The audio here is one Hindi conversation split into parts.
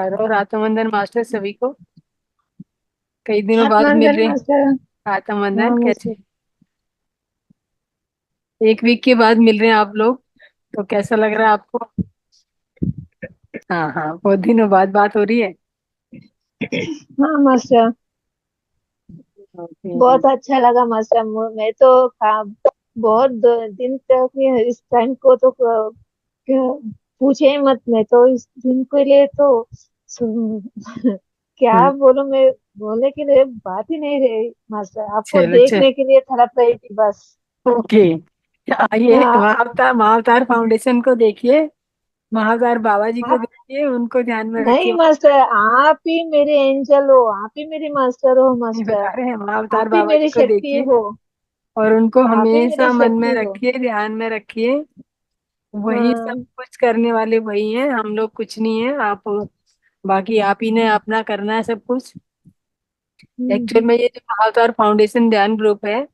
नमस्कार। और आत्मवंदन मास्टर सभी को। कई दिनों बाद मिल आत्मंदन रहे हैं। मास्टर। आत्मवंदन हाँ कैसे? मास्टर। एक वीक के बाद मिल रहे हैं आप लोग। तो कैसा लग रहा है आपको? हाँ हाँ, बहुत दिनों बाद बात हो रही है। हाँ मास्टर। ओके। बहुत अच्छा लगा मास्टर। मैं तो बहुत दिन तक इस टाइम को तो पूछे ही मत। मैं तो इस दिन के लिए तो क्या हम्म, बोलूं मैं। बोलने के लिए बात ही नहीं रही मास्टर। आपको चलो चल। देखने के लिए तड़प रही थी बस। ओके। आइए, हाँ। महाअवतार महाअवतार फाउंडेशन को देखिए। महाअवतार बाबा जी को आप देखिए, उनको ध्यान में नहीं रखिए। मास्टर, आप ही मेरे एंजल हो, आप ही मेरे मास्टर हो नहीं, मास्टर। बता रहे हैं महाअवतार आप ही बाबा जी मेरी को शक्ति देखिए। हो। और उनको आप ही मेरी हमेशा मन में शक्ति हो। रखिए, ध्यान में रखिए। वही सब हाँ। कुछ करने वाले वही हैं, हम लोग कुछ नहीं है। आप बाकी आप ही ने अपना करना है सब कुछ। एक्चुअल हम्म। में ये जो महाअवतार फाउंडेशन ध्यान ग्रुप है,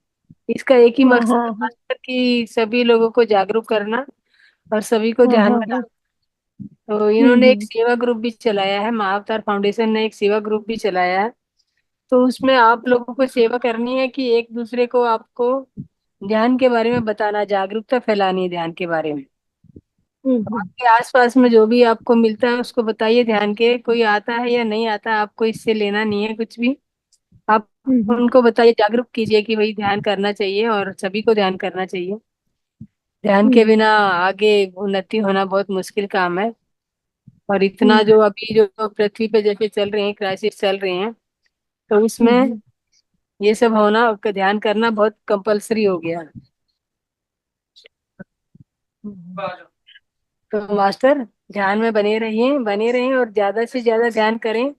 इसका एक ही हाँ मकसद है हाँ हाँ मास्टर की सभी लोगों को जागरूक करना और सभी को हाँ ध्यान हाँ में हाँ। लाना। तो इन्होंने एक हम्म। सेवा ग्रुप भी चलाया है, महाअवतार फाउंडेशन ने एक सेवा ग्रुप भी चलाया है। तो उसमें आप लोगों को सेवा करनी है कि एक दूसरे को आपको ध्यान के बारे में बताना, जागरूकता फैलानी है ध्यान के बारे में। तो हम्म। आपके आसपास में जो भी आपको मिलता है उसको बताइए ध्यान के, कोई आता है या नहीं आता, आपको इससे लेना नहीं है कुछ भी। आप हम्म। उनको बताइए, जागरूक कीजिए कि भाई ध्यान करना चाहिए और सभी को ध्यान करना चाहिए। ध्यान के हम्म। बिना आगे उन्नति होना बहुत मुश्किल काम है। और इतना हम्म। जो अभी जो पृथ्वी पे जैसे चल रहे हैं, क्राइसिस चल रहे हैं, तो उसमें हम्म। ये सब होना का ध्यान करना बहुत कंपलसरी हो गया। हम्म। तो मास्टर, ध्यान में बने रहें और ज्यादा से ज्यादा ध्यान करें।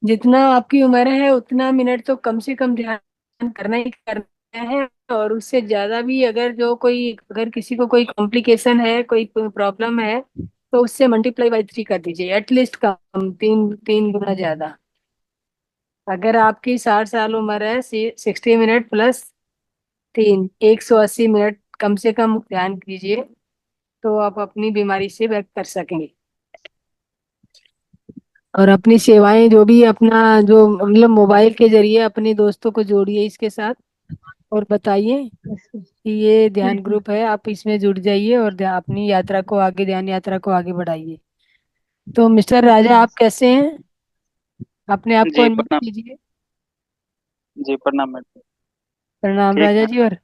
जितना आपकी उम्र है उतना मिनट तो कम से कम ध्यान करना ही करना है। और उससे ज्यादा भी अगर किसी को कोई कॉम्प्लिकेशन है, कोई प्रॉब्लम है, तो उससे मल्टीप्लाई बाई 3 कर दीजिए, एटलीस्ट कम, तीन तीन गुना ज्यादा। अगर आपकी 60 साल उम्र है, 60 मिनट प्लस 180 मिनट कम से कम ध्यान कीजिए, तो आप अपनी बीमारी से बैक कर सकेंगे। और अपनी सेवाएं जो भी अपना जो मतलब मोबाइल के जरिए अपने दोस्तों को जोड़िए इसके साथ, और बताइए कि ये ध्यान हम्म। ग्रुप है, आप इसमें जुड़ जाइए और अपनी यात्रा को आगे, ध्यान यात्रा को आगे बढ़ाइए। तो मिस्टर राजा, हम्म। आप कैसे हैं? अपने आप को जी अनम्यूट प्रणाम। कीजिए। जी प्रणाम मैडम। प्रणाम ठीक राजा है। जी। और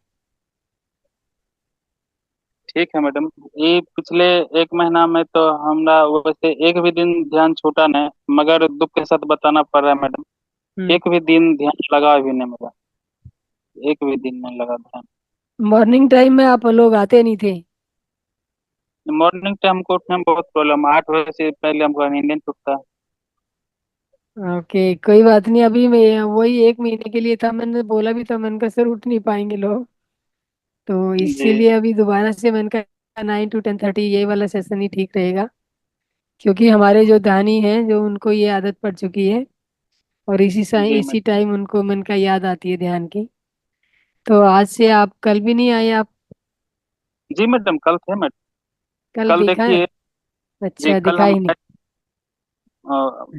ठीक है मैडम। ये पिछले एक महीना में तो हमरा वैसे एक भी दिन ध्यान छूटा नहीं, मगर दुख के साथ बताना पड़ रहा है मैडम। एक भी दिन ध्यान लगा भी नहीं मेरा। एक भी दिन नहीं लगा ध्यान। मॉर्निंग टाइम में आप लोग आते नहीं थे? मॉर्निंग टाइम को उठने में बहुत प्रॉब्लम, 8 बजे से पहले हमको नींद नहीं टूटता। ओके, कोई बात नहीं। अभी मैं वही एक महीने के लिए था, मैंने बोला भी था, मैंने कहा सर उठ नहीं पाएंगे लोग। तो जी। इसीलिए अभी दोबारा से मैंने कहा 9 to 10:30 ये वाला सेशन ही ठीक रहेगा। क्योंकि हमारे जो दानी हैं, जो उनको ये आदत पड़ चुकी है, और जी इसी मैडम। टाइम उनको मन का याद आती है ध्यान की। तो आज से आप कल भी नहीं आए आप? जी मैडम, कल थे मैडम। कल कल देखा है? देखिए। जी अच्छा, कल दिखा हम ही नहीं।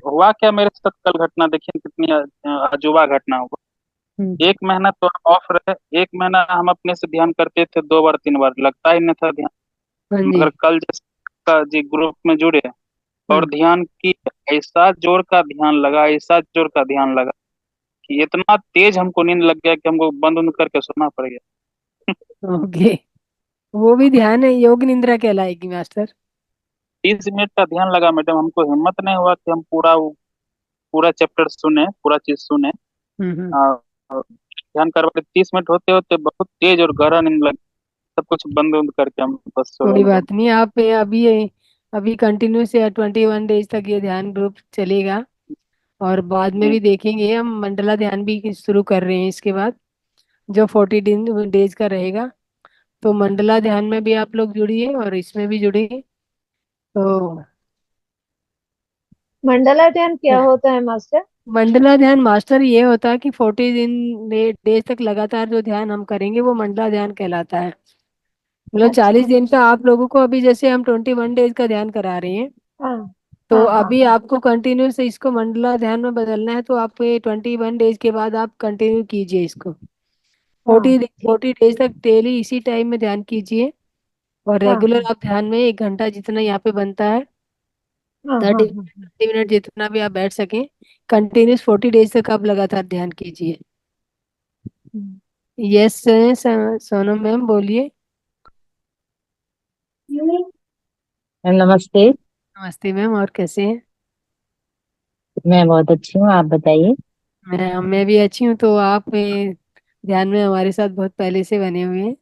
हुआ क्या मेरे साथ कल घटना, देखिए कितनी अजूबा घटना हुआ। हम्म। एक महीना तो ऑफ रहे, एक महीना हम अपने से ध्यान करते थे, 2 बार 3 बार लगता ही नहीं था ध्यान। हाँ जी। मगर कल जैसे का जी ग्रुप में जुड़े और हम्म। ध्यान की, ऐसा जोर का ध्यान लगा, ऐसा जोर का ध्यान लगा कि इतना तेज हमको नींद लग गया कि हमको बंद उंद करके सोना पड़ गया। ओके। वो भी ध्यान है, योग निंद्रा कहलाएगी मास्टर। 30 मिनट का ध्यान लगा मैडम, हमको हिम्मत नहीं हुआ कि हम पूरा चैप्टर सुने, पूरा चीज सुने। हम्म। आ, ध्यान करवा के 30 मिनट होते होते बहुत तेज और गहरा नींद लग, सब कुछ बंद उंद करके हम बस सो गए कोई मैडम। बात नहीं। आप अभी अभी कंटिन्यू से 21 डेज तक ये ध्यान ग्रुप चलेगा। और बाद में जी। भी देखेंगे, हम मंडला ध्यान भी शुरू कर रहे हैं इसके बाद, जो 40 डेज का रहेगा। तो मंडला ध्यान में भी आप लोग जुड़िए और इसमें भी जुड़िए। तो मंडला ध्यान क्या होता है मास्टर? मंडला ध्यान मास्टर ये होता है कि 40 डेज तक लगातार जो ध्यान हम करेंगे वो मंडला ध्यान कहलाता है। मतलब अच्छा। 40 दिन का आप लोगों को, अभी जैसे हम 21 डेज का ध्यान करा रहे हैं, हाँ तो हाँ हाँ अभी आपको कंटिन्यू से इसको मंडला ध्यान में बदलना है, तो आप ये 21 डेज के बाद आप कंटिन्यू कीजिए इसको। हाँ। 40 डेज तक डेली इसी टाइम में ध्यान कीजिए। और हाँ रेगुलर हाँ आप ध्यान में 1 घंटा जितना यहाँ पे बनता है, हाँ हाँ 30 हाँ। 30 मिनट जितना भी आप बैठ सकें, कंटिन्यूस 40 डेज तक आप लगातार ध्यान कीजिए। हम्म। यस सोनम मैम बोलिए। मैम नमस्ते। नमस्ते मैम, और कैसे हैं? मैं बहुत अच्छी हूँ, आप बताइए। मैं भी अच्छी हूँ। तो आप ध्यान में हमारे साथ बहुत पहले से बने हुए हैं।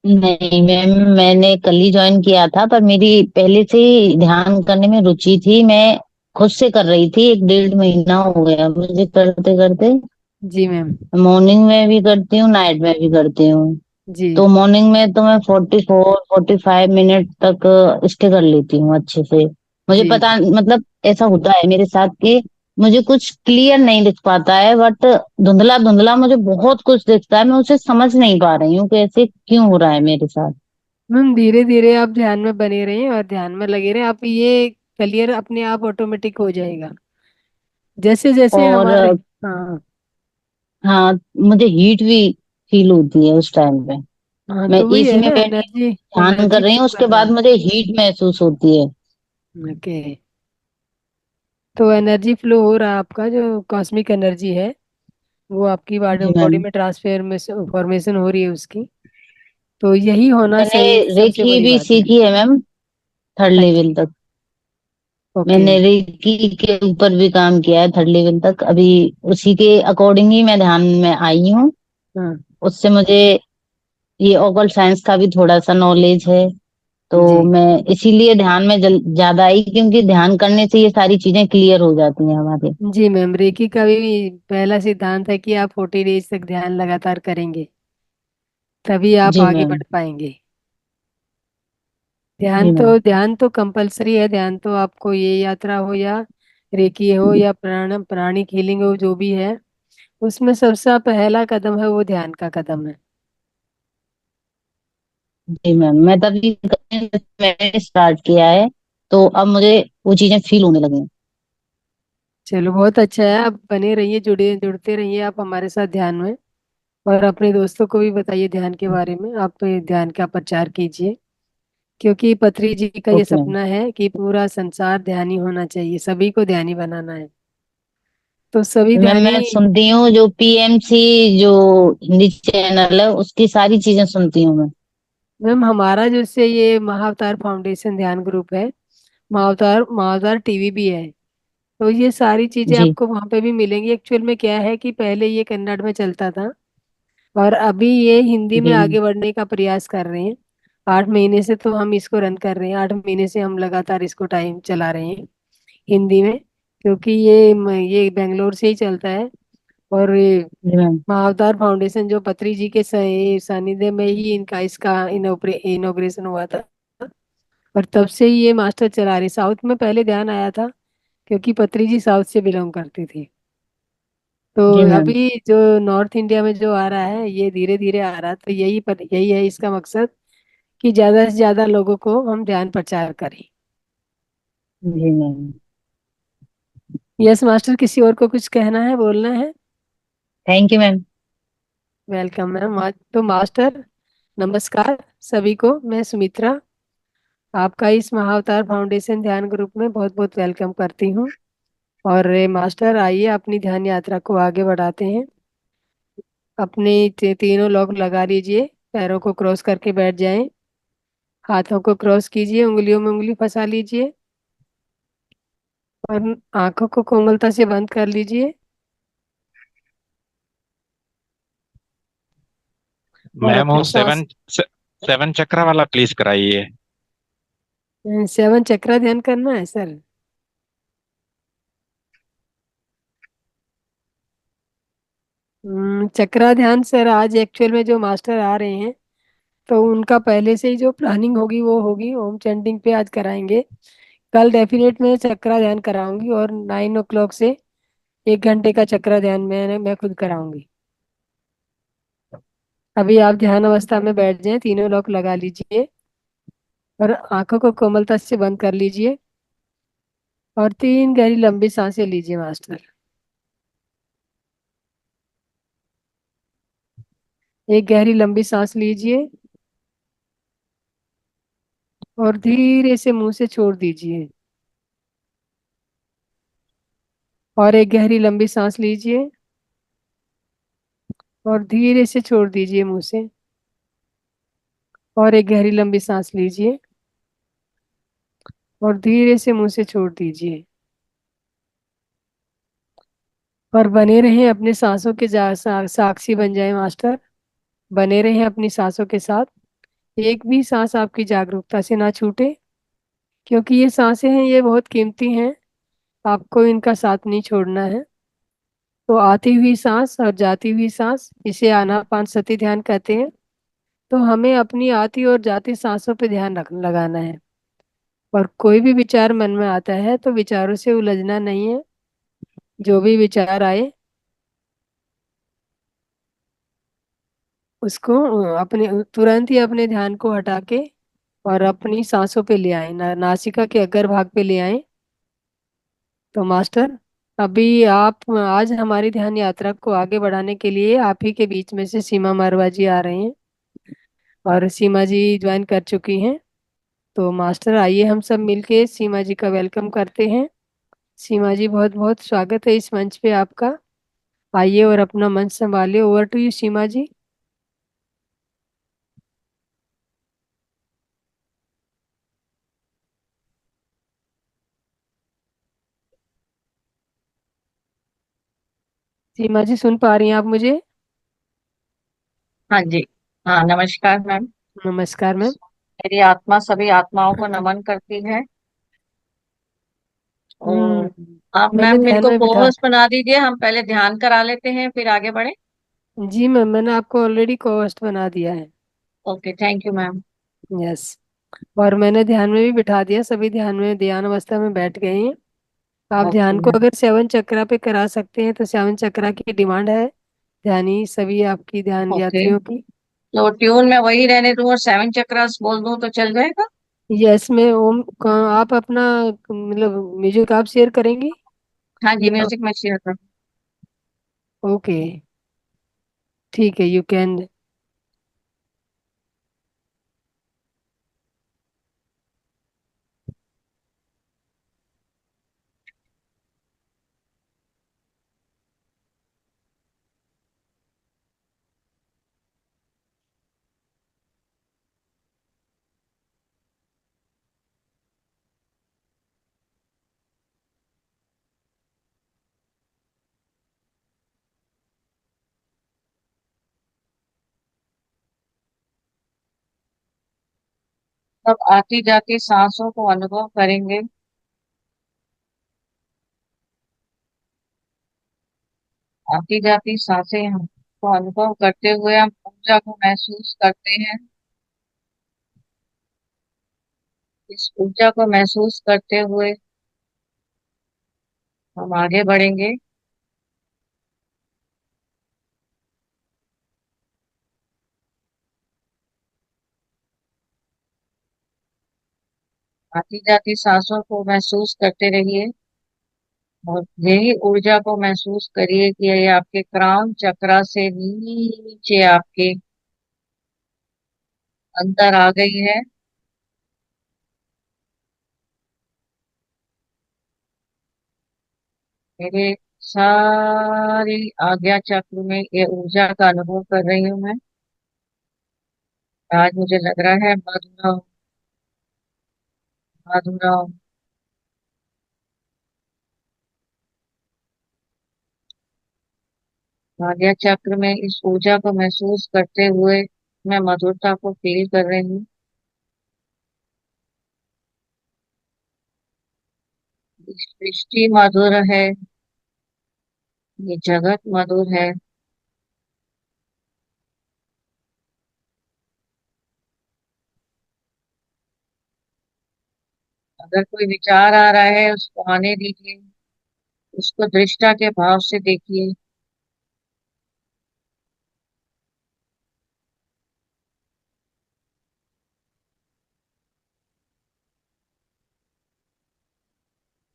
नहीं मैम, मैंने कल ही ज्वाइन किया था, पर मेरी पहले से ही ध्यान करने में रुचि थी। मैं खुद से कर रही थी, 1 डेढ़ महीना हो गया मुझे करते करते। जी मैम। मॉर्निंग में भी करती हूँ, नाइट में भी करती हूँ। जी तो मॉर्निंग में तो मैं 44 45 मिनट तक स्टे कर लेती हूँ अच्छे से। मुझे जी पता मतलब ऐसा होता है मेरे साथ कि मुझे कुछ क्लियर नहीं दिख पाता है, बट धुंधला धुंधला मुझे बहुत कुछ दिखता है। मैं उसे समझ नहीं पा रही हूँ कि ऐसे क्यों हो रहा है मेरे साथ। मैम, धीरे धीरे आप ध्यान में बने रहिए और ध्यान में लगे रहे, आप ये क्लियर अपने आप ऑटोमेटिक हो जाएगा जैसे जैसे और हमारे। हाँ। हाँ, मुझे हीट भी फील होती है उस टाइम पे। हाँ, मैं तो वही एसी है में ना, बैठी एनर्जी ध्यान कर एनर्जी रही हूँ, फ्लो उसके कर रहा बाद है। मुझे हीट महसूस होती है। ओके। तो एनर्जी फ्लो हो रहा है, आपका जो कॉस्मिक एनर्जी है वो आपकी जी बॉडी मैम। में ट्रांसफर में फॉर्मेशन हो रही है उसकी। तो यही होना मैंने सही, सबसे रेकी बड़ी भी बात है। सीखी है मैम, थर्ड हाँ लेवल जी। तक। ओके। मैंने रेकी के ऊपर भी काम किया है 3rd लेवल तक। अभी उसी के अकॉर्डिंग ही मैं ध्यान में आई हूँ। हाँ उससे मुझे ये ऑकल्ट साइंस का भी थोड़ा सा नॉलेज है। तो जी। मैं इसीलिए ध्यान में ज्यादा आई, क्योंकि ध्यान करने से ये सारी चीजें क्लियर हो जाती हैं हमारी। जी मैम, रेकी का भी पहला सिद्धांत है कि आप 40 डेज तक ध्यान लगातार करेंगे, तभी आप जी आगे मैम। बढ़ पाएंगे। जी मैम। ध्यान तो कंपलसरी है। ध्यान तो आपको, ये यात्रा हो या रेकी हो या प्राणिक हीलिंग हो, जो भी है, उसमें सबसे पहला कदम है वो ध्यान का कदम है। जी मैम, मैं तभी मैंने स्टार्ट किया है, तो अब मुझे वो चीजें फील होने लगी हैं। चलो बहुत अच्छा है, आप बने रहिए, जुड़ते रहिए आप हमारे साथ ध्यान में। और अपने दोस्तों को भी बताइए ध्यान के बारे में, आप तो ये ध्यान का प्रचार कीजिए। क्योंकि पत्री जी का ये ओके मैम। सपना है कि पूरा संसार ध्यानी होना चाहिए, सभी को ध्यानी बनाना है। तो सभी मैम ध्यानी। मैं सुनती हूँ जो पीएमसी, जो हिंदी चैनल है, उसकी सारी चीजें सुनती हूँ मैं। मैम, हमारा जैसे ये महाअवतार फाउंडेशन ध्यान ग्रुप है, महाअवतार महाअवतार टीवी भी है। तो ये सारी चीजें जी। आपको वहाँ पे भी मिलेंगी। एक्चुअल में क्या है कि पहले ये कन्नड़ में चलता था, और अभी ये हिंदी में जी आगे बढ़ने का प्रयास कर रहे हैं। 8 महीने से तो हम इसको रन कर रहे हैं, 8 महीने से हम लगातार इसको टाइम चला रहे हैं हिंदी में। क्योंकि ये बेंगलोर से ही चलता है। और ये जी मैम। महाअवतार फाउंडेशन जो पत्री जी के सानिध्य में ही इनका इसका इनोग्रेशन हुआ था। और तब से ही ये मास्टर चला रहे। साउथ में पहले ध्यान आया था, क्योंकि पत्री जी साउथ से बिलोंग करती थी। तो जी मैम। अभी जो नॉर्थ इंडिया में जो आ रहा है, ये धीरे धीरे आ रहा है, तो यही है इसका मकसद, कि ज्यादा से ज्यादा लोगों को हम ध्यान प्रचार करें। जी मैम। यस मास्टर, किसी और को कुछ कहना है, बोलना है? Thank you ma'am. Welcome ma'am. तो मास्टर, नमस्कार सभी को। मैं सुमित्रा आपका इस महाअवतार फाउंडेशन ध्यान ग्रुप में बहुत बहुत वेलकम करती हूँ। और मास्टर, आइए अपनी ध्यान यात्रा को आगे बढ़ाते हैं। अपने तीनों लोग लगा लीजिए, पैरों को क्रॉस करके बैठ जाएं, हाथों को क्रॉस कीजिए, उंगलियों में उंगली फंसा लीजिए, और आंखों को कोमलता से बंद कर लीजिए। और मैम वो अपनी सांस। 7 चक्रा वाला प्लीज कराइए। 7 चक्रा ध्यान करना है सर? चक्रा ध्यान सर, आज एक्चुअल में जो मास्टर आ रहे हैं, तो उनका पहले से ही जो प्लानिंग होगी वो होगी। ओम चैंटिंग पे आज कराएंगे। कल डेफिनेट मैं चक्रा ध्यान कराऊंगी, और 9 o'clock से 1 घंटे का चक्रा ध्यान मैं खुद कराऊंगी। अभी आप ध्यान अवस्था में बैठ जाएं, तीनों लॉक लगा लीजिए और आंखों को कोमलता से बंद कर लीजिए और 3 गहरी लंबी सांसें लीजिए मास्टर। एक गहरी लंबी सांस लीजिए और धीरे से मुंह से छोड़ दीजिए। और एक गहरी लंबी सांस लीजिए और धीरे से छोड़ दीजिए मुंह से। और एक गहरी लंबी सांस लीजिए और धीरे से मुंह से छोड़ दीजिए। और बने रहें अपने सांसों के साक्षी बन जाए मास्टर। बने रहें अपनी सांसों के साथ। एक भी सांस आपकी जागरूकता से ना छूटे, क्योंकि ये सांसें हैं, ये बहुत कीमती हैं। आपको इनका साथ नहीं छोड़ना है। तो आती हुई सांस और जाती हुई सांस, इसे आनापान सती ध्यान कहते हैं। तो हमें अपनी आती और जाती सांसों पे ध्यान रख लगाना है। और कोई भी विचार मन में आता है तो विचारों से उलझना नहीं है। जो भी विचार आए उसको अपने तुरंत ही अपने ध्यान को हटा के और अपनी सांसों पे ले आए, नासिका के अग्र भाग पे ले आए। तो मास्टर, अभी आप आज हमारी ध्यान यात्रा को आगे बढ़ाने के लिए आप ही के बीच में से सीमा मारवा जी आ रहे हैं। और सीमा जी ज्वाइन कर चुकी हैं। तो मास्टर आइए हम सब मिलके सीमा जी का वेलकम करते हैं। सीमा जी, बहुत बहुत स्वागत है इस मंच पे आपका। आइए और अपना मंच संभालिए। ओवर टू यू सीमा जी। सीमा जी, सुन पा रही हैं आप मुझे? हाँ जी। हाँ, नमस्कार मैम। नमस्कार मैम। मेरी आत्मा सभी आत्माओं को नमन करती है। और आप मैंने मैम मेरे ध्यान को में को बिठा। होस्ट बना दीजिए, हम पहले ध्यान करा लेते हैं फिर आगे बढ़े। जी मैम, मैंने आपको ऑलरेडी को होस्ट बना दिया है। Okay, thank you ma'am. Yes. और मैंने ध्यान में भी बिठा दिया, सभी ध्यान में ध्यान अवस्था में बैठ गए हैं। आप ओके ध्यान को मैम। अगर 7 चक्रा पे करा सकते हैं तो 7 चक्रा की डिमांड है। ध्यानी सभी आपकी ध्यान ओके, यात्रियों की। तो ट्यून में वही रहने दूं और 7 चक्रास बोल दूं तो चल जाएगा? यस में ओम आप अपना मतलब म्यूजिक आप शेयर करेंगी हाँ जी, या? म्यूजिक में शेयर कर। ओके, ठीक है, यू कैन। अब आती जाती सांसों को अनुभव करेंगे। आती जाती सांसें हम को अनुभव करते हुए हम ऊर्जा को महसूस करते हैं। इस ऊर्जा को महसूस करते हुए हम आगे बढ़ेंगे। आती जाती सांसों को महसूस करते रहिए और यही ऊर्जा को महसूस करिए कि ये आपके क्राउन चक्रा से नीचे आपके अंदर आ गई है। मेरे सारी आज्ञा चक्र में ये ऊर्जा का अनुभव कर रही हूँ मैं। आज मुझे लग रहा है मधुरा मधुरा। आज्ञा चक्र में इस ऊर्जा को महसूस करते हुए मैं मधुरता को फील कर रही हूँ। सृष्टि मधुर है, ये जगत मधुर है। अगर कोई विचार आ रहा है उसको आने दीजिए, उसको दृष्टा के भाव से देखिए।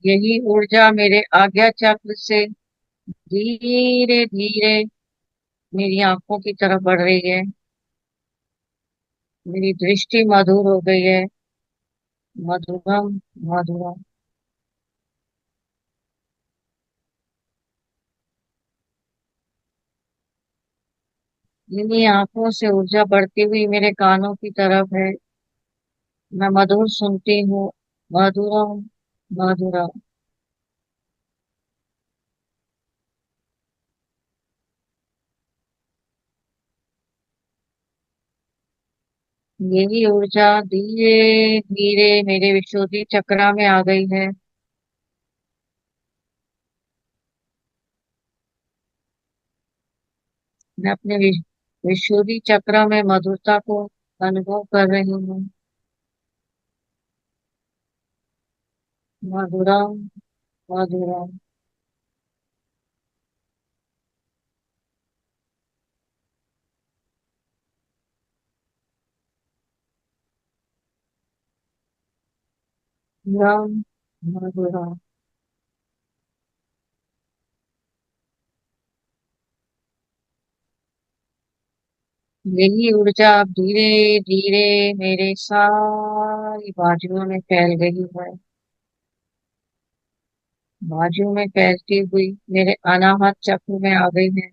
यही ऊर्जा मेरे आज्ञा चक्र से धीरे धीरे मेरी आंखों की तरफ बढ़ रही है। मेरी दृष्टि मधुर हो गई है। मधुरम मधुरम। इन्हीं आंखों से ऊर्जा बढ़ती हुई मेरे कानों की तरफ है। मैं मधुर सुनती हूँ। मधुरम मधुरम। यही ऊर्जा धीरे धीरे मेरे विशुद्धि चक्रा में आ गई है। मैं अपने विशुद्धि चक्र में मधुरता को अनुभव कर रही हूँ। मधुरम मधुरम। मधुरम मधुरम। यही ऊर्जा अब धीरे धीरे मेरे सारी बाजुओं में फैल गई है। बाजू में फैलती हुई मेरे अनाहत चक्र में आ गई है,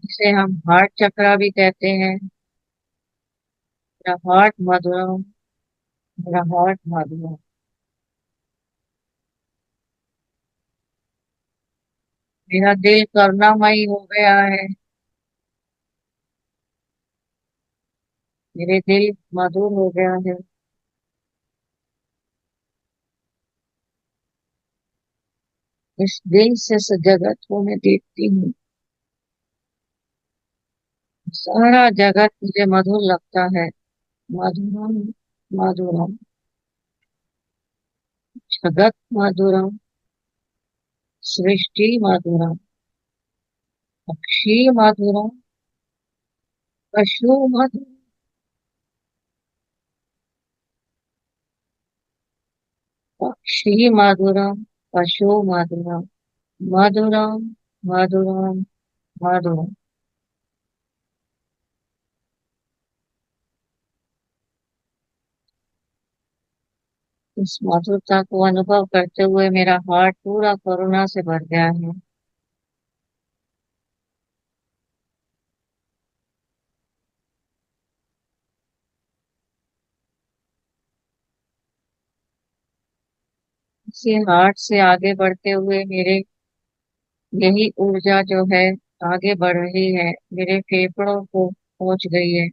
जिसे हम हार्ट चक्रा भी कहते हैं। मेरा हार्ट मधुरम। मेरा हार्ट मधुरम। मेरा दिल करुणामयी हो गया है। मेरे दिल मधुर हो गया है। इस दिल से इस जगत को मैं देखती हूँ। सारा जगत मुझे मधुर लगता है। मधुरम मधुरम। जगत मधुरम। सृष्टि मधुरम। पक्षी मधुरम। पशु मधुर। पक्षी मधुरम। पशु मधुरम। मधुरम मधुरम मधुरम। इस मधुरता को अनुभव करते हुए मेरा हार्ट पूरा करुणा से भर गया है। इसी हार्ट से आगे बढ़ते हुए मेरे यही ऊर्जा जो है आगे बढ़ रही है, मेरे फेफड़ों को पहुंच गई है।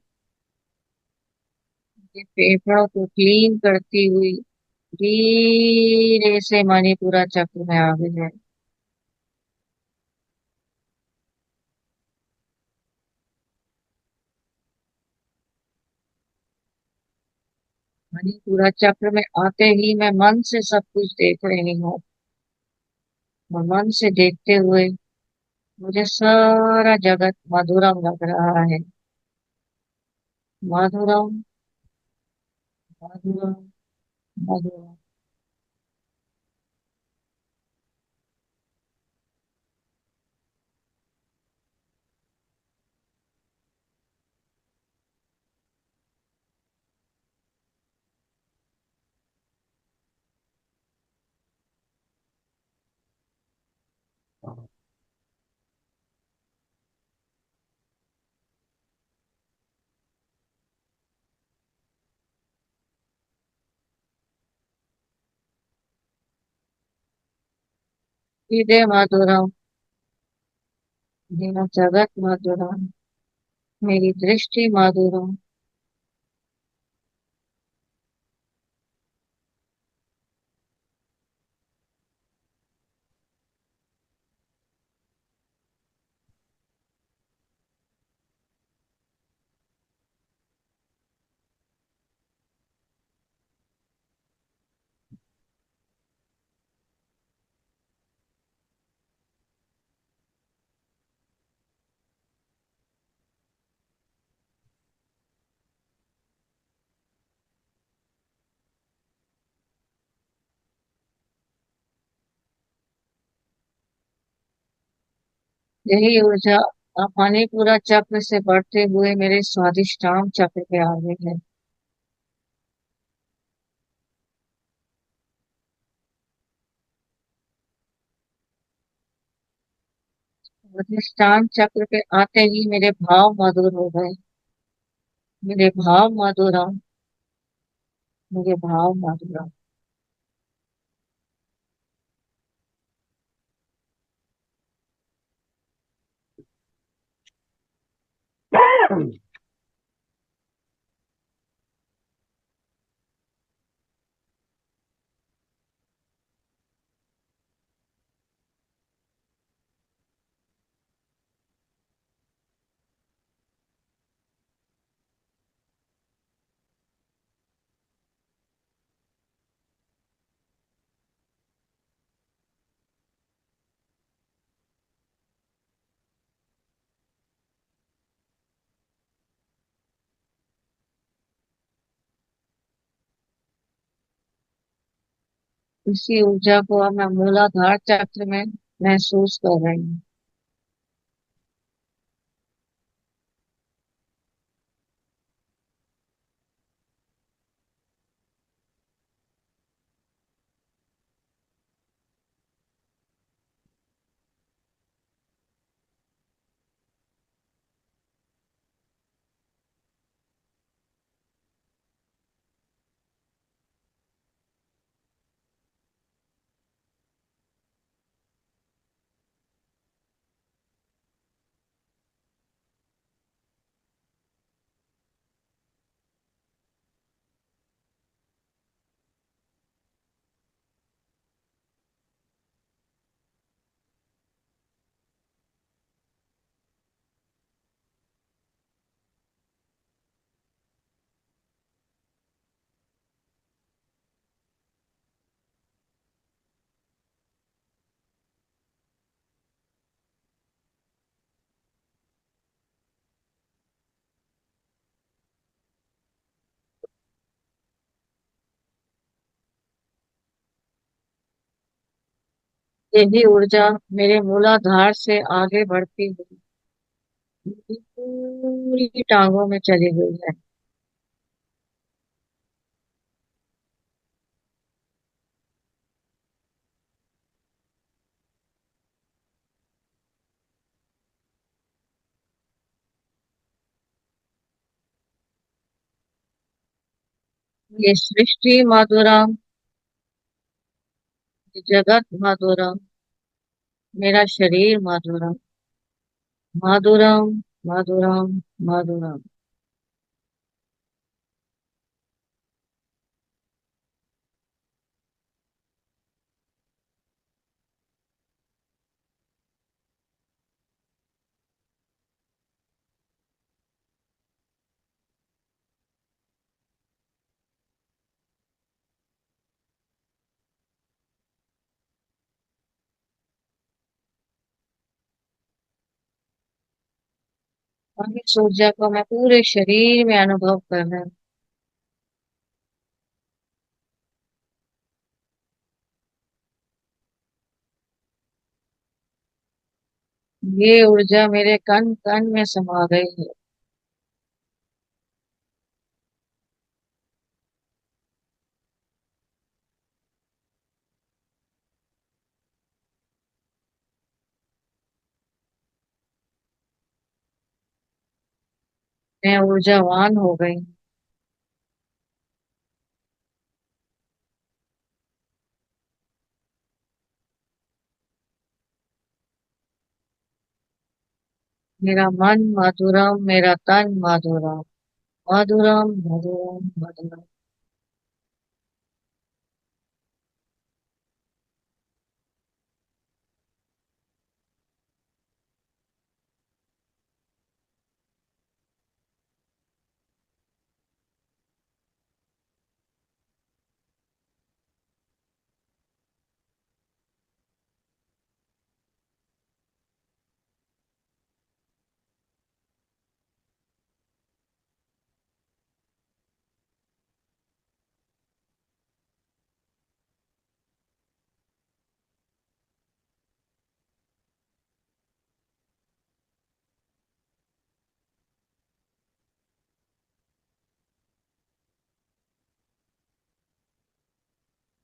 ये फेफड़ों को क्लीन करती हुई धीरे से मणिपुरा चक्र में आ गई है। मणिपुरा चक्र में आते ही मैं मन से सब कुछ देख रही हूँ। और मन से देखते हुए मुझे सारा जगत मधुरम लग रहा है। मधुरम मधुरम मधुरम। हृदय मधुरम। मेरा जगत मधुरम। मेरी दृष्टि मधुरम। यही ऊर्जा अपनी पूरा चक्र से बढ़ते हुए मेरे स्वादिष्टांग चक्र पे आ गई है। स्वादिष्टांग चक्र पे आते ही मेरे भाव मधुर हो गए। मेरे भाव मधुरम। मेरे भाव मधुरम। इसी ऊर्जा को अब मैं मूलाधार चक्र में महसूस कर रही हूँ। यही ऊर्जा मेरे मूलाधार से आगे बढ़ती हुई मेरी पूरी टांगों में चली गई है। ये सृष्टि माधुरम। ये जगत माधुरम। मेरा शरीर माधुरम। माधुरम। माधुरम। माधुरम। और इस ऊर्जा को मैं पूरे शरीर में अनुभव कर रहा हूँ। ये ऊर्जा मेरे कण कण में समा गई है। मैं ऊर्जावान हो गई। मेरा मन मधुरम। मेरा तन मधुरम। मधुरम। मधुरम। मधुरम।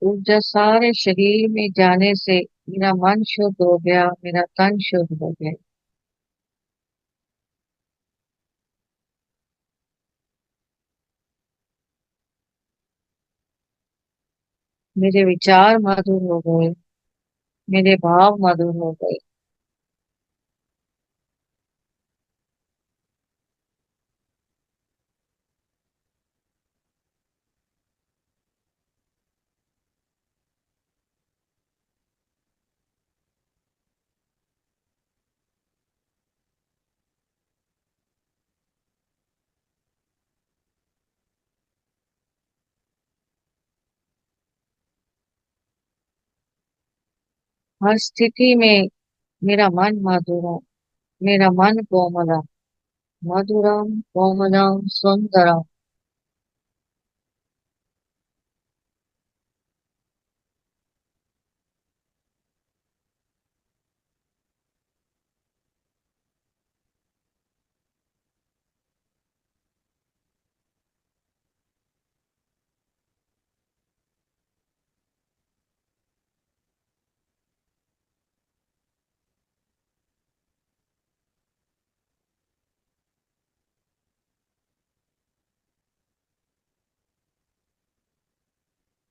ऊर्जा सारे शरीर में जाने से मेरा मन शुद्ध हो गया, मेरा तन शुद्ध हो गया। मेरे विचार मधुर हो गए, मेरे भाव मधुर हो गए। हर स्थिति में मेरा मन मधुरम, मेरा मन कोमलम, मधुरम कोमलम सुंदरम।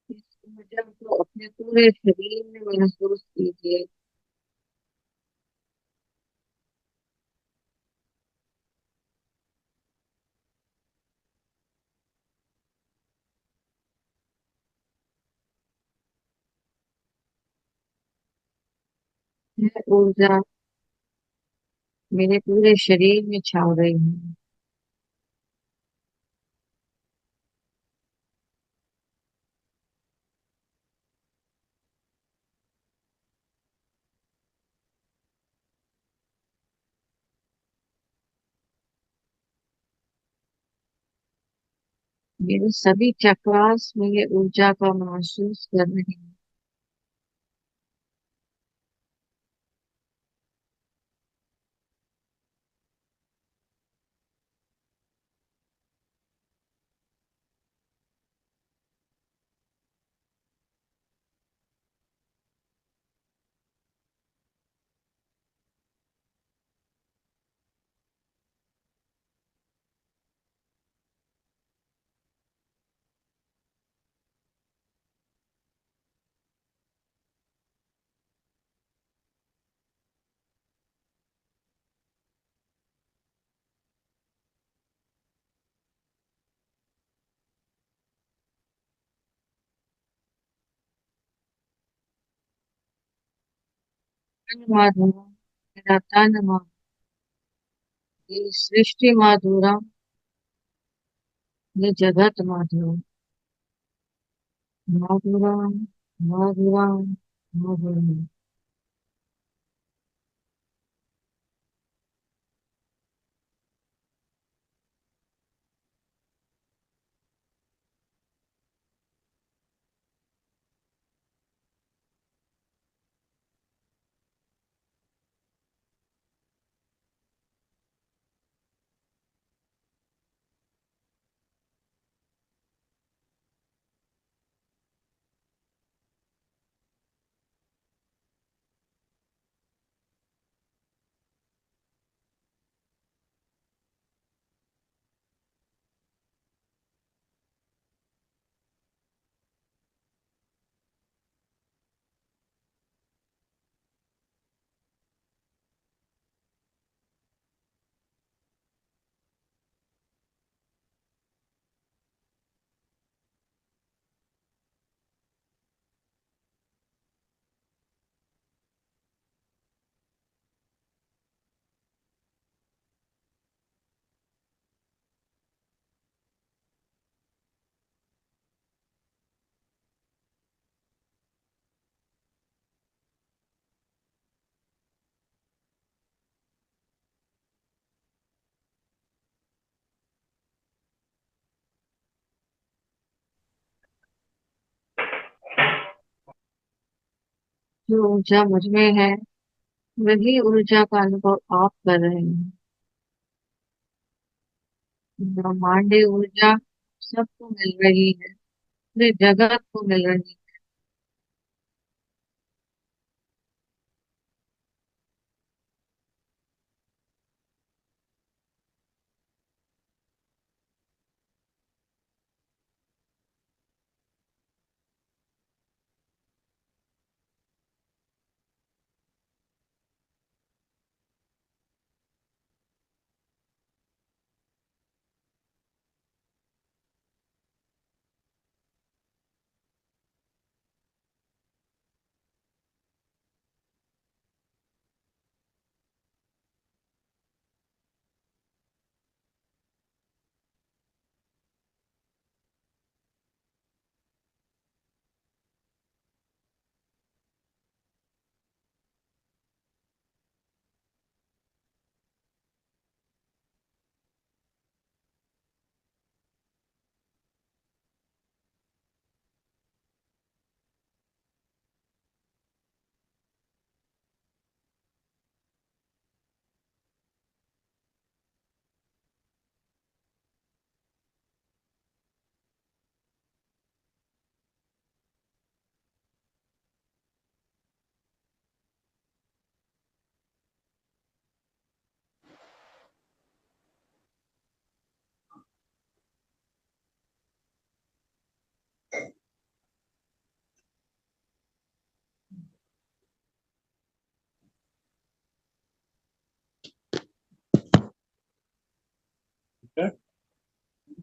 इस ऊर्जा को अपने पूरे शरीर में महसूस कीजिए। यह ऊर्जा मेरे पूरे शरीर में छा गई है। मेरे सभी चक्रास में ये ऊर्जा का महसूस कर रहे हैं। मन माधुरम, मेरा तन माधुरम, ये सृष्टि माधुरम, ये जगत माधुरम, माधुरम, माधुरम, माधुरम। जो ऊर्जा मुझ में है, वही ऊर्जा का अनुभव आप कर रहे हैं। ब्रह्मांडीय ऊर्जा सबको मिल रही है, पूरे जगत को मिल रही है।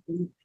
अपना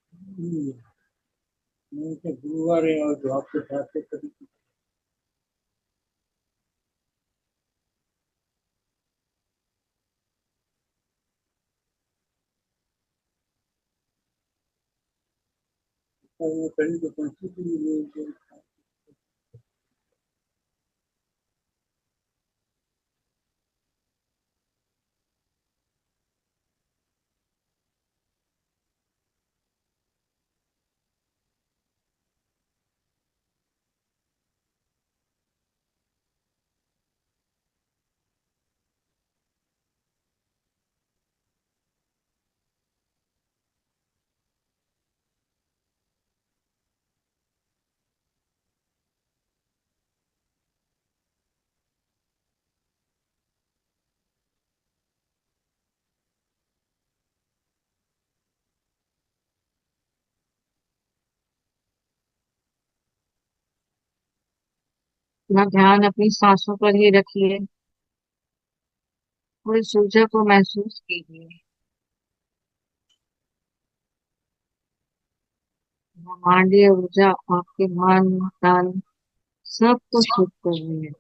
ध्यान अपनी सांसों पर ही रखिए। और इस ऊर्जा को महसूस कीजिए। ब्रह्मांडीय ऊर्जा आपके मन, तन सबको शुद्ध कर रही है।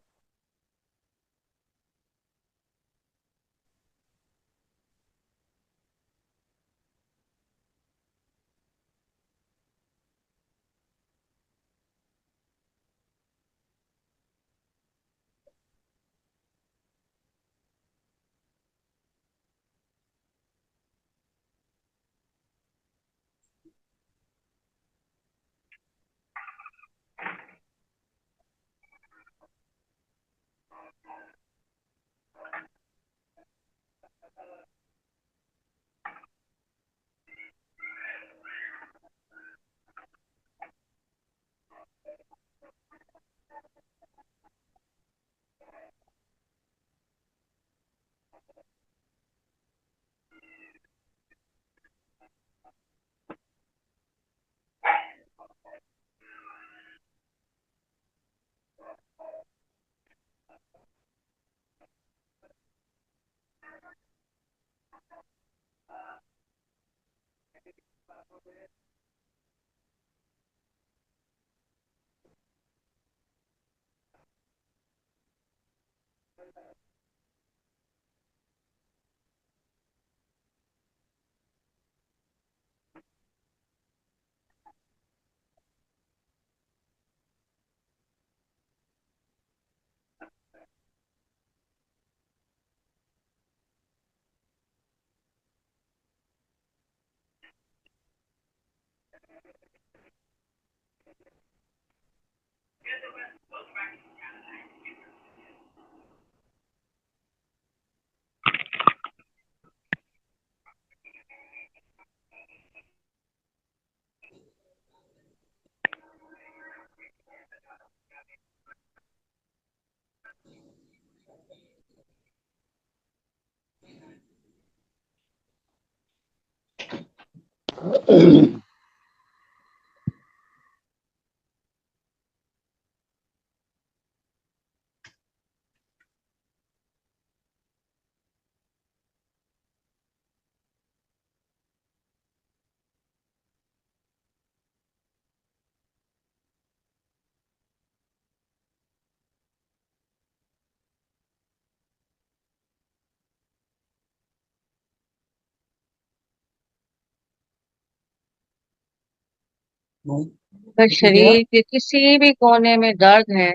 अगर शरीर के किसी भी कोने में दर्द है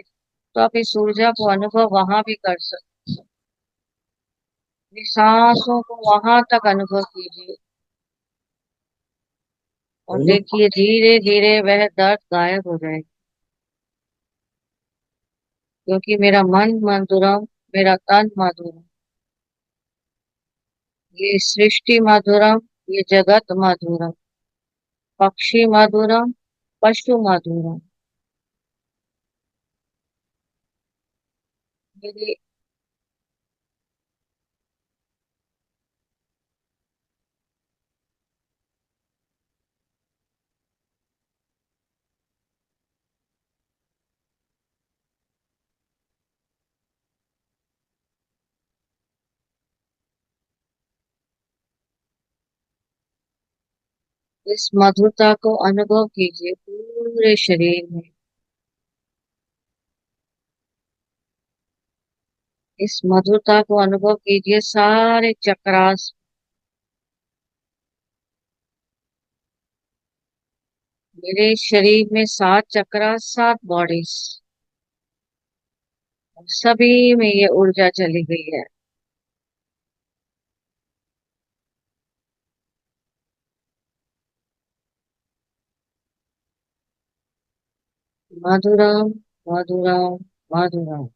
तो आप इस ऊर्जा को अनुभव वहां भी कर सकते हैं। अपनी सांसों को वहां तक अनुभव कीजिए और देखिए धीरे धीरे वह दर्द गायब हो जाएगा। क्योंकि मेरा मन मधुरम, मेरा तन मधुरम, ये सृष्टि मधुरम, ये जगत मधुरम, पक्षी मधुरम, पशु मधुरम। मेरी इस मधुरता को अनुभव कीजिए पूरे शरीर में। इस मधुरता को अनुभव कीजिए सारे चक्रास। मेरे शरीर में 7 चक्रा, 7 बॉडीज, सभी में ये ऊर्जा चली गई है। मधुरम, मधुरम, मधुरम।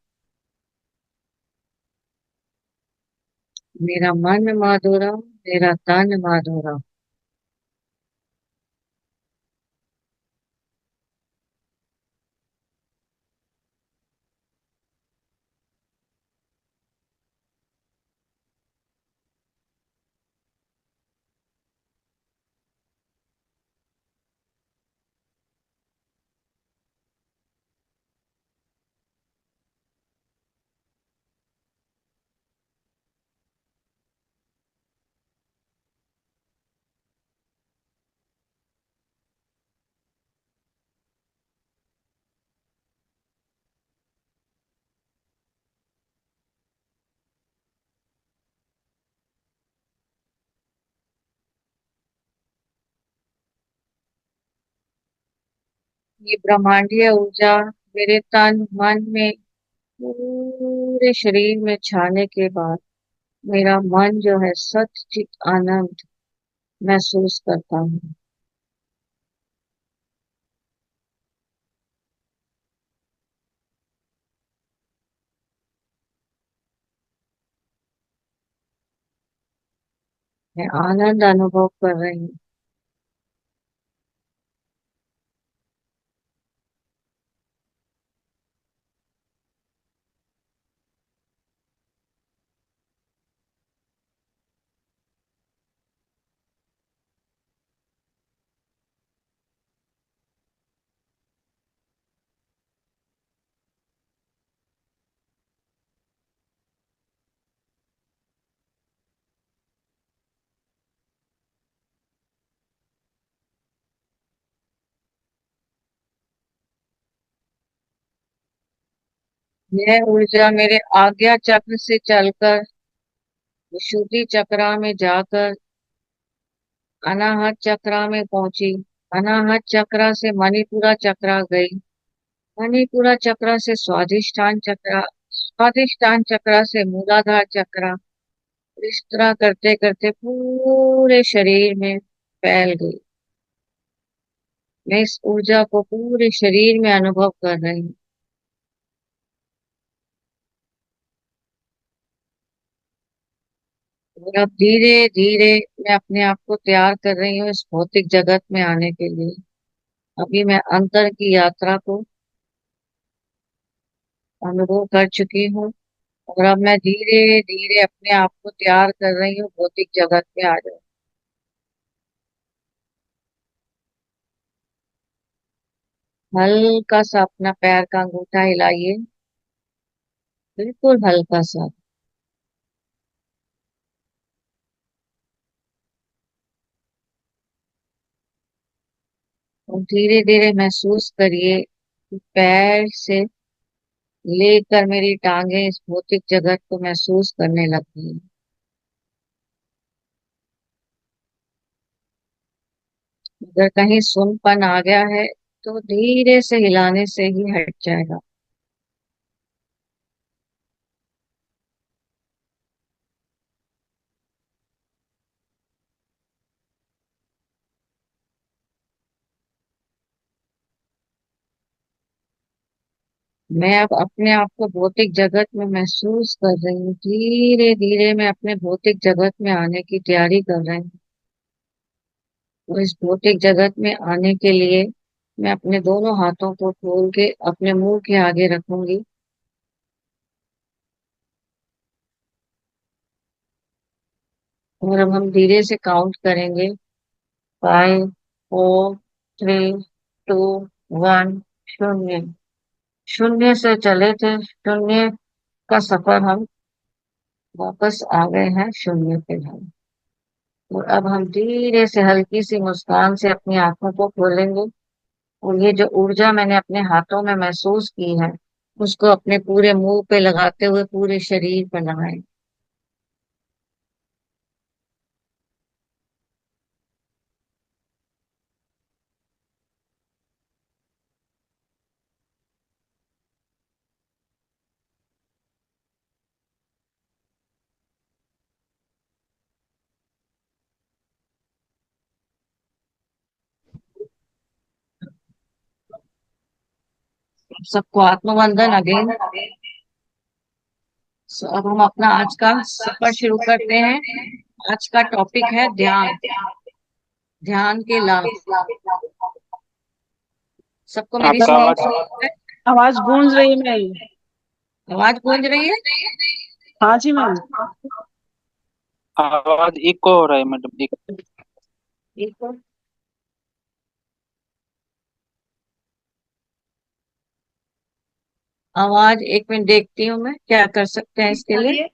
मेरा मन मधुरम, मेरा तन मधुरम। ये ब्रह्मांडीय ऊर्जा मेरे तन मन में, पूरे शरीर में छाने के बाद मेरा मन जो है सच्चित आनंद महसूस करता हूँ। मैं आनंद अनुभव कर रही हूँ। यह ऊर्जा मेरे आज्ञा चक्र से चलकर विशुद्धि चक्रा में जाकर अनाहत चक्रा में पहुंची। अनाहत चक्रा से मणिपुरा चक्रा गई। मणिपुरा चक्रा से स्वादिष्ठान चक्रा, स्वादिष्ठान चक्रा से मूलाधार चक्रा। इस तरह करते करते पूरे शरीर में फैल गई। मैं इस ऊर्जा को पूरे शरीर में अनुभव कर रही हूँ। और अब धीरे धीरे मैं अपने आप को तैयार कर रही हूँ इस भौतिक जगत में आने के लिए। अभी मैं अंतर की यात्रा को अनुभव कर चुकी हूँ और अब मैं धीरे धीरे अपने आप को तैयार कर रही हूँ भौतिक जगत में आ जाए। हल्का सा अपना पैर का अंगूठा हिलाइए, बिल्कुल हल्का सा। और धीरे धीरे महसूस करिए कि पैर से लेकर मेरी टांगे इस भौतिक जगत को महसूस करने लगती हैं। अगर कहीं सुनपन आ गया है तो धीरे से हिलाने से ही हट जाएगा। मैं अब अपने आप को भौतिक जगत में महसूस कर रही हूँ। धीरे धीरे मैं अपने भौतिक जगत में आने की तैयारी कर रही हूँ। और इस भौतिक जगत में आने के लिए मैं अपने दोनों हाथों को खोल के अपने मुंह के आगे रखूंगी। और अब हम धीरे से काउंट करेंगे। 5, 4, 3, 2, 1। शून्य। शून्य से चले थे शून्य का सफर, हम वापस आ गए हैं शून्य पे हम। और अब हम धीरे से हल्की सी मुस्कान से अपनी आंखों को खोलेंगे और ये जो ऊर्जा मैंने अपने हाथों में महसूस की है उसको अपने पूरे मुंह पे लगाते हुए पूरे शरीर पर लगाएं। सबको आत्मवंदन अगेन। अब हम अपना आज का सफर शुरू करते हैं। आज का टॉपिक है ध्यान। ध्यान के लाभ। सबको मेरी आपका स्क्रीन आवाज है? आवाज गूंज रही है मेरी। आवाज गूंज रही है? हाँ जी मैम। आवाज इको हो रहा है मैडम। ठीक है। आवाज एक मिनट देखती हूँ मैं क्या कर सकते हैं इसके लिए।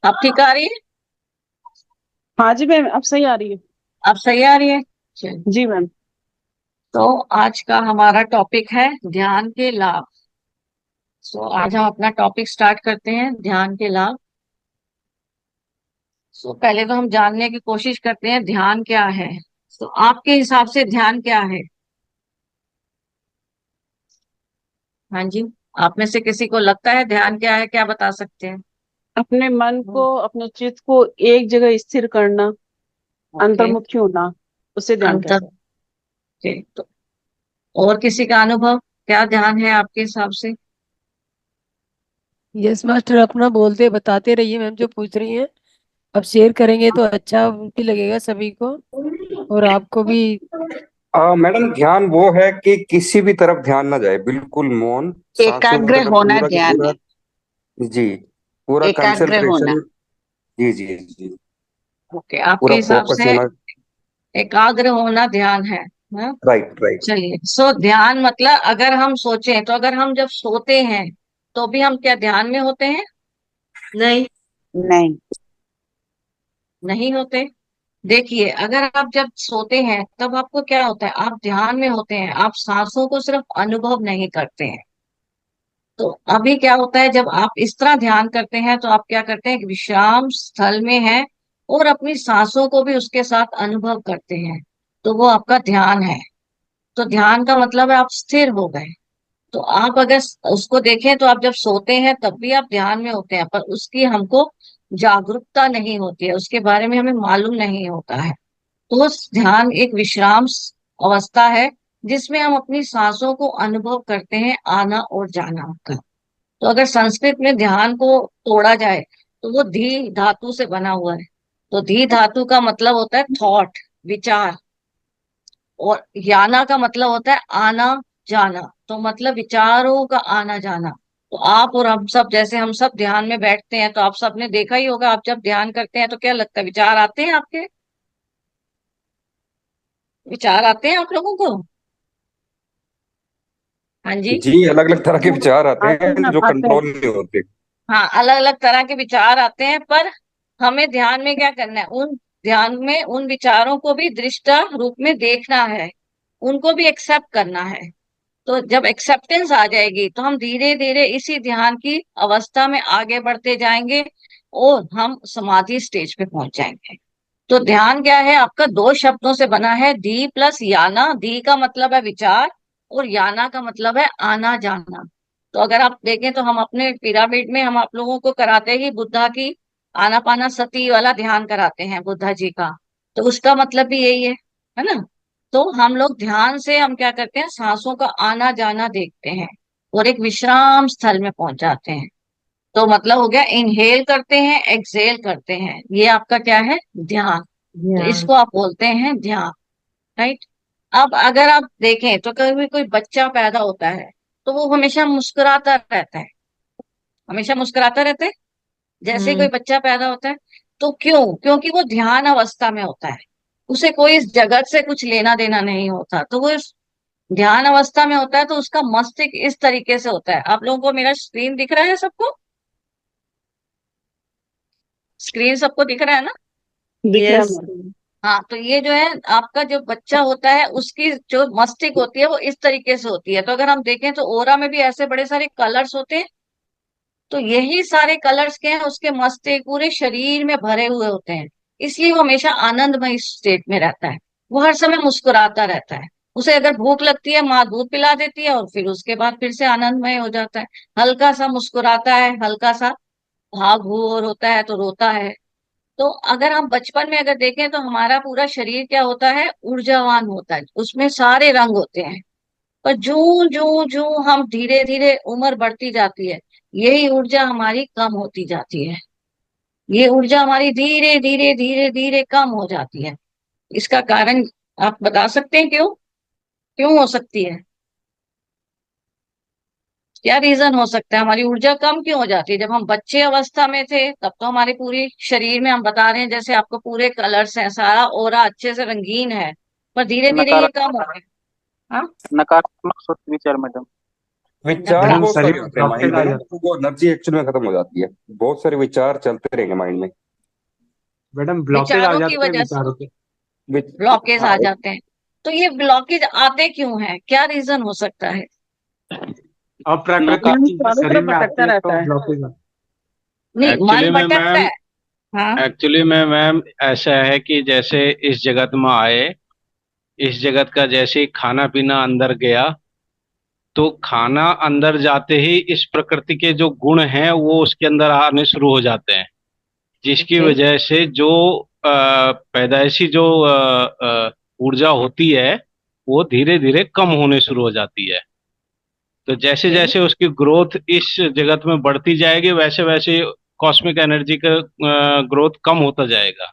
अब ठीक आ रही है? हाँ जी मैम, अब सही आ रही है। अब सही आ रही है? चलिए। जी मैम। तो आज का हमारा टॉपिक है ध्यान के लाभ। सो आज हम अपना टॉपिक स्टार्ट करते हैं ध्यान के लाभ। सो पहले तो हम जानने की कोशिश करते हैं ध्यान क्या है। तो आपके हिसाब से ध्यान क्या है? हाँ जी। आप में से किसी को लगता है ध्यान क्या है, क्या बता सकते हैं? अपने मन को, अपने चित्त को एक जगह स्थिर करना, ओके। अंतर्मुखी होना, उसे ध्यान अंतर। कहते ओके, तो और किसी का अनुभव क्या ध्यान है आपके हिसाब से? यस मास्टर, अपना बोलते बताते रहिए मैम जो पूछ रही हैं। अब शेयर करेंगे तो अच्छा भी लगेगा सभी को, और आपको भी। मैडम, ध्यान वो है कि किसी भी तरफ ध्यान ना जाए, बिल्कुल मौन, सांसों की एकाग्र तरफ होना पूरा का ध्यान पूरा। है। जी। पूरा एकाग्र होना। कंसंट्रेशन। जी जी जी। ओके, आपके पूरा हिसाब फोकस से होना। एकाग्र होना ध्यान है। हाँ? Right right. चलिए, सो ध्यान मतलब अगर हम सोचें तो अगर हम जब सोते हैं तो भी हम क्या ध्यान में होते हैं? नहीं। नहीं। नहीं होते। देखिए, अगर आप जब सोते हैं तब आपको क्या होता है, आप ध्यान में होते हैं, आप सांसों को सिर्फ अनुभव नहीं करते हैं। तो अभी क्या होता है, जब आप इस तरह ध्यान करते हैं तो आप क्या करते हैं, एक विश्राम स्थल में हैं और अपनी सांसों को भी उसके साथ अनुभव करते हैं। तो वो आपका ध्यान है। तो ध्यान का मतलब है आप स्थिर हो गए। तो आप अगर उसको देखें तो आप जब सोते हैं तब भी आप ध्यान में होते हैं, पर उसकी हमको जागरूकता नहीं होती है, उसके बारे में हमें मालूम नहीं होता है। तो उस ध्यान एक विश्राम अवस्था है जिसमें हम अपनी सांसों को अनुभव करते हैं, आना और जाना का। तो अगर संस्कृत में ध्यान को तोड़ा जाए तो वो धी धातु से बना हुआ है। तो धी धातु का मतलब होता है थॉट, विचार। और याना का मतलब होता है आना जाना। तो मतलब विचारों का आना जाना। तो आप और हम सब, जैसे हम सब ध्यान में बैठते हैं तो आप सबने देखा ही होगा, आप जब ध्यान करते हैं तो क्या लगता है, विचार आते हैं आपके? विचार आते हैं आप लोगों को? हाँ जी। जी, अलग अलग तरह के विचार आते आते हैं हैं जो मैम, आते हैं। कंट्रोल नहीं होते। हाँ, अलग अलग तरह के विचार आते हैं, पर हमें ध्यान में क्या करना है, उन ध्यान में उन विचारों को भी दृष्टा रूप में देखना है, उनको भी एक्सेप्ट करना है। तो जब एक्सेप्टेंस आ जाएगी तो हम धीरे धीरे इसी ध्यान की अवस्था में आगे बढ़ते जाएंगे और हम समाधि स्टेज पे पहुंच जाएंगे। तो ध्यान क्या है आपका, दो शब्दों से बना है, धी प्लस याना। धी का मतलब है विचार और याना का मतलब है आना जाना। तो अगर आप देखें तो हम अपने पिरामिड में हम आप लोगों को कराते ही बुद्धा की आनापाना सती वाला ध्यान कराते हैं, बुद्धा जी का। तो उसका मतलब भी यही है ना? तो हम लोग ध्यान से हम क्या करते हैं, सांसों का आना जाना देखते हैं और एक विश्राम स्थल में पहुंच जाते हैं। तो मतलब हो गया, इनहेल करते हैं, एक्सहेल करते हैं, ये आपका क्या है, ध्यान। तो ध्यान। इसको आप बोलते हैं ध्यान। राइट। अब अगर आप देखें तो कभी कोई बच्चा पैदा होता है तो वो हमेशा मुस्कुराता रहता है, हमेशा मुस्कुराता रहता है जैसे ही कोई हम्म। बच्चा पैदा होता है। तो क्यों? क्योंकि वो ध्यान अवस्था में होता है, उसे कोई इस जगत से कुछ लेना देना नहीं होता, तो वो इस ध्यान अवस्था में होता है। तो उसका मस्तिष्क इस तरीके से होता है। आप लोगों को मेरा स्क्रीन दिख रहा है? सबको स्क्रीन सबको दिख रहा है ना? दिख रहा है यस। मैडम। हाँ, तो ये जो है आपका जो बच्चा होता है उसकी जो मस्तिष्क होती है वो इस तरीके से होती है। तो अगर हम देखें तो ओरा में भी ऐसे बड़े सारे कलर्स होते हैं। तो यही सारे कलर्स के हैं उसके मस्तिष्क पूरे शरीर में भरे हुए होते हैं। इसलिए वो हमेशा आनंदमय स्टेट में रहता है। वो हर समय मुस्कुराता रहता है। उसे अगर भूख लगती है माँ दूध पिला देती है और फिर उसके बाद फिर से आनंदमय हो जाता है। हल्का सा मुस्कुराता है, हल्का सा भाव भूर होता है तो रोता है। तो अगर हम बचपन में अगर देखें तो हमारा पूरा शरीर क्या होता है, ऊर्जावान होता है, उसमें सारे रंग होते हैं। पर जू जू जू हम धीरे धीरे उम्र बढ़ती जाती है, यही ऊर्जा हमारी कम होती जाती है। ये ऊर्जा हमारी धीरे धीरे धीरे धीरे कम हो जाती है। इसका कारण आप बता सकते हैं क्यों, क्यों हो सकती है? क्या रीजन हो सकता है हमारी ऊर्जा कम क्यों हो जाती है? जब हम बच्चे अवस्था में थे तब तो हमारे पूरी शरीर में हम बता रहे हैं जैसे आपको पूरे कलर्स हैं, सारा ओरा अच्छे से रंगीन है। पर धीरे धीरे ये कम हो नकारात्मक रहा है। हाँ, नकारात्मक सोच विचार मैडम। विचार मैडम बहुत शरीर सारे में आते हैं ब्लॉकेज माइंड आ में ना, जाता तो वो एनर्जी एक्चुअल में खत्म हो जाती है। बहुत सारे विचार चलते रहेंगे माइंड में। है मैडम, ब्लॉकेज आ विचारों की जाते हैं वजह से विचारों के। ब्लॉकेज हाँ, आ जाते हैं। तो ये ब्लॉकेज आते क्यों हैं, क्या रीजन हो सकता है? अप्राकृतिक नकार मन चीजें चारों शरीर तरफ में आती भटकता है रहता तो है। ब्लॉकेज आता नहीं, एक्चुअली मन में भटकता मैम है। हाँ, एक्चुअली में मैम ऐसा है कि जैसे इस जगत में आए, इस जगत का जैसे ही खाना पीना अंदर गया, तो खाना अंदर जाते ही इस प्रकृति के जो गुण हैं वो उसके अंदर आने शुरू हो जाते हैं, जिसकी ओके। वजह से जो पैदाइशी जो ऊर्जा होती है वो धीरे धीरे कम होने शुरू हो जाती है। तो जैसे ओके। जैसे उसकी ग्रोथ इस जगत में बढ़ती जाएगी वैसे वैसे कॉस्मिक एनर्जी का ग्रोथ कम होता जाएगा।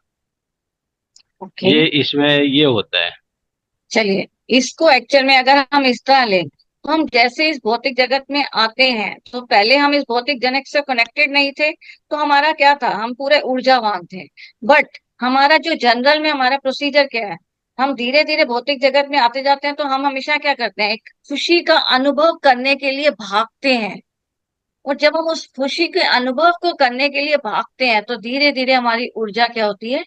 ओके। ये इसमें ये होता है। चलिए, इसको एक्चुअल में अगर हम इस तरह लें तो हम जैसे इस भौतिक जगत में आते हैं तो पहले हम इस भौतिक जगत से कनेक्टेड नहीं थे। तो हमारा क्या था, हम पूरे ऊर्जावान थे। बट हमारा जो जनरल में हमारा प्रोसीजर क्या है, हम धीरे धीरे भौतिक जगत में आते जाते हैं तो हम हमेशा क्या करते हैं, एक खुशी का अनुभव करने के लिए भागते हैं। और जब हम उस खुशी के अनुभव को करने के लिए भागते हैं तो धीरे धीरे हमारी ऊर्जा क्या होती है,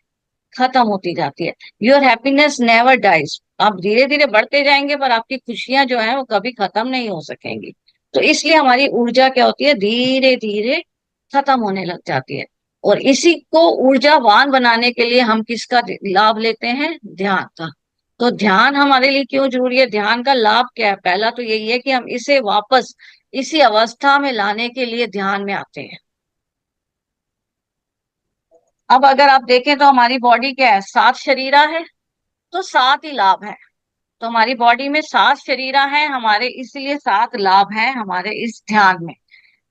खत्म होती जाती है। Your happiness never dies. आप धीरे धीरे बढ़ते जाएंगे पर आपकी खुशियां जो है वो कभी खत्म नहीं हो सकेंगी। तो इसलिए हमारी ऊर्जा क्या होती है, धीरे धीरे खत्म होने लग जाती है। और इसी को ऊर्जावान बनाने के लिए हम किसका लाभ लेते हैं, ध्यान का। तो ध्यान हमारे लिए क्यों जरूरी है, ध्यान का लाभ क्या है? पहला तो यही है कि हम इसे वापस इसी अवस्था में लाने के लिए ध्यान में आते हैं। अब अगर आप देखें तो हमारी बॉडी क्या है, 7 शरीरा है, तो 7 ही लाभ है। तो हमारी बॉडी में 7 शरीरा है हमारे, इसीलिए 7 लाभ हैं हमारे इस ध्यान में।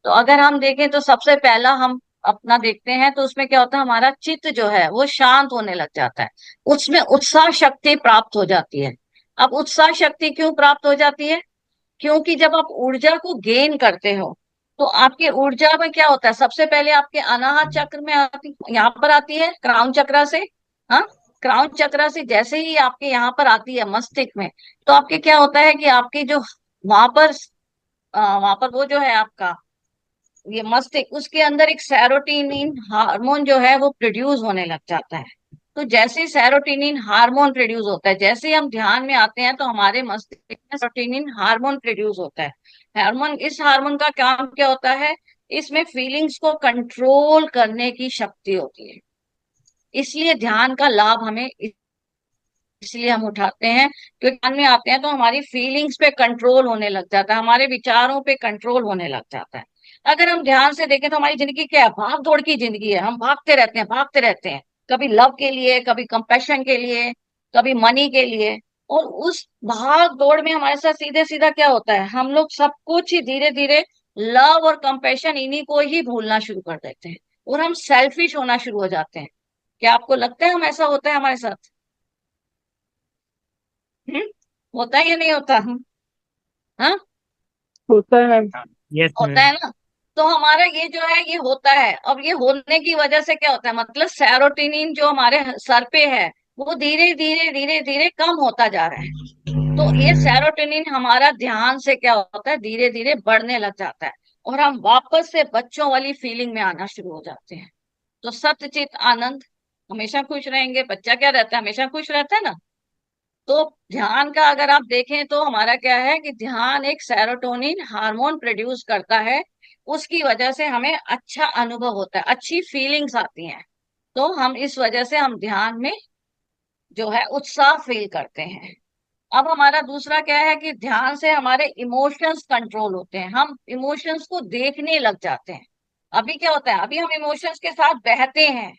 तो अगर हम देखें तो सबसे पहला हम अपना देखते हैं तो उसमें क्या होता है, हमारा चित्त जो है वो शांत होने लग जाता है। उसमें उत्साह शक्ति प्राप्त हो जाती है। अब उत्साह शक्ति क्यों प्राप्त हो जाती है? क्योंकि जब आप ऊर्जा को गेन करते हो तो आपके ऊर्जा में क्या होता है, सबसे पहले आपके अनाहत चक्र में आती, यहाँ पर आती है क्राउन चक्रा से। हाँ, क्राउन चक्रा से जैसे ही आपके यहाँ पर आती है मस्तिष्क में, तो आपके क्या होता है कि आपकी जो वहां पर वहां पर वो जो है आपका ये मस्तिष्क, उसके अंदर एक सेरोटोनिन हार्मोन जो है वो प्रोड्यूस होने लग जाता है। तो जैसे ही सेरोटोनिन हार्मोन प्रोड्यूस होता है, जैसे ही हम ध्यान में आते हैं तो हमारे मस्तिष्क में सेरोटोनिन हार्मोन प्रोड्यूस होता है। हार्मोन, इस हार्मोन का काम क्या होता है, इसमें फीलिंग्स को कंट्रोल करने की शक्ति होती है। इसलिए ध्यान का लाभ हमें इसलिए हम उठाते हैं, क्योंकि ध्यान में आते हैं तो हमारी फीलिंग्स पे कंट्रोल होने लग जाता है, हमारे विचारों पे कंट्रोल होने लग जाता है। अगर हम ध्यान से देखें तो हमारी जिंदगी क्या है, भाग दौड़ की जिंदगी है। हम भागते रहते हैं, भागते रहते हैं, कभी लव के लिए, कभी कंपैशन के लिए, कभी मनी के लिए। और उस भाग दौड़ में हमारे साथ सीधे सीधा क्या होता है, हम लोग सब कुछ ही धीरे धीरे लव और कंपैशन इन्हीं को ही भूलना शुरू कर देते हैं और हम सेल्फिश होना शुरू हो जाते हैं। क्या आपको लगता है हम ऐसा होता है हमारे साथ? हम्म, होता है या नहीं होता? हाँ, होता है। यस होता मैम। है ना। तो हमारा ये जो है ये होता है। अब ये होने की वजह से क्या होता है, मतलब सेरोटोनिन जो हमारे सर पे है वो धीरे धीरे धीरे धीरे कम होता जा रहा है। तो ये सेरोटोनिन हमारा ध्यान से क्या होता है, धीरे धीरे बढ़ने लग जाता है और हम वापस से बच्चों वाली फीलिंग में आना शुरू हो जाते हैं। तो सत्यचित आनंद, हमेशा खुश रहेंगे। बच्चा क्या रहता है, हमेशा खुश रहता है ना। तो ध्यान का अगर आप देखें तो हमारा क्या है कि ध्यान एक सेरोटोनिन हार्मोन प्रोड्यूस करता है, उसकी वजह से हमें अच्छा अनुभव होता है, अच्छी फीलिंग्स आती हैं। तो हम इस वजह से हम ध्यान में जो है उत्साह फील करते हैं। अब हमारा दूसरा क्या है कि ध्यान से हमारे इमोशंस कंट्रोल होते हैं, हम इमोशंस को देखने लग जाते हैं। अभी क्या होता है, अभी हम इमोशंस के साथ बहते हैं,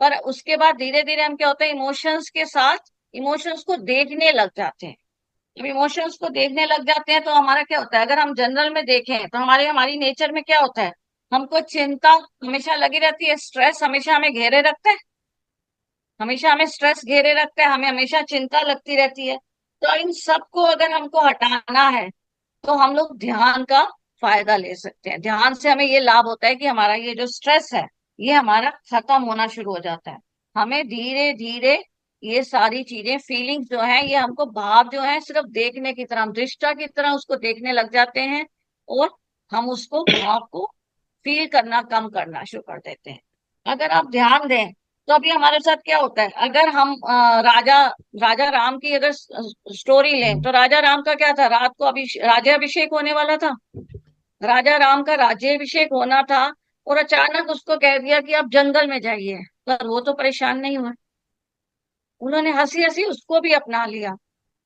पर उसके बाद धीरे धीरे हम क्या होता है, इमोशंस के साथ इमोशंस को देखने लग जाते हैं। जब इमोशंस को देखने लग जाते हैं तो हमारा क्या होता है, अगर हम जनरल में देखें तो हमारे हमारी नेचर में क्या होता है, हमको चिंता हमेशा लगी रहती है, स्ट्रेस हमेशा हमें घेरे रखता है, हमेशा हमें स्ट्रेस घेरे रखता है, हमें हमेशा चिंता लगती रहती है। तो इन सबको अगर हमको हटाना है तो हम लोग ध्यान का फायदा ले सकते हैं। ध्यान से हमें ये लाभ होता है कि हमारा ये जो स्ट्रेस है ये हमारा खत्म होना शुरू हो जाता है। हमें धीरे धीरे ये सारी चीजें, फीलिंग्स जो है, ये हमको भाव जो है सिर्फ देखने की तरह, हम दृष्टा की तरह उसको देखने लग जाते हैं, और हम उसको भाव को फील करना कम करना शुरू कर देते हैं। अगर आप ध्यान दें तो अभी हमारे साथ क्या होता है, अगर हम राजा राजा राम की अगर स्टोरी लें तो राजा राम का क्या था, रात को अभी राज्याभिषेक होने वाला था, राजा राम का राज्याभिषेक होना था, और अचानक उसको कह दिया कि आप जंगल में जाइए। पर वो तो परेशान नहीं हुआ, उन्होंने हंसी हंसी उसको भी अपना लिया।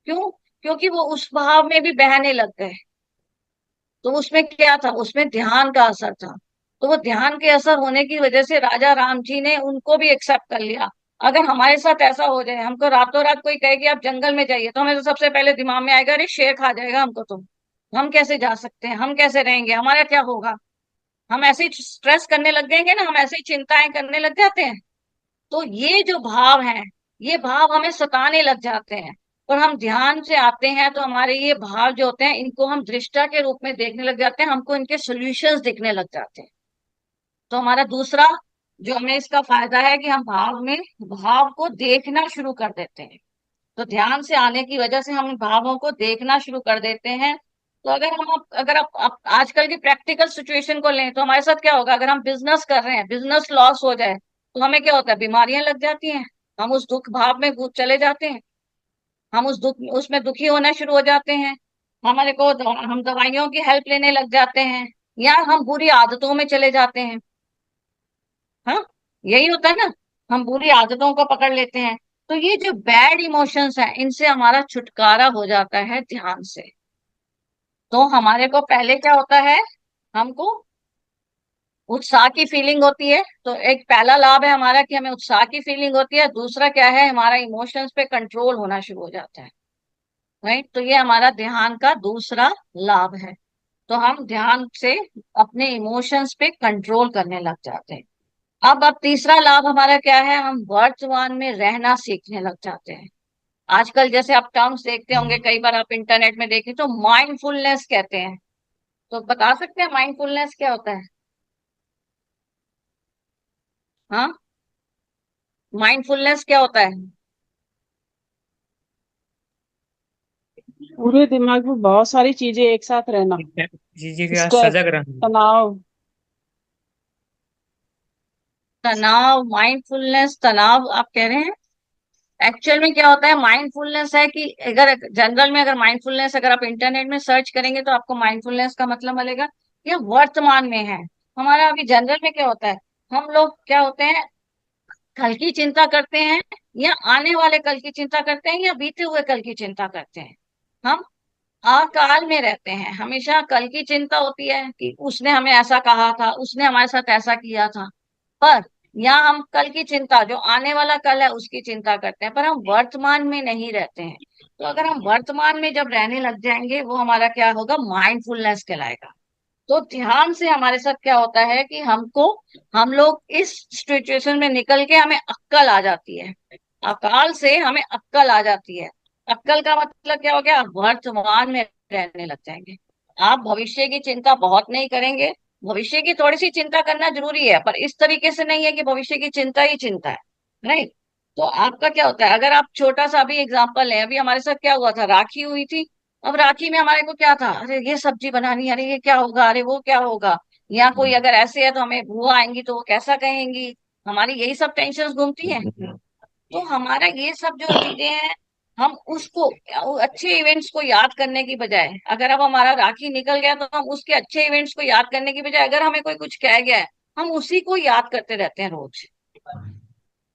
क्यों? क्योंकि वो उस भाव में भी बहने लग गए। तो उसमें क्या था, उसमें ध्यान का असर था। तो वो ध्यान के असर होने की वजह से राजा राम जी ने उनको भी एक्सेप्ट कर लिया। अगर हमारे साथ ऐसा हो जाए, हमको रातों रात कोई कहे कि आप जंगल में जाइए, तो हमें तो सबसे पहले दिमाग में आएगा, अरे शेर खा जाएगा हमको, तो हम कैसे जा सकते हैं, हम कैसे रहेंगे, हमारा क्या होगा। हम ऐसे ही स्ट्रेस करने लग जाएंगे ना, हम ऐसे ही चिंताएं करने लग जाते हैं। तो ये जो भाव है, ये भाव हमें सताने लग जाते हैं। और हम ध्यान से आते हैं तो हमारे ये भाव जो होते हैं, इनको हम दृष्टा के रूप में देखने लग जाते हैं, हमको इनके सॉल्यूशंस दिखने लग जाते हैं। तो हमारा दूसरा जो हमें इसका फायदा है कि हम भाव में भाव को देखना शुरू कर देते हैं। तो ध्यान से आने की वजह से हम भावों को देखना शुरू कर देते हैं। तो अगर आप आजकल की प्रैक्टिकल सिचुएशन को लें तो हमारे साथ क्या होगा, अगर हम बिजनेस कर रहे हैं, बिजनेस लॉस हो जाए तो हमें क्या होता है, बीमारियां लग जाती हैं, हम उस दुख भाव में कूद चले जाते हैं, हम उस दुख उसमें दुखी होना शुरू हो जाते हैं, हमारे को हम दवाइयों की हेल्प लेने लग जाते हैं, या हम बुरी आदतों में चले जाते हैं। हाँ, यही होता है ना, हम बुरी आदतों को पकड़ लेते हैं। तो ये जो बैड इमोशंस हैं, इनसे हमारा छुटकारा हो जाता है ध्यान से। तो हमारे को पहले क्या होता है, हमको उत्साह की फीलिंग होती है। तो एक पहला लाभ है हमारा कि हमें उत्साह की फीलिंग होती है। दूसरा क्या है, हमारा इमोशंस पे कंट्रोल होना शुरू हो जाता है। राइट, तो ये हमारा ध्यान का दूसरा लाभ है। तो हम ध्यान से अपने इमोशंस पे कंट्रोल करने लग जाते हैं। अब तीसरा लाभ हमारा क्या है, हम वर्तमान में रहना सीखने लग जाते हैं। आजकल जैसे आप टर्म्स देखते होंगे, कई बार आप इंटरनेट में देखें तो माइंडफुलनेस कहते हैं। तो बता सकते हैं माइंडफुलनेस क्या होता है? हाँ, माइंडफुलनेस क्या होता है? पूरे दिमाग में बहुत सारी चीजें एक साथ रहना, चीजें का स्ट्रेस, सजग रहना। तनाव। तनाव, माइंडफुलनेस, तनाव आप कह रहे हैं। एक्चुअल में क्या होता है, माइंडफुलनेस है कि अगर जनरल में, अगर माइंडफुलनेस अगर आप इंटरनेट में सर्च करेंगे तो आपको माइंडफुलनेस का मतलब मिलेगा ये वर्तमान में है। हमारा अभी जनरल में क्या होता है, हम लोग क्या होते हैं, कल की चिंता करते हैं, या आने वाले कल की चिंता करते हैं, या बीते हुए कल की चिंता करते हैं। हम आकाल में रहते हैं, हमेशा कल की चिंता होती है कि उसने हमें ऐसा कहा था, उसने हमारे साथ ऐसा किया था। पर यहाँ हम कल की चिंता, जो आने वाला कल है उसकी चिंता करते हैं, पर हम वर्तमान में नहीं रहते हैं। तो अगर हम वर्तमान में जब रहने लग जाएंगे, वो हमारा क्या होगा, माइंडफुलनेस कहलाएगा। तो ध्यान से हमारे साथ क्या होता है कि हम लोग इस सिचुएशन में निकल के हमें अक्कल आ जाती है, अकाल से हमें अक्कल आ जाती है। अक्कल का मतलब क्या हो गया, वर्तमान में रहने लग जाएंगे। आप भविष्य की चिंता बहुत नहीं करेंगे, भविष्य की थोड़ी सी चिंता करना जरूरी है, पर इस तरीके से नहीं है कि भविष्य की चिंता ही चिंता है। राइट। तो आपका क्या होता है, अगर आप छोटा सा भी एग्जाम्पल लें, अभी हमारे साथ क्या हुआ था, राखी हुई थी। अब राखी में हमारे को क्या था, अरे ये सब्जी बनानी है, अरे ये क्या होगा, अरे वो क्या होगा, या कोई अगर ऐसे है तो हमें बुआ आएंगी तो वो कैसा कहेंगी, हमारी यही सब टेंशन घूमती है। तो हमारा ये सब जो चीजें हैं, हम उसको अच्छे इवेंट्स को याद करने की बजाय, अगर अब हमारा राखी निकल गया तो हम उसके अच्छे इवेंट्स को याद करने की बजाय, अगर हमें कोई कुछ कह गया है, हम उसी को याद करते रहते हैं रोज।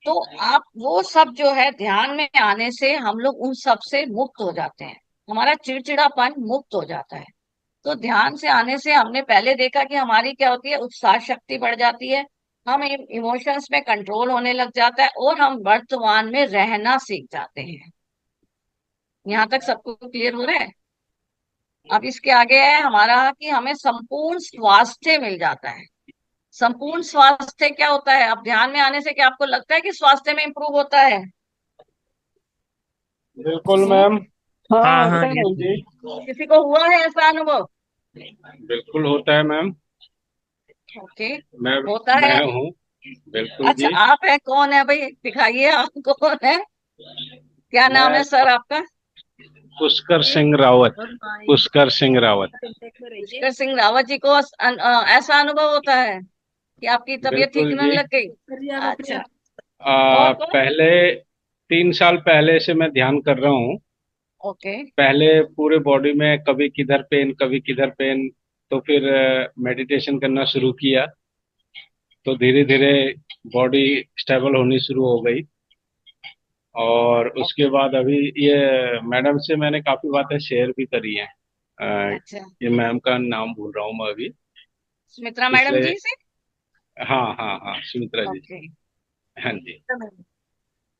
तो आप वो सब जो है ध्यान में आने से हम लोग उन सब से मुक्त हो जाते हैं, हमारा चिड़चिड़ापन मुक्त हो जाता है। तो ध्यान से आने से हमने पहले देखा कि हमारी क्या होती है, उत्साह शक्ति बढ़ जाती है, हम इमोशंस में कंट्रोल होने लग जाता है, और हम वर्तमान में रहना सीख जाते हैं। यहाँ तक सबको क्लियर हो रहा है? अब इसके आगे है हमारा कि हमें संपूर्ण स्वास्थ्य मिल जाता है। संपूर्ण स्वास्थ्य क्या होता है? अब ध्यान में आने से क्या आपको लगता है कि स्वास्थ्य में इंप्रूव होता है? बिल्कुल मैम। हाँ हाँ होता हाँ है मैम जी। किसी को हुआ है ऐसा अनुभव? बिल्कुल होता है मैम। ओके, मैं होता है। मैं हूँ। बिल्कुल अच्छा, जी। आप है? कौन है भाई? दिखाइए आप कौन है, क्या नाम है मैं सर आपका? पुष्कर सिंह रावत। पुष्कर सिंह रावत। पुष्कर सिंह रावत जी को ऐसा अनुभव होता है कि आपकी तबीयत ठीक बिल्कुल होने जी। लग गई? अच्छा, और कौन? पहले 3 साल पहले से मैं ध्यान कर रहा हूँ। ओके। पहले पूरे बॉडी में कभी किधर पेन कभी किधर पेन, तो फिर मेडिटेशन करना शुरू किया, तो धीरे धीरे बॉडी स्टेबल होनी शुरू हो गई। और उसके बाद अभी ये मैडम से मैंने काफी बातें शेयर भी करी हैं। अच्छा, ये मैम का नाम भूल रहा हूँ मैं अभी। सुमित्रा मैडम पिछले जी से? हाँ हाँ हाँ, सुमित्रा जी। ओके। हाँ जी।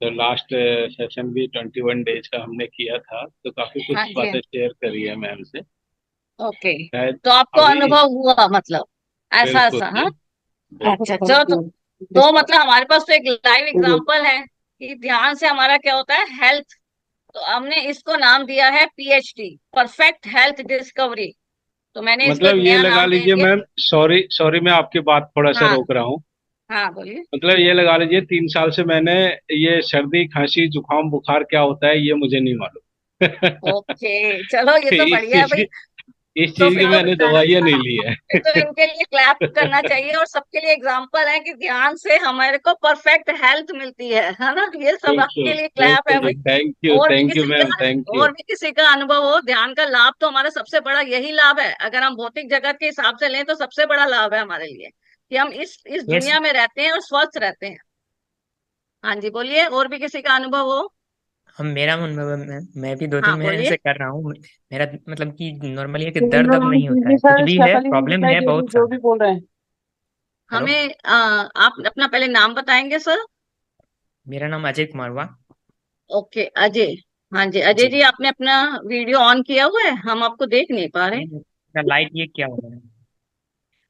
तो लास्ट सेशन भी 21 डेज का हमने किया था, तो काफी हाँ कुछ जी, हाँ। बातें शेयर करी है मैम से। ओके, शायद तो आपको अभी। अनुभव हुआ मतलब ऐसा बिल्कुल ऐसा? जी। हाँ। अच्छा, बिल्कुल। चलो, तो मतलब हमारे पास तो एक लाइव एग्जांपल है कि ध्यान से हमारा क्या होता है, हेल्थ। तो हमने इसको नाम दिया है पीएचडी, परफेक्ट हेल्थ डिस्कवरी। तो मैंने इसको एक मतलब ये नया लगा नाम दे लीजिए दिया। मैम, सॉरी सॉरी, मैं आपकी बात थोड़ा सा हाँ, रोक रहा हूँ। हाँ, बोलिए। मतलब ये लगा लीजिए 3 साल से मैंने ये सर्दी खांसी जुकाम बुखार क्या होता है ये मुझे नहीं मालूम। ओके, चलो, ये तो इस बढ़िया है चीज भाई। की इस तो चीज की फिर तो मैंने दवाइयाँ नहीं ली है। फिर तो इनके लिए क्लैप करना चाहिए, और सबके लिए एग्जांपल है कि ध्यान से हमारे को परफेक्ट हेल्थ मिलती है ना? ये सब बिल्कुल आपके लिए क्लैप है बिल्कुल जी, भाई। Thank you ma'am, thank you. और भी किसी का अनुभव हो ध्यान का लाभ, तो हमारा सबसे बड़ा यही लाभ है। अगर हम भौतिक जगत के हिसाब से लें तो सबसे बड़ा लाभ है हमारे लिए कि हम इस यस। दुनिया में रहते हैं और स्वस्थ रहते हैं। हाँ जी, बोलिए, और भी किसी का अनुभव हो? हम मेरा मैं भी दो हाँ, तीन महीने बोलिए। से कर रहा हूँ। मेरा मतलब कि नॉर्मली है कि दर्द अब नॉर्मली नहीं होता जी है, कुछ सर, भी है, शक्ल ही नहीं प्रॉब्लम दिखलाई है दे रही बहुत जो भी सारा। बोल रहे हैं। हेलो, हमें आप अपना पहले नाम बताएंगे सर? मेरा नाम अजय कुमार हुआ। ओके, अजय। हाँ जी, अजय जी, जी, आपने अपना वीडियो ऑन किया हुआ है? हम आपको देख नहीं पा रहे। लाइट ये क्या हो रहा है?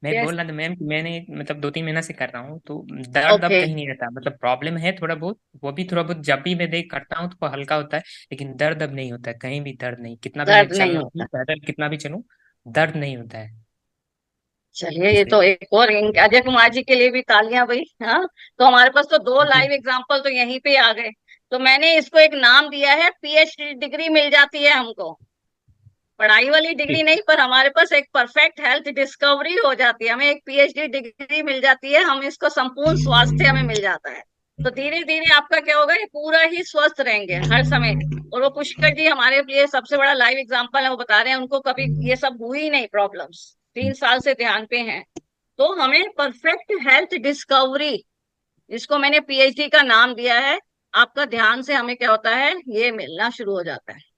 मैं यस। बोल रहा था मैम कि मैंने मतलब 2-3 महीना से कर रहा हूँ, तो दर्द अब ओके, कहीं नहीं रहता। मतलब प्रॉब्लम है थोड़ा बहुत, वो भी थोड़ा बहुत जब भी मैं देख करता हूँ तो वो हल्का होता है, लेकिन दर्द अब नहीं होता है, कहीं भी दर्द नहीं, कितना भी मैं दर्द नहीं चलूँ होता। पैदल कितना भी चलूँ, दर्द नहीं होता है। चलिए, ये इससे तो एक और अजय कुमार जी के लिए भी तालियां भाई। हाँ, तो हमारे पास तो दो लाइव एग्जांपल तो यहीं पे आ गए। तो मैंने इसको एक नाम दिया है, पीएचडी डिग्री मिल जाती है हमको। पढ़ाई वाली डिग्री नहीं, पर हमारे पास एक परफेक्ट हेल्थ डिस्कवरी हो जाती है, हमें एक पीएचडी डिग्री मिल जाती है, हम इसको संपूर्ण स्वास्थ्य हमें मिल जाता है। तो धीरे धीरे आपका क्या होगा, ये पूरा ही स्वस्थ रहेंगे हर समय। और वो पुष्कर जी हमारे लिए सबसे बड़ा लाइव एग्जांपल है, वो बता रहे हैं उनको कभी ये सब हुई नहीं प्रॉब्लम्स, 3 साल से ध्यान पे हैं। तो हमें परफेक्ट हेल्थ डिस्कवरी, इसको मैंने पीएचडी का नाम दिया है, आपका ध्यान से हमें क्या होता है, ये मिलना शुरू हो जाता है।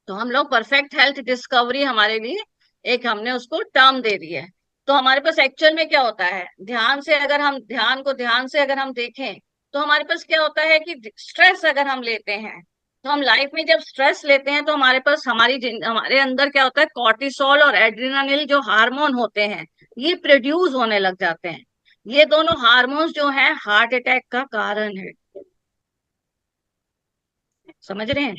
तो हम लोग परफेक्ट हेल्थ डिस्कवरी हमारे लिए एक हमने उसको टर्म दे दी है। तो हमारे पास एक्चुअल में क्या होता है, ध्यान से अगर हम ध्यान को ध्यान से अगर हम देखें, तो हमारे पास क्या होता है कि स्ट्रेस अगर हम लेते हैं, तो हम लाइफ में जब स्ट्रेस लेते हैं तो हमारे पास हमारे अंदर क्या होता है, कॉर्टिसोल और एड्रेनालिन जो हार्मोन होते हैं, ये प्रोड्यूस होने लग जाते हैं। ये दोनों हार्मोन्स जो हैं हार्ट अटैक का कारण है। समझ रहे हैं?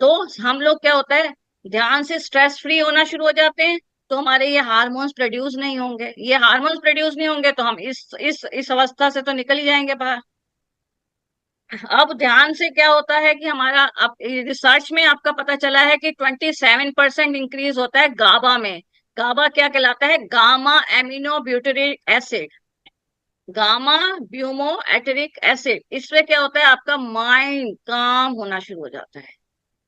तो हम लोग क्या होता है, ध्यान से स्ट्रेस फ्री होना शुरू हो जाते हैं, तो हमारे ये हार्मोन्स प्रोड्यूस नहीं होंगे। ये हार्मोन्स प्रोड्यूस नहीं होंगे तो हम इस अवस्था से तो निकल ही जाएंगे बाहर। अब ध्यान से क्या होता है कि हमारा अब रिसर्च में आपका पता चला है कि 27% इंक्रीज होता है गाबा में। गाबा क्या कहलाता है? Gamma amino butyric acid. Gamma aminobutyric acid, इससे क्या होता है, आपका माइंड काम होना शुरू हो जाता है।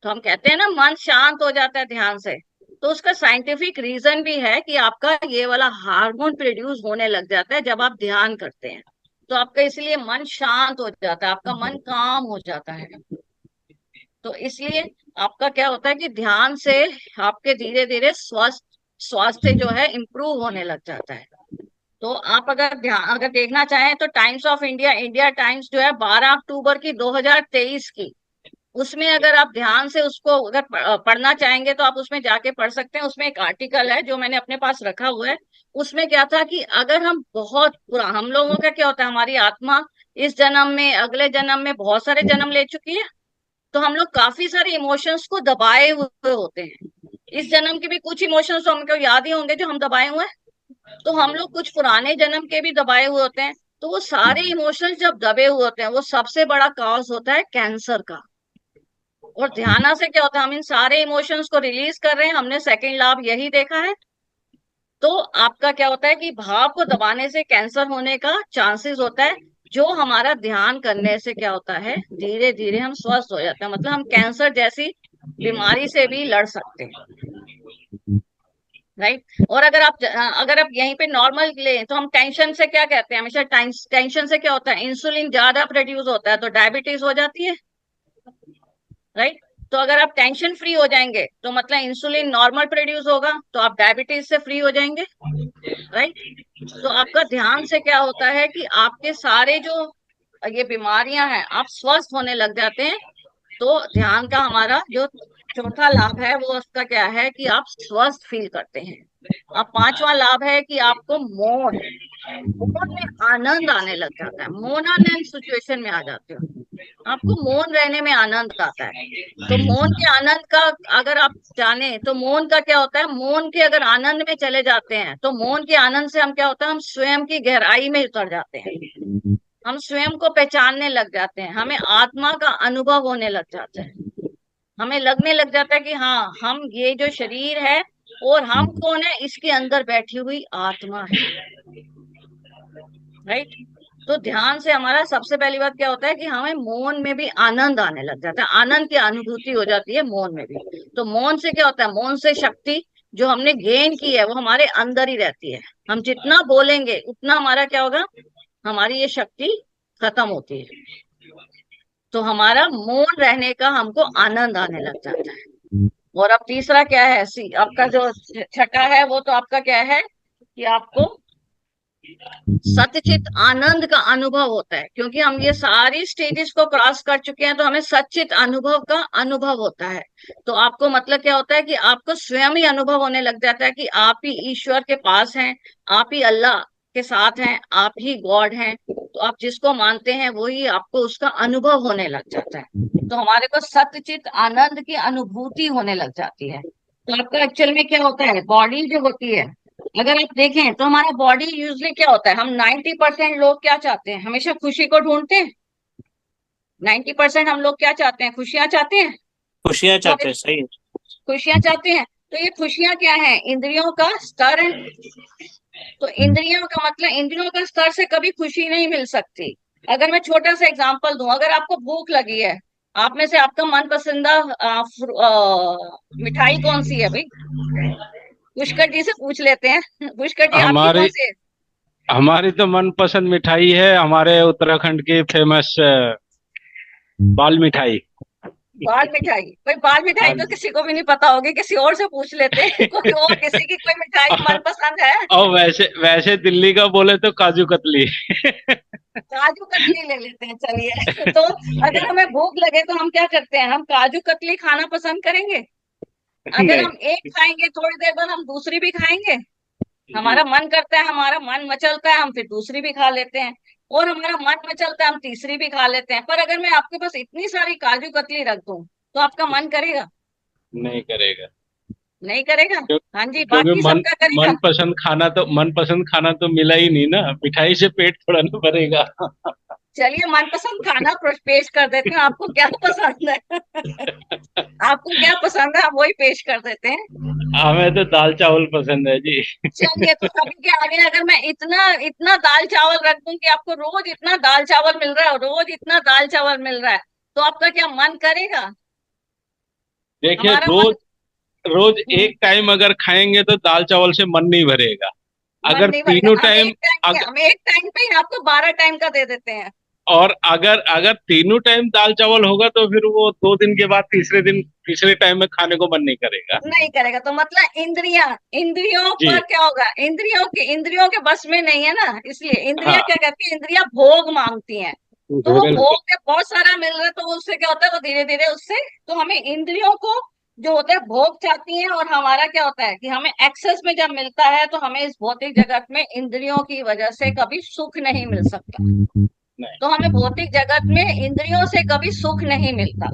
तो हम कहते हैं ना मन शांत हो जाता है ध्यान से, तो उसका साइंटिफिक रीजन भी है कि आपका ये वाला हार्मोन प्रोड्यूस होने लग जाता है जब आप ध्यान करते हैं। तो आपका इसलिए मन शांत हो जाता है, आपका मन काम हो जाता है। तो इसलिए आपका क्या होता है कि ध्यान से आपके धीरे धीरे स्वास्थ्य जो है इम्प्रूव होने लग जाता है। तो आप अगर देखना चाहें तो times of India, India times जो है 12 अक्टूबर की 2023 की, उसमें अगर आप ध्यान से उसको अगर पढ़ना चाहेंगे तो आप उसमें जाके पढ़ सकते हैं। उसमें एक आर्टिकल है जो मैंने अपने पास रखा हुआ है। उसमें क्या था कि अगर हम बहुत हम लोगों का क्या होता है, हमारी आत्मा इस जन्म में अगले जन्म में बहुत सारे जन्म ले चुकी है, तो हम लोग काफी सारे इमोशंस को दबाए हुए होते हैं। इस जन्म के भी कुछ इमोशंस तो हमको याद ही होंगे जो हम दबाए हुए हैं, तो हम लोग कुछ पुराने जन्म के भी दबाए हुए होते हैं। तो वो सारे इमोशंस जब दबे हुए होते हैं, वो सबसे बड़ा कॉज होता है कैंसर का। और ध्यान से क्या होता है, हम इन सारे इमोशंस को रिलीज कर रहे हैं, हमने सेकंड लाभ यही देखा है। तो आपका क्या होता है कि भाव को दबाने से कैंसर होने का चांसेस होता है। जो हमारा ध्यान करने से क्या होता है, धीरे धीरे हम स्वस्थ हो जाते हैं, मतलब हम कैंसर जैसी बीमारी से भी लड़ सकते हैं, राइट। और अगर आप यहीं पे नॉर्मल ले तो हम टेंशन से क्या कहते हैं, हमेशा टेंशन से क्या होता है, इंसुलिन ज्यादा प्रोड्यूस होता है तो डायबिटीज हो जाती है, राइट। तो अगर आप टेंशन फ्री हो जाएंगे तो मतलब इंसुलिन नॉर्मल प्रोड्यूस होगा तो आप डायबिटीज से फ्री हो जाएंगे, राइट। तो आपका ध्यान से क्या होता है कि आपके सारे जो ये बीमारियां हैं आप स्वस्थ होने लग जाते हैं। तो ध्यान का हमारा जो चौथा लाभ है वो उसका क्या है कि आप स्वस्थ फील करते हैं। अब पांचवा लाभ है कि आपको मौन में आनंद आने लग जाता है, मौनानंद सिचुएशन में आ जाते हो, आपको मौन रहने में आनंद आता है। तो मौन के आनंद का अगर आप जाने तो मौन का क्या होता है, मौन के अगर आनंद में चले जाते हैं तो मौन के आनंद से हम क्या होता है, हम स्वयं की गहराई में उतर जाते हैं, हम स्वयं को पहचानने लग जाते हैं, हमें आत्मा का अनुभव होने लग जाता है, हमें लगने लग जाता है कि हाँ हम ये जो शरीर है और हम कौन है, इसके अंदर बैठी हुई आत्मा है, राइट। तो ध्यान से हमारा सबसे पहली बात क्या होता है कि हमें मौन में भी आनंद आने लग जाता है, आनंद की अनुभूति हो जाती है मौन में भी। तो मौन से क्या होता है, मौन से शक्ति जो हमने गेन की है वो हमारे अंदर ही रहती है, हम जितना बोलेंगे उतना हमारा क्या होगा, हमारी ये शक्ति खत्म होती है। तो हमारा मौन रहने का हमको आनंद आने लग जाता है। और अब तीसरा क्या है, आपका जो छठा है वो तो आपका क्या है कि आपको सच्चित आनंद का अनुभव होता है, क्योंकि हम ये सारी स्टेजेस को क्रॉस कर चुके हैं तो हमें सच्चित अनुभव का अनुभव होता है। तो आपको मतलब क्या होता है कि आपको स्वयं ही अनुभव होने लग जाता है कि आप ही ईश्वर के पास हैं, आप ही अल्लाह के साथ हैं, आप ही गॉड हैं। तो आप जिसको मानते हैं वही आपको उसका अनुभव होने लग जाता है। तो हमारे को सच्चित आनंद की अनुभूति होने लग जाती है। तो आपका एक्चुअल में क्या होता है, बॉडी जो होती है, अगर आप देखें तो हमारा बॉडी यूजली क्या होता है, हम 90% लोग क्या चाहते हैं, हमेशा खुशी को ढूंढते हैं। 90% हम लोग क्या चाहते हैं, खुशियां चाहते हैं, खुशियां तो चाहते हैं, सही है। खुशियां चाहते हैं। तो ये खुशियां क्या है, इंद्रियों का स्तर है। तो इंद्रियों का मतलब, इंद्रियों का स्तर से कभी खुशी नहीं मिल सकती। अगर मैं छोटा सा एग्जांपल दूं, अगर आपको भूख लगी है, आप में से आपका मन पसंदा मिठाई कौन सी है भाई, पुष्कर जी से पूछ लेते हैं। पुष्कर जी आपकी हमारी कौन सी है? हमारी तो मनपसंद मिठाई है हमारे उत्तराखंड की फेमस बाल मिठाई। बाल मिठाई? भाई बाल मिठाई तो किसी को भी नहीं पता होगी, किसी और से पूछ लेते हैं। कोई और किसी की कोई मिठाई मनपसंद है? और वैसे वैसे दिल्ली का बोले तो काजू कतली। काजू कतली ले लेते हैं, चलिए। तो अगर हमें भूख लगे तो हम क्या करते हैं, हम काजू कतली खाना पसंद करेंगे? अगर नहीं। हम एक खाएंगे थोड़ी देर बाद हम दूसरी भी खाएंगे, हमारा मन करता है, हमारा मन मचलता है, हम फिर दूसरी भी खा लेते हैं, और हमारा मन मचलता है हम तीसरी भी खा लेते हैं। पर अगर मैं आपके पास इतनी सारी काजू कतली रख दूं तो आपका मन करेगा? नहीं करेगा। नहीं करेगा। क्यों- हाँ जी, क्योंकि बाकी सबका करेगा। मनपसंद खाना तो मिला ही नहीं ना, मिठाई से पेट थोड़ा ना भरेगा। चलिए मनपसंद खाना पेश कर देते हैं, आपको क्या पसंद है? आपको क्या पसंद है, आप वही पेश कर देते हैं। हमें तो दाल चावल पसंद है जी। चलिए, तो सभी के आगे अगर मैं इतना इतना दाल चावल रख दूं कि आपको रोज इतना दाल चावल मिल रहा है, रोज इतना दाल चावल मिल रहा है, तो आपका क्या मन करेगा? देखिए, हमारा मन रोज रोज एक टाइम अगर खाएंगे तो दाल चावल से मन नहीं भरेगा। मन अगर नहीं तीनों भरेगा। टाइम अगर हम एक टाइम पे ही आपको 12 टाइम का दे देते हैं। और अगर अगर तीनों टाइम दाल चावल होगा तो फिर वो 2 दिन के बाद तीसरे दिन तीसरे टाइम में खाने को मन नहीं करेगा। नहीं करेगा, तो मतलब इंद्रियों जी। पर क्या होगा? इंद्रियों के बस में नहीं है ना, इसलिए इंद्रियां हाँ, क्या करती है? इंद्रियां भोग मांगती हैं। तो वो बिल्कुल। भोग में बहुत सारा मिल रहा है, तो उससे क्या होता है? वो धीरे धीरे उससे, तो हमें इंद्रियों को जो होता है भोग चाहती हैं, और हमारा क्या होता है कि हमें एक्सेस में जब मिलता है तो हमें इस भौतिक जगत में इंद्रियों की वजह से कभी सुख नहीं मिल सकता। नहीं। तो हमें भौतिक जगत में इंद्रियों से कभी सुख नहीं मिलता।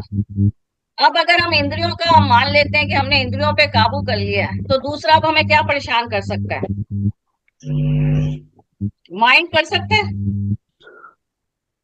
अब अगर हम इंद्रियों का हम मान लेते हैं कि हमने इंद्रियों पे काबू कर लिया है, तो दूसरा अब हमें क्या परेशान कर सकता है? माइंड कर सकता है।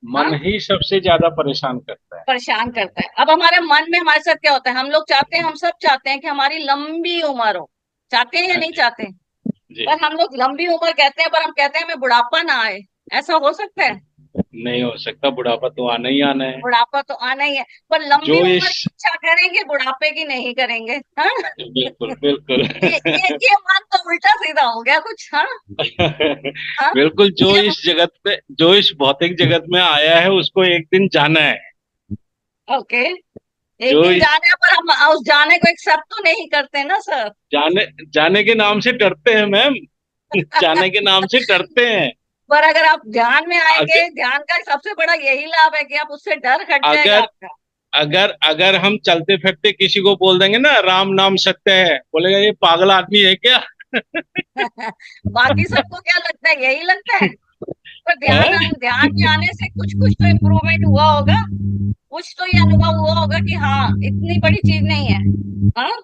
हाँ, मन ही सबसे ज्यादा परेशान करता है। परेशान करता है। अब हमारे मन में हमारे साथ क्या होता है? हम लोग चाहते हैं, हम सब चाहते हैं कि हमारी लंबी उम्र हो। चाहते हैं या हाँ नहीं जी। चाहते? जी। पर हम लोग लंबी उम्र कहते हैं, पर हम कहते हैं हमें बुढ़ापा ना आए। ऐसा हो सकता है? नहीं हो सकता, बुढ़ापा तो आना ही आना है। बुढ़ापा तो आना ही है, पर लंबी जो उम्र इस की इच्छा करेंगे, बुढ़ापे की नहीं करेंगे। हाँ, बिल्कुल बिल्कुल। ये मन तो उल्टा सीधा हो गया कुछ। हाँ, हाँ, बिल्कुल, जो ये इस जगत में जो इस भौतिक जगत में आया है उसको एक दिन जाना है। ओके, एक जो दिन इस जाने पर हम उस जाने को एक्सेप्ट तो नहीं करते ना सर। जाने जाने के नाम से डरते हैं मैम। जाने के नाम से डरते हैं। पर अगर आप ध्यान में अगर आएंगे, ध्यान का सबसे बड़ा यही लाभ है कि आप उससे डर हट जाएगा अगर आपका। अगर अगर हम चलते फिरते किसी को बोल देंगे ना राम नाम सत्य है, बोलेगा ये पागल आदमी है क्या? बाकी सबको क्या लगता है? यही लगता है। पर हैं? ध्यान में आने से कुछ कुछ तो इम्प्रूवमेंट हुआ होगा। कुछ तो ये अनुभव हुआ होगा कि हाँ, इतनी बड़ी चीज नहीं है। हाँ,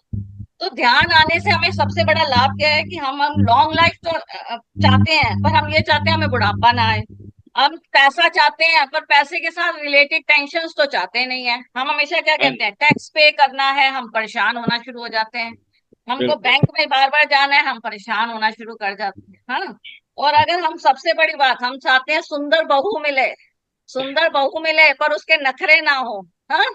तो ध्यान आने से हमें सबसे बड़ा लाभ क्या है कि हम लॉन्ग लाइफ तो चाहते हैं, पर हम ये चाहते हैं हमें बुढ़ापा ना आए। हम पैसा चाहते हैं, पर पैसे के साथ रिलेटेड टेंशन्स तो चाहते नहीं है। हम हमेशा क्या हाँ कहते जी, हैं? टैक्स पे करना है, हम परेशान होना शुरू हो जाते हैं। हमको बिल्कुल। बैंक में बार बार जाना है, हम परेशान होना शुरू कर जाते हैं। हाँ, और अगर हम सबसे बड़ी बात, हम चाहते हैं सुंदर बहू मिले। सुंदर बहू मिले पर उसके नखरे ना हो। हाँ,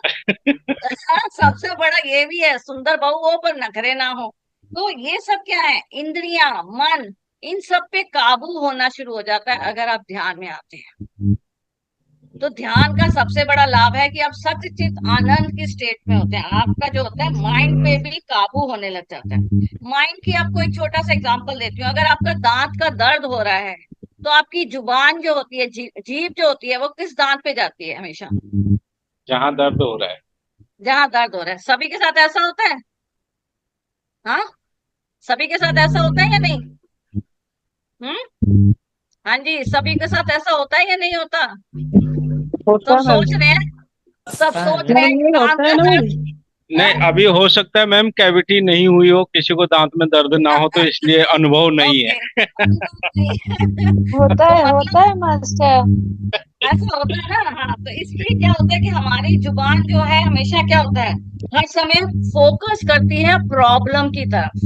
हाँ, सबसे बड़ा ये भी है, सुंदर बहू हो पर नखरे ना हो। तो ये सब क्या है? इंद्रियां, मन, इन सब पे काबू होना शुरू हो जाता है अगर आप ध्यान में आते हैं। तो ध्यान का सबसे बड़ा लाभ है कि आप सच्चित आनंद की स्टेट में होते हैं। आपका जो होता है माइंड पे भी काबू होने लग जाता है। माइंड की आपको एक छोटा सा एग्जांपल देती हूँ। अगर आपका दांत का दर्द हो रहा है, तो आपकी जुबान जो होती है, जीभ जो होती है, वो किस दांत पे जाती है हमेशा? जहां दर्द हो रहा है। जहां दर्द हो रहा है। सभी के साथ ऐसा होता है? हाँ, सभी के साथ ऐसा होता है या नहीं? हम्म, हाँ जी, सभी के साथ ऐसा होता है या नहीं होता? होता सब है सोच रहे हैं, सब होता है सोच रहे मैम, हैं कि नहीं कान होता है का ना दर्द। मैम। हाँ, नहीं, अभी हो सकता है मैम कैविटी नहीं हुई हो, किसी को दांत में दर्द ना हो, तो इसलिए अनुभव नहीं ओके, है। होता तो है, मतलब होता है मास्टर। ऐसा होता है ना। हाँ, तो इसलिए क्या होता है कि हमारी जुबान जो है हमेशा क्या होता है? हर समय फोकस करती है प्रॉब्लम की तरफ।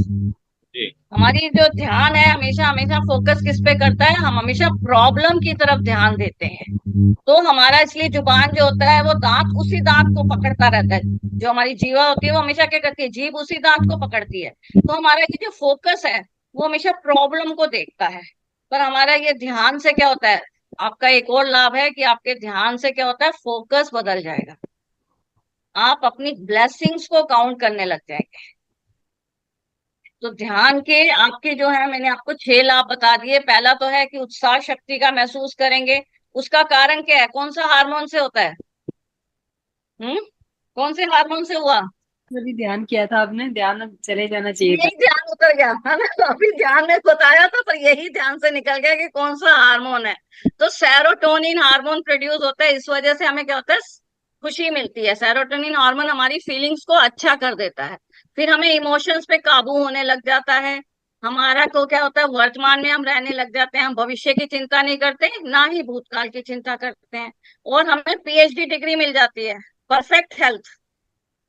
जी। हमारी जो ध्यान है हमेशा हमेशा फोकस किस पे करता है? हम हमेशा प्रॉब्लम की तरफ ध्यान देते हैं। तो हमारा इसलिए जुबान जो होता है वो दांत उसी दांत को पकड़ता रहता है। जो हमारी जीवा होती है वो हमेशा क्या करती है? जीभ उसी दांत को पकड़ती है। तो हमारा ये जो फोकस है वो हमेशा प्रॉब्लम को देखता है। पर हमारा ये ध्यान से क्या होता है? आपका एक और लाभ है कि आपके ध्यान से क्या होता है? फोकस बदल जाएगा। आप अपनी ब्लेसिंग्स को काउंट करने लग जाएंगे। तो ध्यान के आपके जो है, मैंने आपको 6 लाभ बता दिए। पहला तो है कि उत्साह शक्ति का महसूस करेंगे। उसका कारण क्या है? कौन सा हार्मोन से होता है? हम्म, कौन से हार्मोन से हुआ? अभी ध्यान किया था आपने, ध्यान अब चले जाना चाहिए था। यही ध्यान उतर गया है ना। अभी ध्यान में बताया था, पर यही ध्यान से निकल गया कि कौन सा हार्मोन है। तो सेरोटोनिन हार्मोन प्रोड्यूस होता है। इस वजह से हमें क्या होता है? खुशी मिलती है। सेरोटोनिन हार्मोन हमारी फीलिंग्स को अच्छा कर देता है। फिर हमें इमोशंस पे काबू होने लग जाता है। हमारा को क्या होता है, वर्तमान में हम रहने लग जाते हैं, हम भविष्य की चिंता नहीं करते, ना ही भूतकाल की चिंता करते हैं, और हमें पीएचडी डिग्री मिल जाती है, परफेक्ट हेल्थ,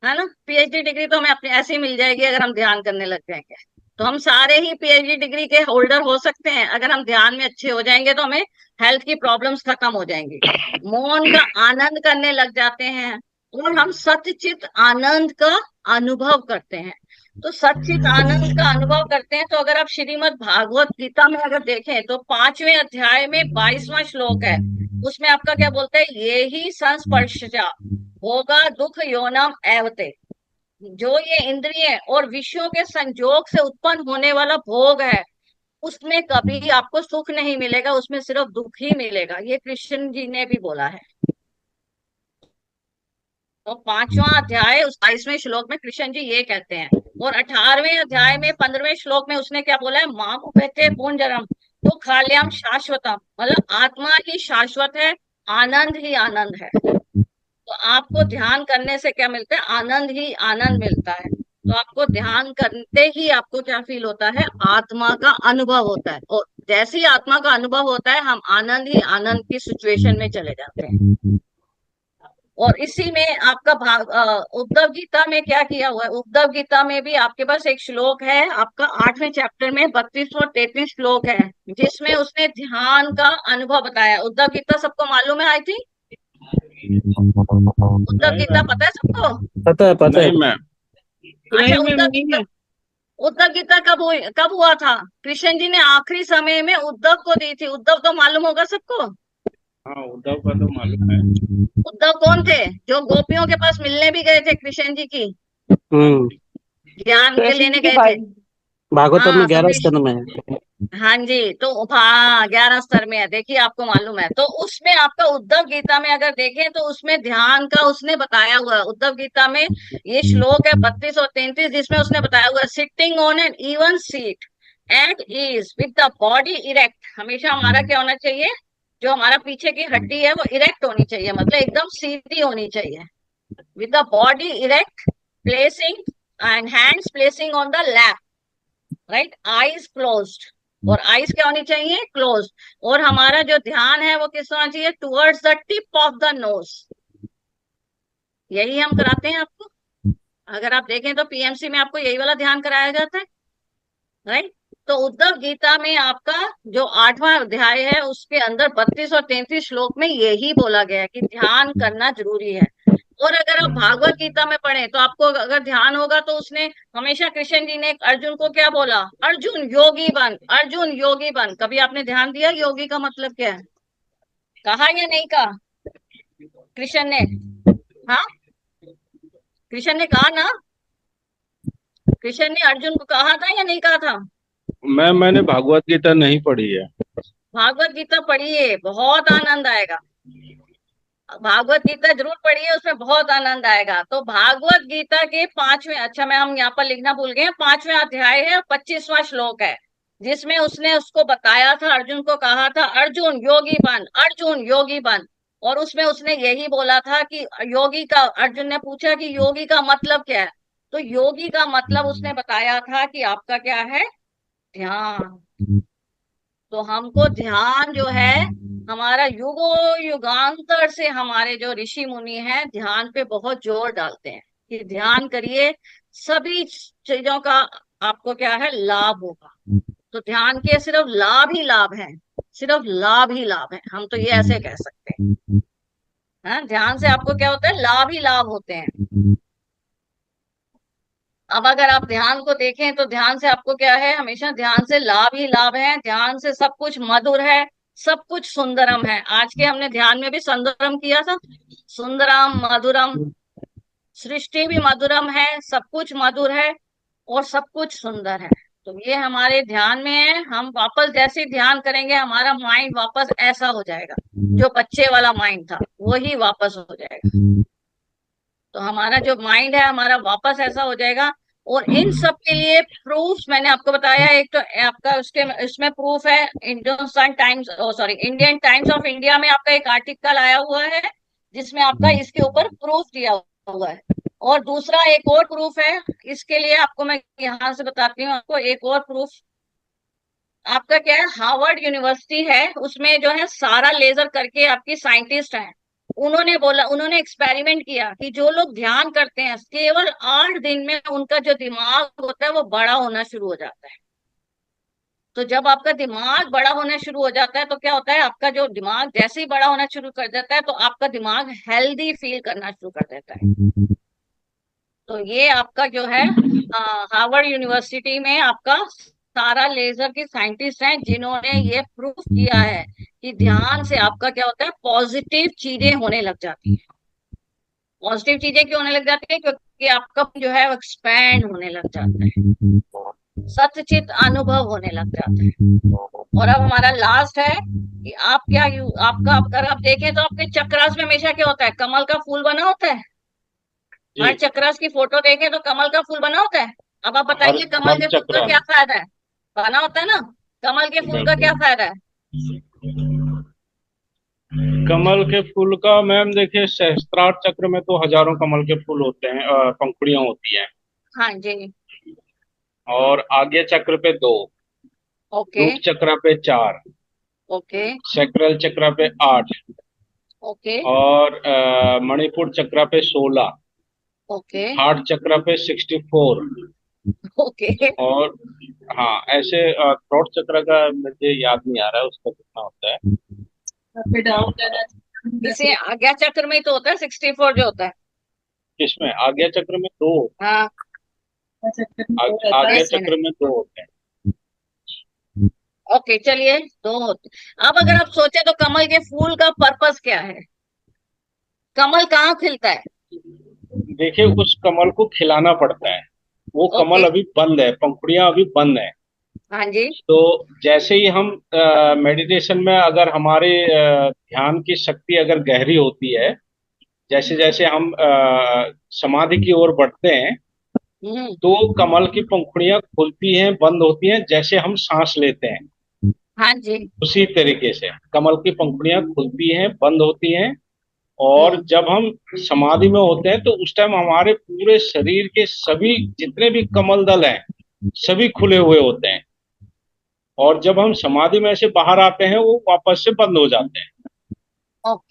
है ना। पीएचडी डिग्री तो हमें अपने ऐसे ही मिल जाएगी अगर हम ध्यान करने लग जाएंगे। तो हम सारे ही पीएचडी डिग्री के होल्डर हो सकते हैं अगर हम ध्यान में अच्छे हो जाएंगे, तो हमें हेल्थ की प्रॉब्लम्स खत्म हो जाएंगी, मौन का आनंद करने लग जाते हैं, और हम सच्चित आनंद का अनुभव करते हैं। तो सच्चित आनंद का अनुभव करते हैं, तो अगर आप श्रीमद् भागवत गीता में अगर देखें तो 5वें अध्याय में 22वां श्लोक है, उसमें आपका क्या बोलता है, ये ही संस्पर्शजा होगा दुख योनम एवते। जो ये इंद्रिय और विषयों के संजोग से उत्पन्न होने वाला भोग है, उसमें कभी आपको सुख नहीं मिलेगा, उसमें सिर्फ दुख ही मिलेगा, ये कृष्ण जी ने भी बोला है। तो 5वां अध्याय उस 22वें श्लोक में कृष्ण जी ये कहते हैं, और 18वें अध्याय में 15वें श्लोक में उसने क्या बोला है, माम उपैते पुंजरम तो खाल्याम शाश्वतम, मतलब आत्मा ही शाश्वत है, आनंद ही आनंद है। तो आपको ध्यान करने से क्या मिलता है, आनंद ही आनंद मिलता है। तो आपको ध्यान करते ही आपको क्या फील होता है, आत्मा का अनुभव होता है, और जैसे ही आत्मा का अनुभव होता है हम आनंद ही आनंद की सिचुएशन में चले जाते हैं। और इसी में आपका उद्धव गीता में क्या किया हुआ है, उद्धव गीता में भी आपके पास एक श्लोक है, आपका 8वें चैप्टर में 32 और 33 श्लोक है, जिसमें उसने ध्यान का अनुभव बताया। उद्धव गीता सबको मालूम है, आई थिंक उद्धव गीता पता है सबको? पता है नहीं मैम। अच्छा, नहीं मैम, नहीं है। उद्धव गीता कब हुआ था? कृष्ण जी ने आखिरी समय में उद्धव को दी थी। उद्धव तो मालूम होगा सबको। हाँ, उद्धव का तो मालूम है। उद्धव कौन थे? जो गोपियों के पास मिलने भी गए थे कृष्ण जी की, ज्ञान के लेने गए थे। भागवतम में हाँ, तो 11 स्कंद में है। हाँ जी, तो हाँ 11 स्तर में है, देखिए आपको मालूम है। तो उसमें आपका उद्धव गीता में अगर देखें तो उसमें ध्यान का उसने बताया हुआ है। उद्धव गीता में ये श्लोक है 32 और 33, जिसमें उसने बताया हुआ है, sitting on an even seat at ease with the body erect. हमेशा हमारा क्या होना चाहिए, जो हमारा पीछे की हड्डी है वो इरेक्ट होनी चाहिए, मतलब एकदम सीधी होनी चाहिए, with the body erect, placing and hands placing on the lap, right, eyes closed, और आईज क्या होनी चाहिए, क्लोज। और हमारा जो ध्यान है वो किस होना चाहिए, towards the tip of the nose. यही हम कराते हैं आपको। अगर आप देखें तो पीएमसी में आपको यही वाला ध्यान कराया जाता है, राइट। तो उद्धव गीता में आपका जो 8वां अध्याय है उसके अंदर 32 और 33 श्लोक में यही बोला गया है कि ध्यान करना जरूरी है। और अगर आप भागवत गीता में पढ़ें तो आपको अगर ध्यान होगा तो उसने हमेशा कृष्ण जी ने अर्जुन को क्या बोला, अर्जुन योगी बन, अर्जुन योगी बन। कभी आपने ध्यान दिया योगी का मतलब क्या है? कहा या नहीं कहा कृष्ण ने? हाँ, कृष्ण ने कहा ना, कृष्ण ने अर्जुन को कहा था या नहीं कहा था? मैंने भागवत गीता नहीं पढ़ी है। भागवत गीता पढ़िए, बहुत आनंद आएगा। भागवत गीता जरूर पढ़िए, उसमें बहुत आनंद आएगा। तो भागवत गीता के 5वें, अच्छा मैं हम यहाँ पर लिखना भूल गए, 5वें अध्याय है, 25वां श्लोक है, जिसमें उसने उसको बताया था, अर्जुन को कहा था अर्जुन योगी बन, अर्जुन योगी बन। और उसमें उसने यही बोला था कि योगी का, अर्जुन ने पूछा कि योगी का मतलब क्या है, तो योगी का मतलब उसने बताया था कि आपका क्या है, ध्यान। तो हमको ध्यान जो है, हमारा युगो युगांतर से हमारे जो ऋषि मुनि हैं ध्यान पे बहुत जोर डालते हैं कि ध्यान करिए, सभी चीजों का आपको क्या है, लाभ होगा। तो ध्यान के सिर्फ लाभ ही लाभ हैं, सिर्फ लाभ ही लाभ है, हम तो ये ऐसे कह सकते हैं। हाँ, ध्यान से आपको क्या होता है, लाभ ही लाभ होते हैं। अब अगर आप ध्यान को देखें तो ध्यान से आपको क्या है, हमेशा ध्यान से लाभ ही लाभ है। ध्यान से सब कुछ मधुर है, सब कुछ सुंदरम है। आज के हमने ध्यान में भी सुंदरम किया था, सुंदरम मधुरम, सृष्टि भी मधुरम है, सब कुछ मधुर है और सब कुछ सुंदर है। तो ये हमारे ध्यान में है। हम वापस जैसे ध्यान करेंगे हमारा माइंड वापस ऐसा हो जाएगा, जो बच्चे वाला माइंड था वही वापस हो जाएगा। तो हमारा जो माइंड है हमारा वापस ऐसा हो जाएगा। और इन सब के लिए प्रूफ मैंने आपको बताया, एक तो आपका उसके इसमें प्रूफ है, Hindustan times, sorry Indian times of India में आपका एक आर्टिकल आया हुआ है जिसमें आपका इसके ऊपर प्रूफ दिया हुआ है। और दूसरा एक और प्रूफ है, इसके लिए आपको मैं यहाँ से बताती हूँ, आपको एक और प्रूफ आपका क्या है, हार्वर्ड यूनिवर्सिटी है, उसमें जो है सारा लेजर करके आपकी साइंटिस्ट हैं, उन्होंने बोला, उन्होंने एक्सपेरिमेंट किया कि जो लोग ध्यान करते हैं केवल 8 दिन में उनका जो दिमाग होता है वो बड़ा होना शुरू हो जाता है। तो जब आपका दिमाग बड़ा होना शुरू हो जाता है तो क्या होता है, आपका जो दिमाग जैसे ही बड़ा होना शुरू कर देता है तो आपका दिमाग हेल्दी फील करना शुरू कर देता है। तो ये आपका जो है हार्वर्ड यूनिवर्सिटी में आपका सारा लेजर के साइंटिस्ट हैं जिन्होंने ये प्रूफ किया है कि ध्यान से आपका क्या होता है, पॉजिटिव चीजें होने लग जाती हैं। पॉजिटिव चीजें क्यों होने लग जाती है, क्योंकि आपका जो है एक्सपैंड होने लग जाता है, सचचित अनुभव होने लग जाता है। और अब हमारा लास्ट है कि आप क्या आपका अगर आप देखें तो आपके चक्रास में हमेशा क्या होता है, कमल का फूल बना होता है। हर चक्रास की फोटो देखें तो कमल का फूल बना होता है। अब आप बताइए कमल के फूल का क्या फायदा है, बना होता है ना, कमल के फूल का क्या फायदा है। कमल के फूल का मैम देखिए, सहस्त्रार चक्र में तो हजारों कमल के फूल होते हैं, पंखुड़ियां होती हैं। हाँ जी। और आज्ञा चक्र पे 2, ओके रूट चक्र पे 4, ओके सैक्रल चक्र पे 8, ओके और मणिपुर चक्र पे 16, ओके हार्ट चक्र पे 64, ओके। और हाँ ऐसे थ्रोट चक्र का मुझे याद नहीं आ रहा है उसका कितना होता है। इसे आज्ञा चक्र में ही तो होता है 64 जो होता है। इसमें आज्ञा चक्र में 2, हाँ आज्ञा चक्र में 2 होते हैं। ओके चलिए, 2 होते। अब अगर आप सोचे तो कमल के फूल का पर्पस क्या है, कमल कहाँ खिलता है। देखिए उस कमल को खिलाना पड़ता है, वो कमल अभी बंद है, पंखुड़ियां अभी बंद है। हाँ जी। तो जैसे ही हम मेडिटेशन में अगर हमारे ध्यान की शक्ति अगर गहरी होती है, जैसे जैसे हम समाधि की ओर बढ़ते हैं, तो कमल की पंखुड़ियां खुलती हैं, बंद होती हैं, जैसे हम सांस लेते हैं। हाँ जी। उसी तरीके से कमल की पंखुड़ियां खुलती हैं, बंद होती हैं। और जब हम समाधि में होते हैं तो उस टाइम हमारे पूरे शरीर के सभी जितने भी कमल दल हैं सभी खुले हुए होते हैं। और जब हम समाधि में से बाहर आते हैं वो वापस से बंद हो जाते हैं।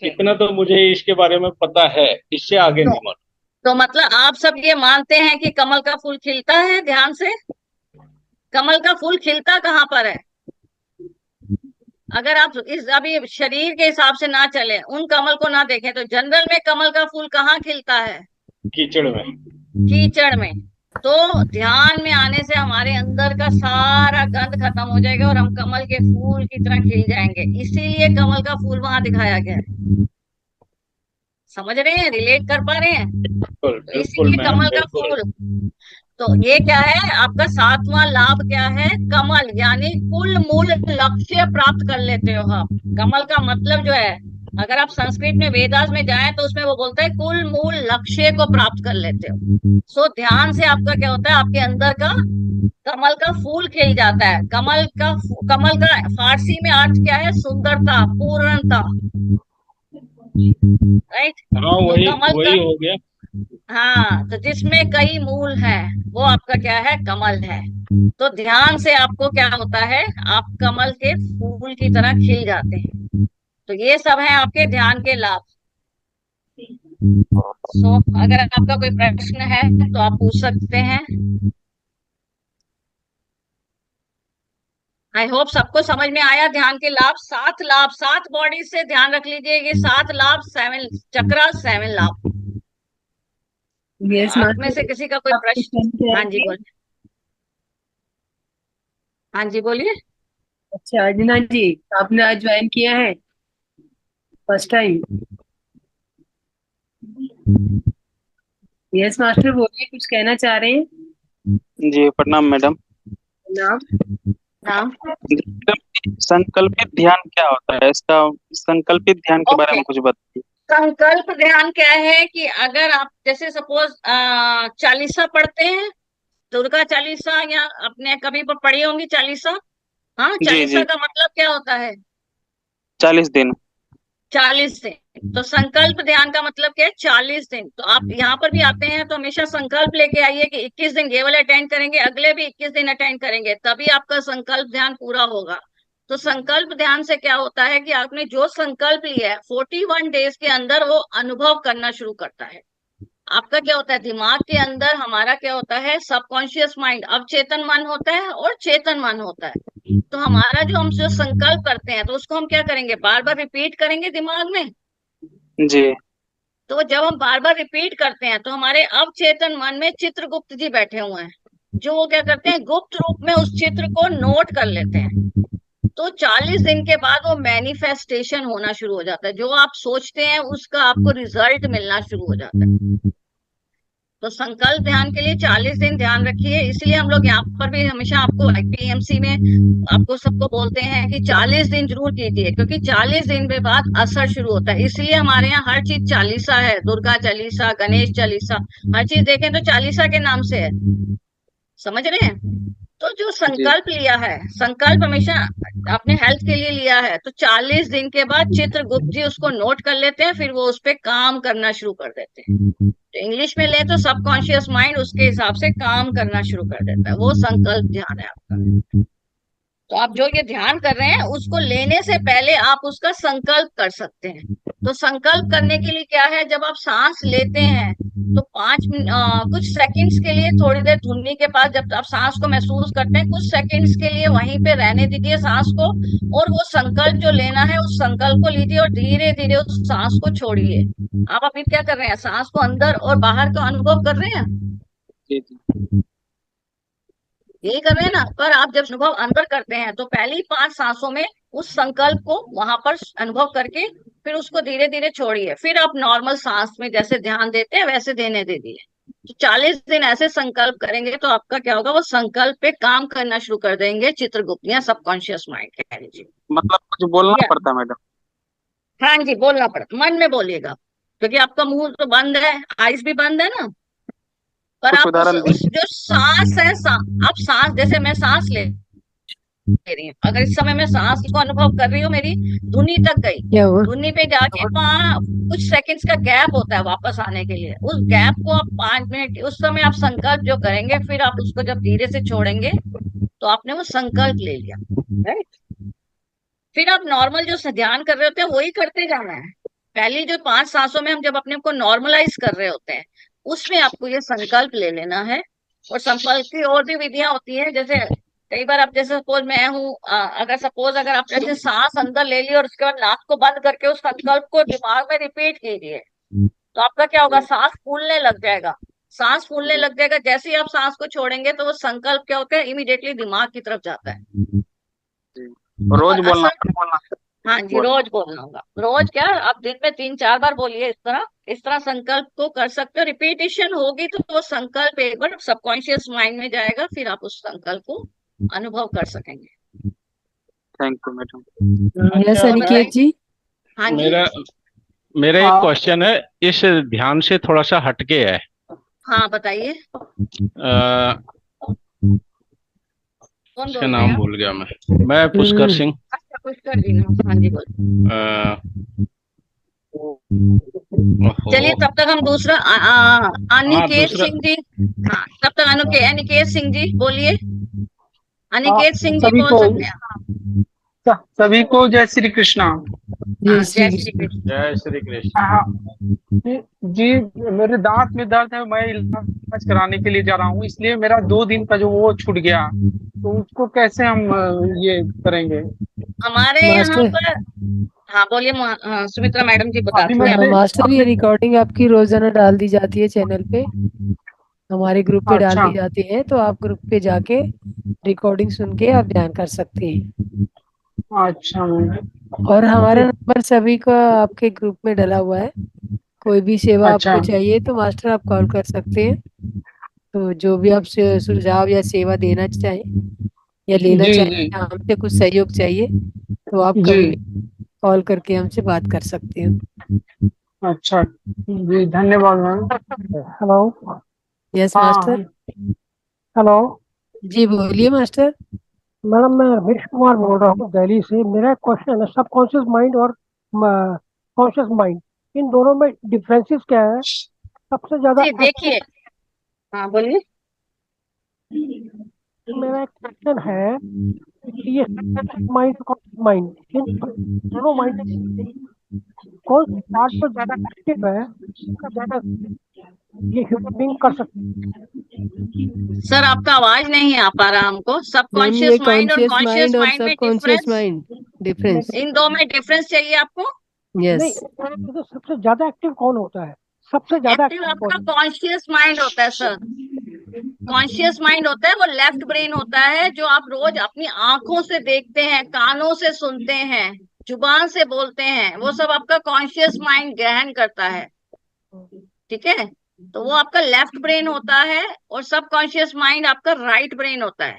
इतना तो मुझे इसके बारे में पता है, इससे आगे नहीं मालूम। तो मतलब आप सब ये मानते हैं कि कमल का फूल खिलता है ध्यान से। कमल का फूल खिलता कहाँ पर है, अगर आप इस अभी शरीर के हिसाब से ना चले, उन कमल को ना देखें, तो जनरल में कमल का फूल कहाँ खिलता है, कीचड़ में। कीचड़ में। तो ध्यान में आने से हमारे अंदर का सारा गंद खत्म हो जाएगा और हम कमल के फूल की तरह खिल जाएंगे। इसीलिए कमल का फूल वहां दिखाया गया है। समझ रहे हैं, रिलेट कर पा रहे हैं। तो इसीलिए कमल का फूल। तो ये क्या है, आपका 7वां लाभ क्या है, कमल, यानी कुल मूल लक्ष्य प्राप्त कर लेते हो आप। कमल का मतलब जो है, अगर आप संस्कृत में वेदास में जाएं तो उसमें वो बोलता है कुल मूल लक्ष्य को प्राप्त कर लेते हो। सो ध्यान से आपका क्या होता है, आपके अंदर का कमल का फूल खिल जाता है। कमल का फारसी में अर्थ क्या है, सुंदरता, पूर्णता, राइट। हाँ तो वही कमल का, वही हो गया। हाँ, तो जिसमें कई मूल है वो आपका क्या है, कमल है। तो ध्यान से आपको क्या होता है, आप कमल के फूल की तरह खिल जाते हैं। तो ये सब है आपके ध्यान के लाभ। सो अगर आपका कोई प्रश्न है तो आप पूछ सकते हैं। आई होप सबको समझ में आया ध्यान के लाभ। 7 लाभ, 7 बॉडी से ध्यान रख लीजिए, ये 7 लाभ, 7 चक्र, 7 लाभ। यस आप में से किसी का कोई प्रश्न। हाँ जी बोलिए। हाँ जी बोलिए। अच्छा अर्चना जी, आपने आज ज्वाइन किया है फर्स्ट टाइम। यस मास्टर बोलिए, कुछ कहना चाह रहे हैं। जी प्रणाम मैडम। नाम नाम संकल्पित ध्यान क्या होता है, इसका संकल्पित ध्यान के बारे में कुछ बताइए। संकल्प ध्यान क्या है कि अगर आप जैसे सपोज चालीसा पढ़ते हैं, दुर्गा चालीसा, या अपने कभी पढ़ी होंगी चालीसा। हाँ, जी चालीसा जी, का मतलब क्या होता है, 40 दिन। 40 दिन। तो संकल्प ध्यान का मतलब क्या है? 40 दिन। तो आप यहाँ पर भी आते हैं तो हमेशा संकल्प लेके आइए कि 21 दिन केवल अटेंड करेंगे, अगले भी 21 दिन अटेंड करेंगे, तभी आपका संकल्प ध्यान पूरा होगा। तो संकल्प ध्यान से क्या होता है कि आपने जो संकल्प लिया है 41 डेज के अंदर वो अनुभव करना शुरू करता है। आपका क्या होता है, दिमाग के अंदर हमारा क्या होता है, सबकॉन्शियस माइंड, अवचेतन मन होता है और चेतन मन होता है। तो हमारा जो हम जो संकल्प करते हैं तो उसको हम क्या करेंगे, बार बार रिपीट करेंगे दिमाग में। जी। तो जब हम बार बार रिपीट करते हैं तो हमारे अवचेतन मन में चित्रगुप्त जी बैठे हुए हैं, जो वो क्या करते हैं, गुप्त रूप में उस चित्र को नोट कर लेते हैं। तो 40 दिन के बाद वो मैनिफेस्टेशन होना शुरू हो जाता है, जो आप सोचते हैं उसका आपको रिजल्ट मिलना शुरू हो जाता है। तो संकल्प ध्यान के लिए 40 दिन ध्यान रखिए। इसलिए हम लोग यहाँ पर भी हमेशा आपको आईपीएमसी में आपको सबको बोलते हैं कि 40 दिन जरूर कीजिए, क्योंकि 40 दिन के बाद असर शुरू होता है। इसलिए हमारे यहाँ हर चीज चालीसा है, दुर्गा चालीसा, गणेश चालीसा, हर चीज देखें तो चालीसा के नाम से है। समझ रहे हैं? तो जो जी। संकल्प लिया है, संकल्प हमेशा अपने हेल्थ के लिए लिया है, तो 40 दिन के बाद चित्रगुप्त जी उसको नोट कर लेते हैं, फिर वो उस पर काम करना शुरू कर देते हैं। तो इंग्लिश में ले तो सबकॉन्शियस माइंड उसके हिसाब से काम करना शुरू कर देता है। वो संकल्प ध्यान है आपका। तो आप जो ये ध्यान कर रहे हैं उसको लेने से पहले आप उसका संकल्प कर सकते हैं। तो संकल्प करने के लिए क्या है, जब आप सांस लेते हैं तो कुछ सेकंड्स के लिए थोड़ी देर धुनी के पास जब आप सांस को महसूस करते हैं, कुछ सेकंड्स के लिए वहीं पे रहने दीजिए सांस को, और वो संकल्प जो लेना है उस संकल्प को लीजिए और धीरे धीरे उस सांस को छोड़िए। आप अभी क्या कर रहे हैं, सांस को अंदर और बाहर का अनुभव कर रहे हैं, जी। जी। यही कर रहे हैं ना। पर आप जब अनुभव अंदर करते हैं तो पहली 5 सांसों में उस संकल्प को वहां पर अनुभव करके फिर उसको धीरे धीरे छोड़िए, फिर आप नॉर्मल सांस में जैसे ध्यान देते हैं वैसे देने दे दिए। तो 40 दिन ऐसे संकल्प करेंगे तो आपका क्या होगा, वो संकल्प पे काम करना शुरू कर देंगे चित्रगुप्त या सबकॉन्शियस माइंड कह लीजिए। मतलब कुछ बोलना ठीक है? पड़ता है मैडम? हाँ जी, बोलना पड़ता, मन में बोलिएगा, क्योंकि आपका मुंह तो बंद है, आइज भी बंद है ना। पर कुछ आप उदाहरण उस दीजिए। जो सांस है, आप सांस, जैसे मैं सांस ले रही हूँ, अगर इस समय मैं सांस को अनुभव कर रही हूँ, मेरी धुनी तक गई, क्या हुआ? धुनी पे जाके वहां कुछ सेकंड्स का गैप होता है वापस आने के लिए, उस गैप को आप 5 मिनट, उस समय आप संकल्प जो करेंगे, फिर आप उसको जब धीरे से छोड़ेंगे तो आपने वो संकल्प ले लिया, राइट। फिर आप नॉर्मल जो ध्यान कर रहे होते हैं वही करते जाना है। पहली जो 5 सांसों में हम जब अपने को नॉर्मलाइज कर रहे होते हैं उसमें आपको ये संकल्प ले लेना है। और संकल्प की और भी विधियां होती हैं, जैसे कई बार आप, जैसे सपोज मैं हूँ, अगर आप जैसे सांस अंदर ले ली और उसके बाद नाक को बंद करके उस संकल्प को दिमाग में रिपीट कीजिए, तो आपका क्या होगा, सांस फूलने लग जाएगा। सांस फूलने लग जाएगा, जैसे ही आप सांस को छोड़ेंगे तो वो संकल्प क्या होता है, इमीडिएटली दिमाग की तरफ जाता है। रोज और बोलना। हाँ जी, रोज बोलना होगा। रोज क्या, आप दिन में 3-4 बार बोलिए, इस तरह संकल्प को कर सकते हो। रिपीटिशन होगी तो वो संकल्प एक बार सबकॉन्शियस माइंड में जाएगा, फिर आप उस संकल्प को अनुभव कर सकेंगे। Thank you madam. यस और अनिकेत बताइए। जी। हाँ जी, मेरा मेरा एक क्वेश्चन है, इस ध्यान से थोड़ा सा हटके है। हाँ बताइए, अ, कौन उसका बोल रहे नाम हैं भूल गया मैं पुष्कर सिंह। आप? अच्छा, पुष्कर जी ना, हाँ जी बोलिए। अ, चलिए ओहो। तब तक हम दूसरा हाँ, अनिकेत दूसरा। सिंह जी। हाँ, तब तक अनिकेत सिंह जी बोलिए। अनिकेत सिंह जी सभी बोल को सकते हैं? हाँ, सभी को जय श्री कृष्णा। जय जय श्री श्री कृष्ण। कृष्ण। जय श्री कृष्ण। हाँ, जी, मेरे दांत में दर्द है, मैं इलाज कराने के लिए जा रहा हूँ, इसलिए मेरा 2 दिन का जो वो छूट गया, तो उसको कैसे हम ये करेंगे? हमारे यहाँ मास्टर, पर, हाँ बोलिए, सुमित्रा मैडम जी अभी बताती हैं मैंने आपको। मास्टर ये रिकॉर्डिंग आपकी रोजाना डाल दी जाती है चैनल पे, हमारे ग्रुप पे डाल अच्छा दी जाती है, तो आप ग्रुप पे जाके रिकॉर्डिंग सुन के आप ध्यान कर सकते हैं। अच्छा मैम, और हमारा नंबर सभी का आपके ग्रुप में डला हुआ है, कोई भी सेवा अच्छा आपको चाहिए तो मास्टर आप कॉल कर सकते हैं। तो जो भी आप सुझाव या सेवा देना चाहें या लेना जी चाहें जी या हमसे कुछ सहयोग चाहिए तो आप जी, कभी भी कॉल करके हमसे बात कर सकते हैं। अच्छा जी, धन्यवाद मैम। हेलो, यस हाँ, मास्टर। हेलो जी बोलिए मास्टर। मैडम, मैं रमेश कुमार बोल रहा हूँ दिल्ली से। मेरा क्वेश्चन है, सबकॉन्शियस माइंड और कॉन्शियस माइंड, इन दोनों में डिफरेंसेस क्या है? सबसे ज्यादा जी देखिए, हाँ बोलिए। मेरा एक क्वेश्चन है कि ये माइंड कॉन्शियस माइंड, इन दोनों माइंड कौन सी पार्ट पर ज्यादा एक्टिव है, उसका ज्यादा ये ह्यूमन बीइंग कर सकते सर आपका आवाज नहीं आ पा रहा हमको। मैम सबकॉन्शियस ये माइंड और कॉन्शियस कॉन्शियस माइंड और माइंड में सबकॉन्शियस डिफरेंस, माइंड डिफरेंस। इन दो में डिफरेंस चाहिए आपको। नहीं, यस तो सबसे ज्यादा एक्टिव कौन होता है? सबसे ज्यादा एक्टिव एक्टिव आपका कौन है? कॉन्शियस माइंड होता है सर। कॉन्शियस माइंड होता है वो लेफ्ट ब्रेन होता है, जो आप रोज अपनी आंखों से देखते हैं, कानों से सुनते हैं, जुबान से बोलते हैं, वो सब आपका कॉन्शियस माइंड ग्रहण करता है। ठीक है, तो वो आपका लेफ्ट ब्रेन होता है और सब कॉन्शियस माइंड आपका राइट ब्रेन होता है।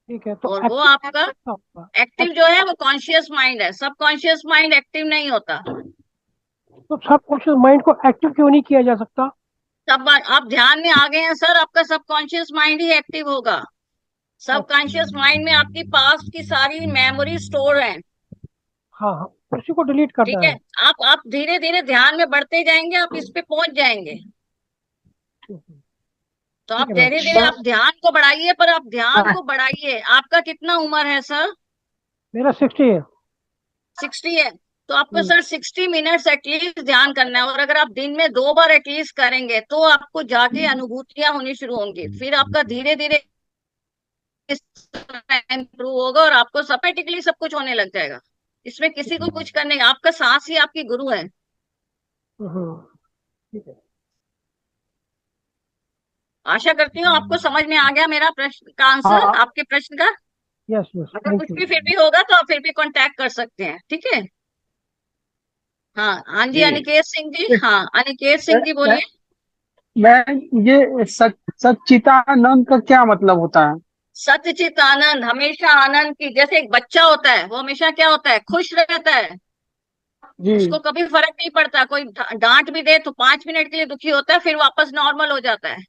ठीक है, तो और वो एक्टिव आपका कैसा होगा? एक्टिव जो है वो कॉन्शियस माइंड है, सब कॉन्शियस माइंड एक्टिव नहीं होता। तो सबकॉन्शियस माइंड को एक्टिव क्यों नहीं किया जा सकता? तब आप ध्यान में आ गए हैं सर, आपका सबकॉन्शियस माइंड ही एक्टिव होगा। सबकॉन्शियस माइंड में आपकी पास्ट की सारी मेमोरी स्टोर है। हाँ हाँ, उसी को डिलीट ठीक करना है, है। आप धीरे धीरे ध्यान में बढ़ते जाएंगे, आप इस पे पहुंच जाएंगे। तो आप ठीक है मैम। धीरे धीरे आप ध्यान को बढ़ाइए, पर आप ध्यान को बढ़ाइए। आपका कितना उम्र है सर? मेरा 60 है। 60 है, तो आपको सर 60 मिनट्स एटलीस्ट ध्यान करना है। और अगर आप दिन में 2 बार एटलीस्ट करेंगे तो आपको जाके अनुभूतियां होनी शुरू होंगी, फिर आपका धीरे धीरे इम्प्रूव होगा और आपको ऑटोमेटिकली सब कुछ होने लग जाएगा। इसमें किसी को कुछ करने, आपका सांस ही आपकी गुरु है। ठीक है। आशा करती हूँ आपको समझ में आ गया मेरा प्रश्न का आंसर, हाँ। आपके प्रश्न का। यस यस, अगर थैंक कुछ यू। भी फिर भी होगा तो आप फिर भी कांटेक्ट कर सकते हैं। ठीक है, हाँ जी, जी अनिकेत सिंह जी। हाँ अनिकेत सिंह जी बोलिए। मैं ये सच्चिदानंद का क्या मतलब होता है? सच्चित आनंद, हमेशा आनंद की, जैसे एक बच्चा होता है वो हमेशा क्या होता है, खुश रहता है। जी उसको कभी फर्क नहीं पड़ता, कोई डांट भी दे तो 5 मिनट के लिए दुखी होता है, फिर वापस नॉर्मल हो जाता है।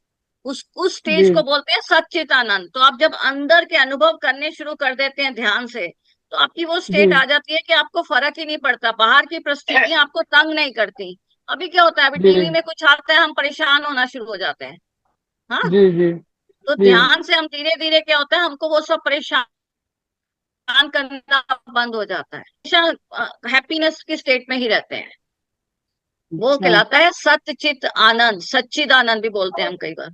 उस स्टेज जी को बोलते हैं सच्चित आनंद। तो आप जब अंदर के अनुभव करने शुरू कर देते हैं ध्यान से, तो आपकी वो जी स्टेट आ जाती है कि आपको फर्क ही नहीं पड़ता, बाहर की परिस्थितियां आपको तंग नहीं करती। अभी क्या होता है, अभी जी टीवी में कुछ आता है हम परेशान होना शुरू हो जाते हैं। हाँ, जी जी तो जी ध्यान से हम धीरे धीरे क्या होता है, हमको वो सब परेशान करना बंद हो जाता है, हमेशा हैप्पीनेस की स्टेट में ही रहते हैं। वो अच्छा, कहलाता है सच्चित आनंद, सच्चिद आनंद भी बोलते हैं हम कई बार।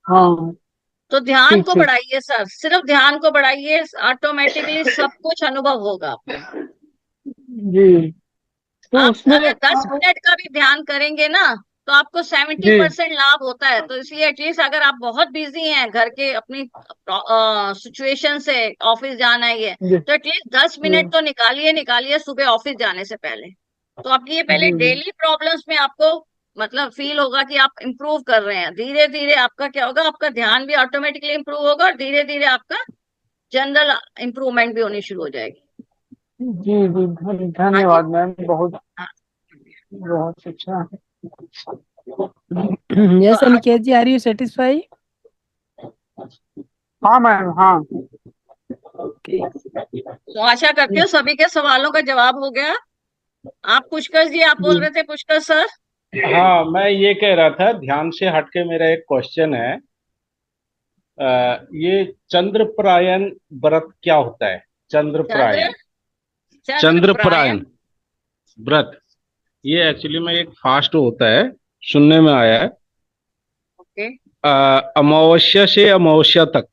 हाँ तो ध्यान ठीक को ठीक। बढ़ाइए सर, सिर्फ ध्यान को बढ़ाइए, ऑटोमेटिकली सब कुछ अनुभव होगा आपको। जी तो आप उसमें अगर 10 मिनट का भी ध्यान करेंगे ना, तो आपको 70% लाभ होता है। तो इसलिए एटलीस्ट अगर आप बहुत बिजी हैं घर के अपनी सिचुएशन से, ऑफिस जाना ही है, जी तो एटलीस्ट 10 मिनट तो निकालिए निकालिए सुबह ऑफिस जाने से पहले। तो आपकी ये पहले जी डेली प्रॉब्लम्स में आपको मतलब फील होगा कि आप इम्प्रूव कर रहे हैं। धीरे धीरे आपका क्या होगा, आपका ध्यान भी ऑटोमेटिकली इम्प्रूव होगा और धीरे धीरे आपका जनरल इम्प्रूवमेंट भी होनी शुरू हो जाएगी। जी जी हाँ जी, धन्यवाद मैम, बहुत हाँ। बहुत अच्छा। Yes Aniket ji, are you satisfy? हाँ मैम, हाँ ओके, तो आशा करती हूँ सभी के सवालों का जवाब हो गया। आप पुष्कर जी, आप बोल जी रहे थे पुष्कर सर। हाँ, मैं ये कह रहा था, ध्यान से हटके मेरा एक क्वेश्चन है। ये चंद्रप्रायण व्रत क्या होता है? चंद्रप्रायण चंद्रप्रायण चंद्रप्रायण व्रत, ये एक्चुअली में एक फास्ट होता है, सुनने में आया है। ओके अमावस्या से अमावस्या तक,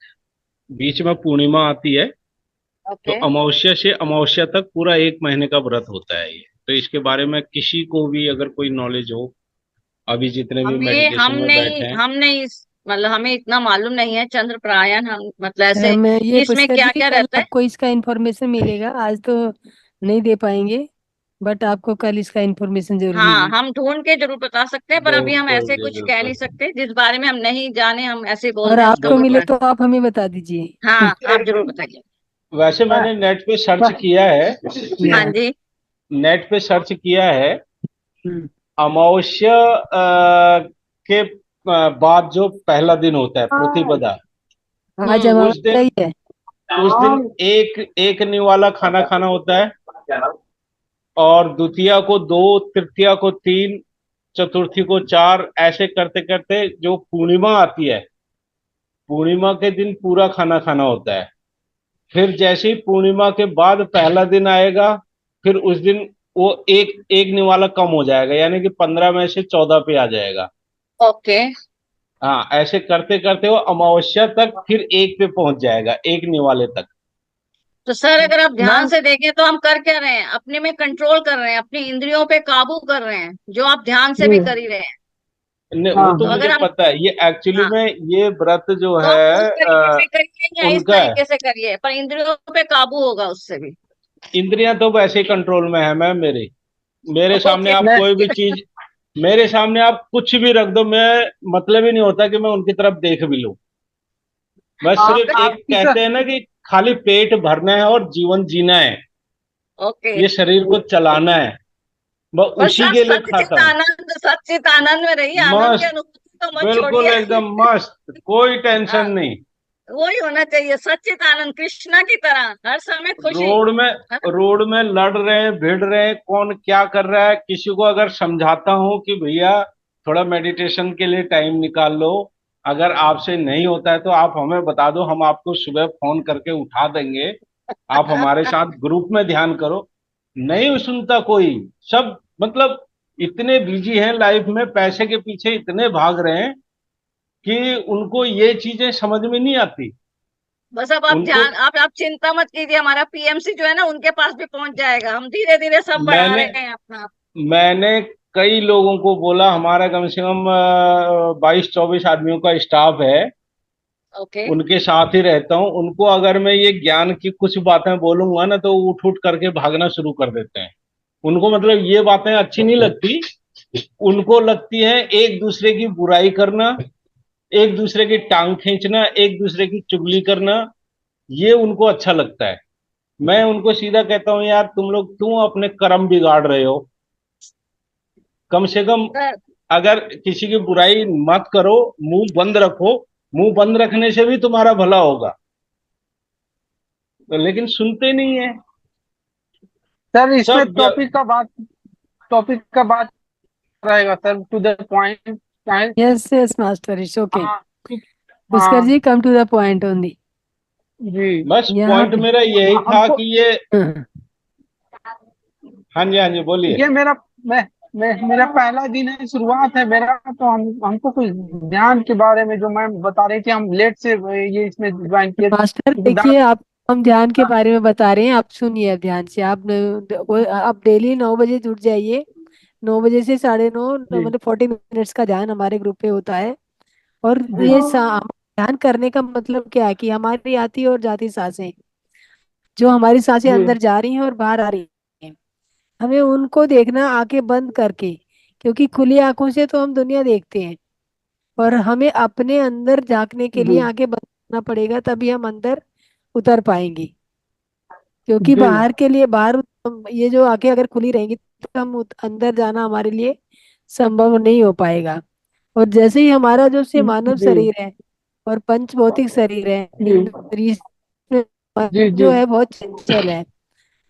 बीच में पूर्णिमा आती है, तो ओके। अमावस्या से अमावस्या तक पूरा 1 महीने का व्रत होता है ये। तो इसके बारे में किसी को भी अगर कोई नॉलेज हो, अभी जितने भी मेडिटेशन में बैठे हैं। हम नहीं मतलब हमें इतना मालूम नहीं है चंद्रप्रायण, हम मतलब ऐसे मैं ये इसमें पुष्कर क्या जी क्या कल रहता है। आपको इसका इन्फॉर्मेशन मिलेगा, आज तो नहीं दे पाएंगे, बट आपको कल इसका इन्फॉर्मेशन जरूर हाँ, मिलेगा। हम ढूंढ के जरूर बता सकते हैं, पर अभी हम बिल्कुल ऐसे जी, कुछ कह नहीं बिल्कुल सकते जिस बारे में हम नहीं जाने, हम ऐसे बोल और दें उसका आपको मिले मतलब। तो आप हमें बता दीजिए। हाँ, आप जरूर बताइए। वैसे मैंने नेट पे सर्च किया है, हाँ या जी। नेट पे सर्च किया है। हम्म, अमावस्या के बाद जो पहला दिन होता है प्रतिपदा, आज उस अमावस्या दिन ही है। एक एक निवाला खाना खाना होता है। और द्वितीया को 2, तृतीया को 3, चतुर्थी को 4, ऐसे करते करते जो पूर्णिमा आती है, पूर्णिमा के दिन पूरा खाना खाना होता है। फिर जैसे ही पूर्णिमा के बाद पहला दिन आएगा, फिर उस दिन वो एक एक निवाला कम हो जाएगा, यानी कि 15 में से 14 पे आ जाएगा। ओके। हाँ, ऐसे करते करते वो अमावस्या तक फिर एक पे पहुंच जाएगा, एक निवाले तक। तो सर अगर आप ध्यान मैम से देखें तो हम कर क्या रहे हैं, अपने में कंट्रोल कर रहे हैं, अपनी इंद्रियों पे काबू कर रहे हैं, जो आप ध्यान से भी जी कर ही रहे हैं। हाँ वो तो तो हाँ मुझे अगर हम, पता है, ये एक्चुअली हाँ, में ये व्रत जो तो आप उस है तरीके से करिए या इस उनका है। तरीके से करिए, पर इंद्रियों पे काबू होगा उससे भी। इंद्रियां तो वैसे ही कंट्रोल में है मैम मेरी। मेरे सामने ओके। आप मैं कोई भी चीज, मेरे सामने आप कुछ भी रख दो, मैं मतलब ही नहीं होता कि मैं उनकी तरफ देख भी लूं। बस आप सिर्फ एक आपकी कहते हैं ना कि खाली पेट भरना है और जीवन जीना है, ओके। ये शरीर को चलाना है, बस पर उसी सर के लिए खाता हूँ। सच्चित आनंद में रहिए, आनंद की मस्त, अनुभूति तो मत बिल्कुल छोड़िए। एकदम मस्त, कोई टेंशन हाँ, नहीं। वही होना चाहिए, सच्चित आनंद, कृष्णा की तरह हर समय खुशी, रोड में है ना। रोड में लड़ रहे हैं, भिड़ रहे हैं, कौन क्या कर रहा है, किसी को अगर समझाता हूँ कि भैया थोड़ा मेडिटेशन के लिए टाइम निकाल लो, अगर आपसे नहीं होता है तो आप हमें बता दो, हम आपको सुबह फोन करके उठा देंगे, आप हमारे साथ ग्रुप में ध्यान करो। नहीं सुनता कोई। सब मतलब इतने बिजी हैं लाइफ में, पैसे के पीछे इतने भाग रहे हैं कि उनको ये चीजें समझ में नहीं आती। बस अब आप उनको ध्यान, आप चिंता मत कीजिए, हमारा पीएमसी जो है ना उनके पास भी पहुंच जाएगा, हम धीरे धीरे सब बढ़ा मैंने रहे हैं अपना। मैंने कई लोगों को बोला, हमारा कम से कम 22-24 आदमियों का स्टाफ है, ओके। उनके साथ ही रहता हूँ। उनको अगर मैं ये ज्ञान की कुछ बातें बोलूंगा ना, तो वो उठ उठ करके भागना शुरू कर देते हैं। उनको मतलब ये बातें अच्छी नहीं लगती, उनको लगती है एक दूसरे की बुराई करना, एक दूसरे की टांग खींचना, एक दूसरे की चुगली करना, ये उनको अच्छा लगता है। मैं उनको सीधा कहता हूँ, यार तुम लोग क्यों अपने कर्म बिगाड़ रहे हो? कम से कम सर अगर किसी की बुराई मत करो, मुंह बंद रखो, मुंह बंद रखने से भी तुम्हारा भला होगा। तो लेकिन सुनते नहीं है सर इसमें सब टॉपिक का बात रहेगा sir, to the point. Yes, yes, master. It's okay. हाँ पुष्कर हाँ जी, come to the point only. जी। बस यहाँ पॉइंट पे मेरा यही था हमको कि ये, हाँ, हाँ जी, हाँ जी, बोलिए। ये मेरा पहला दिन है, शुरुआत है मेरा, तो हमको कुछ ध्यान के बारे में जो मैम बता रही थी, हम लेट से ये इसमें ज्वाइन किए मास्टर क्योंकि देखिए, आप हम ध्यान के बारे में बता रहे हैं, आप सुनिए अब ध्यान से। आप डेली 9 बजे जुट जाइए। 9 बजे से 9:30, जी मतलब 40 मिनट्स का ध्यान हमारे ग्रुप पे होता है। और जी ध्यान करने का मतलब क्या है कि हमारी आती और जाती सांसें, जो हमारी सांसें जी अंदर जा रही हैं और बाहर आ रही हैं, हमें उनको देखना आंखें बंद करके। क्योंकि खुली आंखों से तो हम दुनिया देखते हैं, और हमें अपने अंदर झांकने के लिए जी आंखें बंद करना पड़ेगा, तभी हम अंदर उतर पाएंगे। क्योंकि जी बाहर के लिए बाहर ये जो आंखें अगर खुली रहेंगी तो हम अंदर जाना हमारे लिए संभव नहीं हो पाएगा। और जैसे ही हमारा जो से मानव जी शरीर है और पंच भौतिक शरीर है, जी इंद्रिय मन जी जी जो है बहुत चंचल है,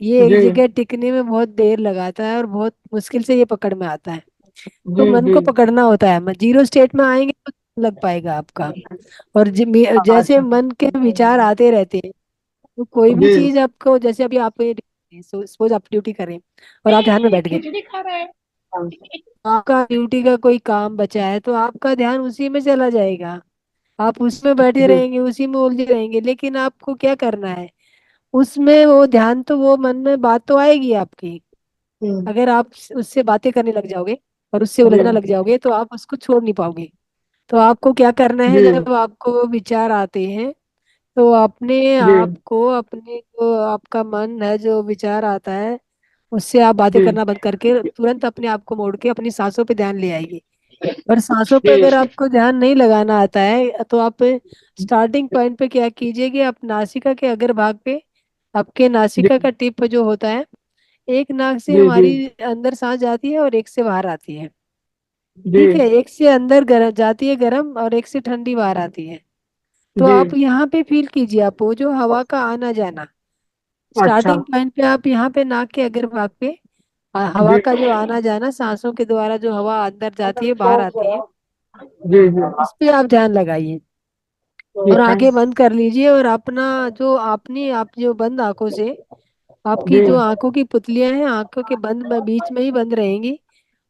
ये एक जी जगह टिकने में बहुत देर लगाता है और बहुत मुश्किल से ये पकड़ में आता है। तो जी मन जी को पकड़ना होता है, जीरो स्टेट में आएंगे तो लग पाएगा आपका। और जैसे अच्छा मन के विचार आते रहते हैं, तो कोई भी जी चीज आपको, जैसे अभी आप सपोज आप ड्यूटी करें और आप ध्यान में बैठ गए, खिचड़ी खा रहा है। आपका ड्यूटी का कोई काम बचा है तो आपका ध्यान उसी में चला जाएगा। आप उसमें बैठे जी रहेंगे, उसी में उलझे रहेंगे, लेकिन आपको क्या करना है उसमें, वो ध्यान तो, वो मन में बात तो आएगी आपकी। हम्म, अगर आप उससे बातें करने लग जाओगे और उससे जी उलझना लग जाओगे तो आप उसको छोड़ नहीं पाओगे। तो आपको क्या करना है, जी जब आपको विचार आते हैं तो अपने जी आप को, अपने जो आपका मन है जो विचार आता है उससे आप बातें जी करना बंद करके तुरंत अपने आप को मोड़ के अपनी सांसों पे ध्यान ले आइए। और सांसों पे ठीक अगर है। आपको ध्यान नहीं लगाना आता है तो आप स्टार्टिंग पॉइंट पे क्या कीजिए कि आप नासिका के अग्र भाग पे, आपके जी नासिका का टिप जो होता है, एक नाक से जी जी हमारी अंदर सांस जाती है और एक से बाहर आती है। जी ठीक है, एक से अंदर जाती है गर्म और एक से ठंडी बाहर आती है। तो जी आप यहाँ पे फील कीजिए, आप वो जो हवा का आना जाना, अच्छा स्टार्टिंग पॉइंट पे आप यहाँ पे नाक के अग्र भाग पे हवा जी का जो आना जाना, सांसों के द्वारा जो हवा अंदर जाती है बाहर आती है, जी जी उस पे आप ध्यान लगाइए। जी और आंखें थैंक बंद कर लीजिए, और अपना जो अपनी आप जो बंद आंखों से, आपकी जी जो आंखों की पुतलियां हैं आंखों के बंद में बीच में ही बंद रहेंगी,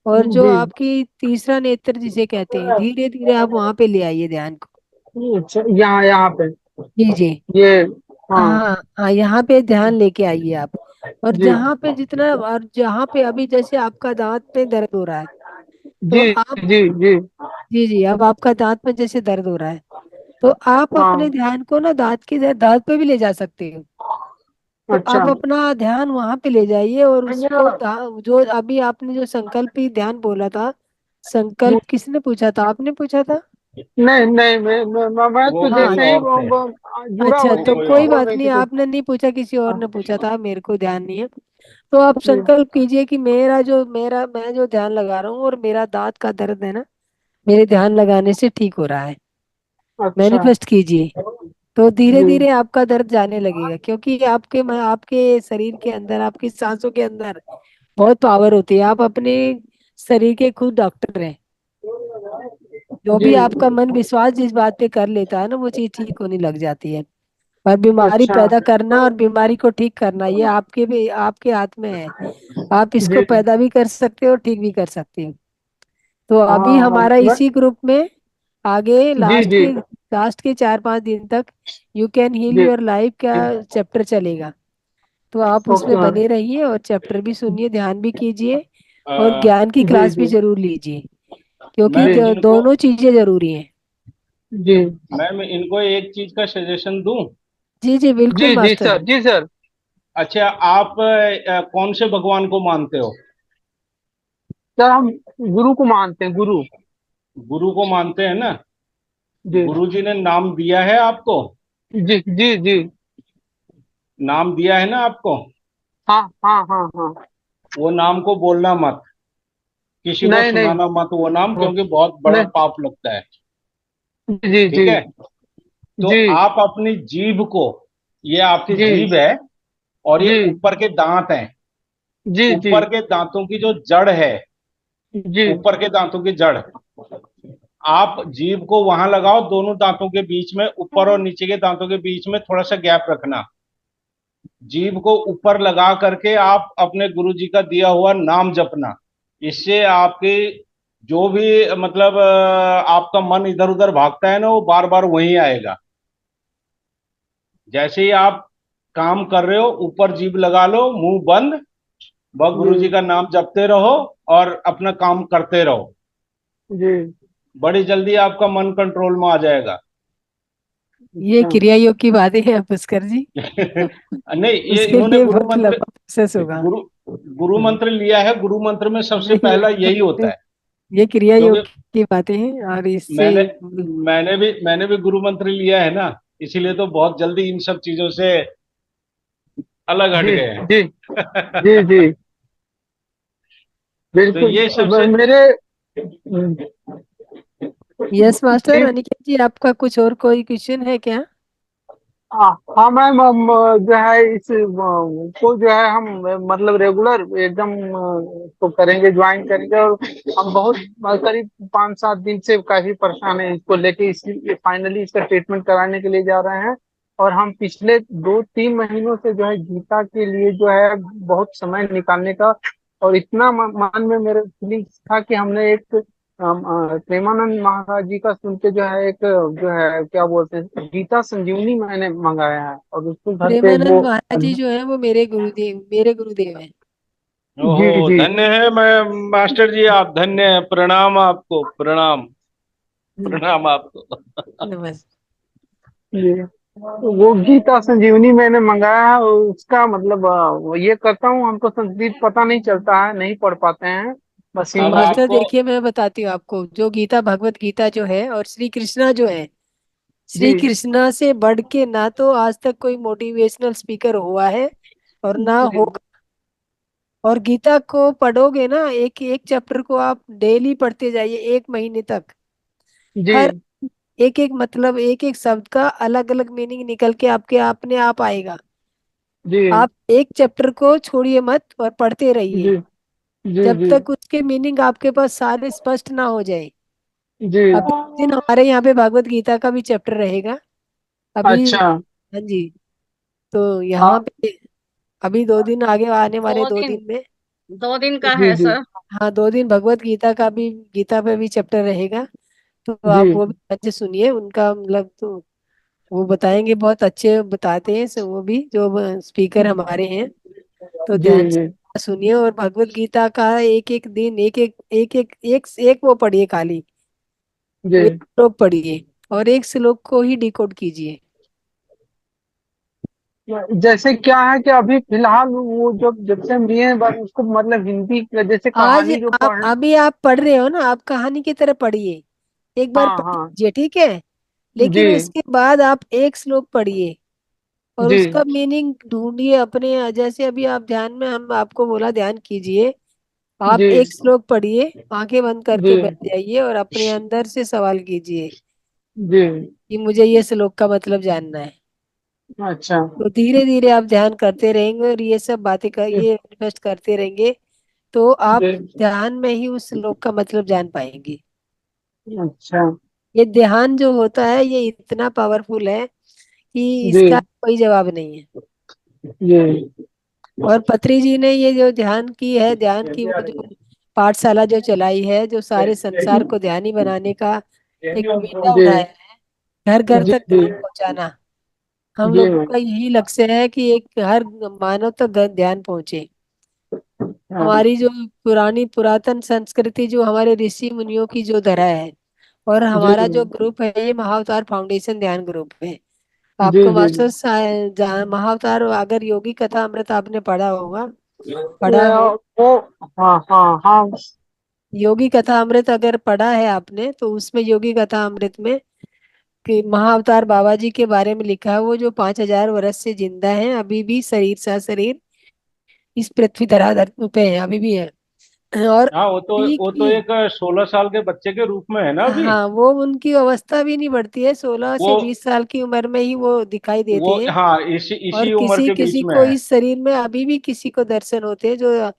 और जो जी आपकी तीसरा नेत्र जिसे कहते हैं, धीरे धीरे आप वहां पे ले आइए ध्यान को। अच्छा, यहाँ यहाँ पे जी जी। ये, हाँ हाँ हाँ, यहाँ पे ध्यान लेके आइए आप। और जी जहाँ पे जितना, और जहाँ पे अभी जैसे आपका दांत में दर्द हो रहा है, तो जी आप, जी जी जी जी, अब आपका दांत में जैसे दर्द हो रहा है, तो आप अपने हाँ ध्यान को ना दांत पे भी ले जा सकते हो। तो अच्छा आप अपना ध्यान वहां पे ले जाइए, और उसको जो अभी आपने जो संकल्प ही ध्यान बोला था, संकल्प किसने पूछा था, आपने पूछा था? नहीं नहीं, मैं वो तो हाँ, कोई जैसे ही और थे। जुड़ा अच्छा, वही तो कोई कोई और बोल बात रही नहीं, थी तो आपने नहीं पूछा, किसी और हाँ ने पूछा था, मेरे को ध्यान नहीं है। तो आप जी संकल्प कीजिए कि मैं जो ध्यान लगा रहा हूँ और मेरा दांत का दर्द है ना, मेरे ध्यान लगाने से ठीक हो रहा है। अच्छा मैनिफेस्ट कीजिए, तो धीरे जी धीरे आपका दर्द जाने लगेगा, क्योंकि आपके शरीर के अंदर, आपकी सांसों के अंदर बहुत पावर होती है। आप अपने शरीर के खुद डॉक्टर हैं। जो जी भी आपका मन विश्वास जिस बात पे कर लेता है ना, वो चीज ठीक होने लग जाती है। और बीमारी अच्छा पैदा करना और बीमारी को ठीक करना, ये आपके हाथ में है। आप इसको जी पैदा भी कर सकते हो और ठीक भी कर सकते हो। तो अभी हाँ हमारा इसी ग्रुप में आगे जी जी लास्ट के 4-5 दिन तक यू कैन हील जी योर लाइफ का चैप्टर चलेगा। तो आप उसमें ओके बने रहिए, और चैप्टर भी सुनिए, ध्यान भी कीजिए, और अ, ज्ञान की जी क्लास भी जी जरूर लीजिए, क्योंकि मैम जी इनको दोनों चीजें जरूरी हैं। जी मैम इनको एक चीज का सजेशन दूं। जी जी, बिल्कुल जी जी मास्टर। सर, जी सर। अच्छा, आप कौन से भगवान को मानते हो? सर हम गुरु को मानते हैं, गुरु। गुरु को मानते हैं ना? जी गुरु जी ने नाम दिया है आपको? जी जी जी नाम दिया है ना आपको? हाँ हाँ हाँ हाँ। वो नाम को बोलना मत, किसी को नहीं नहीं, सुनाना मत वो नाम, हाँ, क्योंकि बहुत बड़ा नहीं, पाप लगता है। जी जी ठीक है? तो जी आप अपनी जीभ को, ये आपकी जी जीभ है और ये जी ऊपर के दांत हैं, जी जी ऊपर के दांतों की जो जड़ है, जी ऊपर के दांतों की जड़, आप जीभ को वहां लगाओ, दोनों दांतों के बीच में, ऊपर और नीचे के दांतों के बीच में थोड़ा सा गैप रखना। जीभ को ऊपर लगा करके आप अपने गुरु जी का दिया हुआ नाम जपना। इससे आपके जो भी मतलब आपका मन इधर उधर भागता है ना, वो बार बार वहीं आएगा। जैसे ही आप काम कर रहे हो, ऊपर जीभ लगा लो, मुंह बंद, वह गुरु जी जी का नाम जपते रहो और अपना काम करते रहो। जी बड़ी जल्दी आपका मन कंट्रोल में आ जाएगा। ये अच्छा क्रिया योग की बातें हैं पुष्कर जी। नहीं, ये उसके इन्होंने लिए गुरु बहुत मंत्र, लंबा प्रोसेस होगा। गुरु गुरु मंत्र लिया है। गुरु मंत्र में सबसे नहीं पहला नहीं यही होता नहीं, है। ये क्रिया योग क्योंकि की बातें हैं, और इससे मैंने मैंने भी गुरु मंत्र लिया है ना, इसीलिए तो बहुत जल्दी इन सब चीजों से अलग हट जी गए जी हैं। जी जी तो बिल्कुल। ये सबसे, मेरे हम्म, यस मास्टर। जी अनिकेत जी, आपका कुछ और कोई क्वेश्चन है क्या? हाँ हाँ मैम, हम जो है इस को जो है हम मतलब रेगुलर एकदम तो करेंगे, ज्वाइन करेंगे। और हम बहुत करीब 5-7 दिन से काफी परेशान है इसको लेके, इसलिए फाइनली इसका ट्रीटमेंट कराने के लिए जा रहे हैं। और हम पिछले 2-3 महीनों से जो है गीता के लिए जो है बहुत समय निकालने का, और इतना मन में मेरे फीलिंग्स था कि हमने एक प्रेमानंद महाराज जी का सुन के जो है एक जो है क्या बोलते हैं गीता संजीवनी मैंने मंगाया है, और उसको घर पे वो प्रेमानंद महाराज जी जो है वो मेरे गुरुदेव हैं। ओहो, जी जी धन्य है मैं मास्टर जी, आप धन्य है। प्रणाम आपको, प्रणाम, प्रणाम आपको। नमस्ते। जी। तो वो गीता संजीवनी मैंने मंगाया है, और उसका मतलब वो ये करता हूँ, हमको संस्कृत पता नहीं चलता है, नहीं पढ़ पाते हैं, बस अब हिंदी। मास्टर आपको, देखिए, मैं बताती हूँ आपको, जो गीता भगवत गीता जो है, और श्री कृष्णा जो है, जी श्री कृष्णा से बढ़ के ना तो आज तक कोई मोटिवेशनल स्पीकर हुआ है, और ना जी होगा। और गीता को पढ़ोगे ना, एक एक चैप्टर को आप डेली पढ़ते जाइए 1 महीने तक। जी हर एक एक मतलब, एक एक शब्द का अलग अलग मीनिंग निकल के आपके अपने आप आएगा। जी आप एक चैप्टर को छोड़िए मत, और पढ़ते रहिए। जी जी जब जी तक उसके मीनिंग आपके पास सारे स्पष्ट ना हो जाए। जी। अभी इस दिन हमारे यहाँ पे भागवत गीता का भी चैप्टर रहेगा अभी। अच्छा। हाँ जी। तो यहाँ हाँ। पे अभी 2 दिन आगे आने वाले दो दो दिन दिन में। 2 दिन का जी है जी सर। हाँ, 2 दिन भगवत गीता का भी, गीता पे भी चैप्टर रहेगा। तो जी आप वो भी अच्छे सुनिए उनका, मतलब तो वो बताएंगे, बहुत अच्छे बताते हैं वो भी, जो स्पीकर हमारे हैं। तो जी ध्यान जी से सुनिए, और भगवत गीता का एक एक दिन एक वो पढ़िए खाली। वो एक जी। श्लोक पढ़िए और एक श्लोक को ही डिकोड कीजिए। जैसे क्या है कि अभी फिलहाल वो जब से हम लिए हैं, बस उसको मतलब हिंदी का जैसे आज कहानी जो आप पढ़। अभी आप पढ़ रहे हो ना, आप कहानी की तरह पढ़िए, एक बार हाँ पढ़ हाँ। लीजिए, ठीक है। जी लेकिन उसके बाद आप एक श्लोक पढ़िए और जी उसका मीनिंग ढूंढिए अपने, जैसे अभी आप ध्यान में, हम आपको बोला ध्यान कीजिए। आप जी एक श्लोक पढ़िए, आंखें बंद जी करके बैठ जाइए और अपने अंदर से सवाल कीजिए जी। कि मुझे ये श्लोक का मतलब जानना है। अच्छा। तो धीरे धीरे आप ध्यान करते रहेंगे और ये सब बातें जी ये इन्वेस्ट करते रहेंगे, तो आप जी। ध्यान में ही उस श्लोक का मतलब जान पाएंगे। अच्छा। ये ध्यान जो होता है ये इतना पावरफुल है कि जी इसका कोई जवाब नहीं है। जी और पत्री जी ने ये जो ध्यान की है, ध्यान की वो जो पाठशाला जो चलाई है, जो सारे संसार को ध्यानी बनाने का एक बीड़ा जी उठाया है, घर घर जी तक जी। ध्यान पहुंचाना, हम जी। लोगों का यही लक्ष्य है कि एक हर मानव तक ध्यान पहुंचे। हाँ। हमारी जो पुरानी पुरातन संस्कृति, जो हमारे ऋषि मुनियों की जो धरा है, और जी हमारा जो ग्रुप है ये महाअवतार फाउंडेशन ध्यान ग्रुप है। जी आपको जी। मास्टर जहाँ महाअवतार, अगर योगी कथा अमृत आपने पढ़ा होगा, पढ़ा हो, वो। हाँ हाँ हाँ। योगी कथा अमृत अगर पढ़ा है आपने, तो उसमें योगी कथा अमृत में कि महाअवतार बाबा जी के बारे में लिखा है, वो जो 5,000 वर्ष से जिंदा है, अभी भी शरीर सा शरीर इस पृथ्वी धराधर पे है, अभी भी है। और हाँ, ठीक वो तो एक 16 साल के बच्चे के रूप में है ना अभी। हाँ, वो उनकी अवस्था भी नहीं बढ़ती है, 16 वो से 20 साल की उम्र में ही वो दिखाई देते वो हैं। हाँ, इसी और इसी उम्र किसी के बीच किसी में को है। इस शरीर में अभी भी किसी को दर्शन होते हैं, जो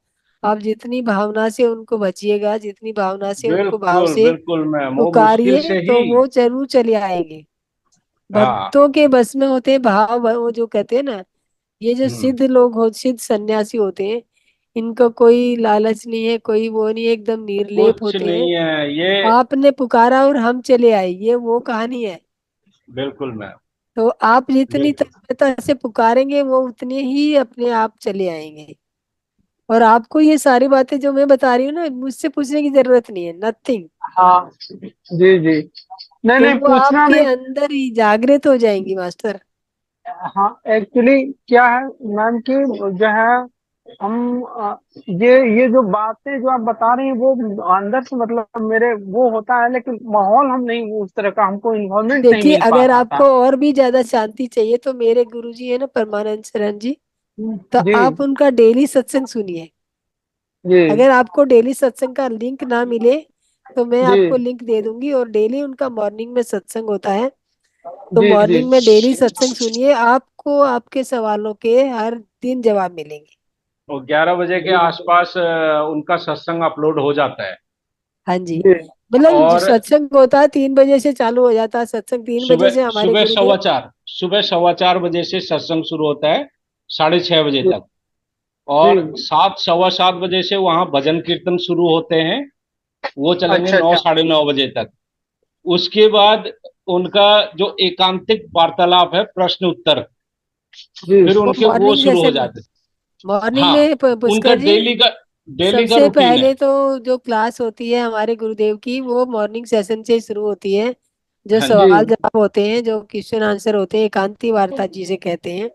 आप जितनी भावना से उनको बचिएगा, जितनी भावना से उनको भाव बिल्कुल से बिल्कुल मैम, वो मुश्किल पुकारिए, से ही। तो वो जरूर चले आएंगे। हाँ। भक्तों के बस में होते हैं भाव, वो जो कहते हैं ना, ये जो हम्म। सिद्ध लोग हो, सिद्ध सन्यासी होते हैं, इनको कोई लालच नहीं है, कोई वो नहीं है, एकदम निर्लेप कुछ होते हैं। नहीं है ये। आपने पुकारा और हम चले आए, ये वो कहानी है। बिल्कुल मैम। तो आप जितनी बिल्कुल। तत्परता से पुकारेंगे, वो उतने ही अपने आप चले आएंगे। और आपको ये सारी बातें जो मैं बता रही हूँ ना, मुझसे पूछने की जरूरत नहीं है, नथिंग। हाँ। जी जी। नहीं तो नहीं, वो पूछना आपके नहीं। अंदर ही जागृत हो जाएंगी मास्टर। हाँ, एक्चुअली क्या है मैम कि जो है हम ये जो बातें जो आप बता रही हैं वो अंदर से मतलब मेरे वो होता है, लेकिन माहौल हम नहीं उस तरह का, हमको इन्वॉल्वमेंट नहीं देखिए, मिल अगर पाता था। आपको और भी ज्यादा शांति चाहिए, तो मेरे गुरुजी है ना परमानंद शरण जी, तो जी आप उनका डेली सत्संग सुनिए। जी अगर आपको डेली सत्संग का लिंक ना मिले, तो मैं जी आपको लिंक दे दूंगी, और डेली उनका मॉर्निंग में सत्संग होता है। तो जी जी। मॉर्निंग में डेली सत्संग सुनिए, आपको आपके सवालों के हर दिन जवाब मिलेंगे। वो 11 बजे के आसपास उनका सत्संग अपलोड हो जाता है। हाँ जी। जी। मतलब जो और सत्संग होता है 3 बजे से चालू हो जाता है सत्संग, 3 बजे सुबह से हमारे सुबह सवा गुरुदेव। चार सुबह 4:15 बजे से सत्संग शुरू होता है, 6:30 बजे जी तक। और जी। 7, 7:15 बजे से वहाँ भजन कीर्तन शुरू होते हैं, वो चलेंगे अच्छा नौ अच्छा। साढ़े नौ बजे तक। उसके बाद उनका जो एकांतिक वार्तालाप है, प्रश्न उत्तर, जी फिर वो उनके वो मॉर्निंग शुरू हो सेशन में, जाते हैं। मॉर्निंग हाँ, में उनका पुष्कर जी, डेली का सबसे रूटीन है। पहले तो जो क्लास होती है हमारे गुरुदेव की, वो मॉर्निंग सेशन से शुरू होती है। जो हाँ जी जी। सवाल जवाब होते हैं, जो क्वेश्चन आंसर होते हैं, एकांती वार्ता जिसे कहते हैं,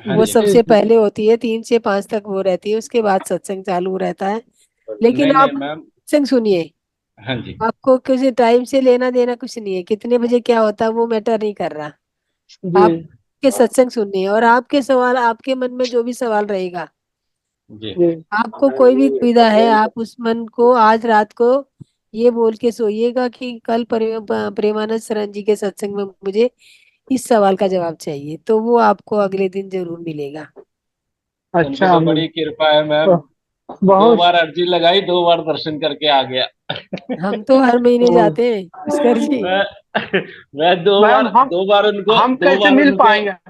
हाँ वो जी। जी सबसे जी। पहले होती है, 3 से 5 तक वो रहती है, उसके बाद सत्संग चालू रहता है। लेकिन नहीं नहीं आप मैम। सत्संग सुनिए, हाँ जी। आपको किसी टाइम से लेना देना कुछ नहीं है, कितने बजे क्या होता है वो मैटर नहीं कर रहा। जी आप के सत्संग सुनिए, और आपके सवाल, आपके मन में जो भी सवाल रहेगा, जी। जी। आपको कोई भी दुविधा है, आप उस मन को आज रात को ये बोल के सोइएगा कि कल प्रेमानंद शरण जी के सत्संग में मुझे इस सवाल का जवाब चाहिए, तो वो आपको अगले दिन जरूर मिलेगा। उनकी अच्छा तो मैम। बड़ी कृपा है तो मैम। दो बहुत बार अर्जी लगाई, 2 बार दर्शन करके आ गया। हम तो हर महीने जाते हैं पुष्कर जी। मैं मैं दो मैम बार दो बार उनको हम दो कैसे बार मिल उनके पाएंगे? आप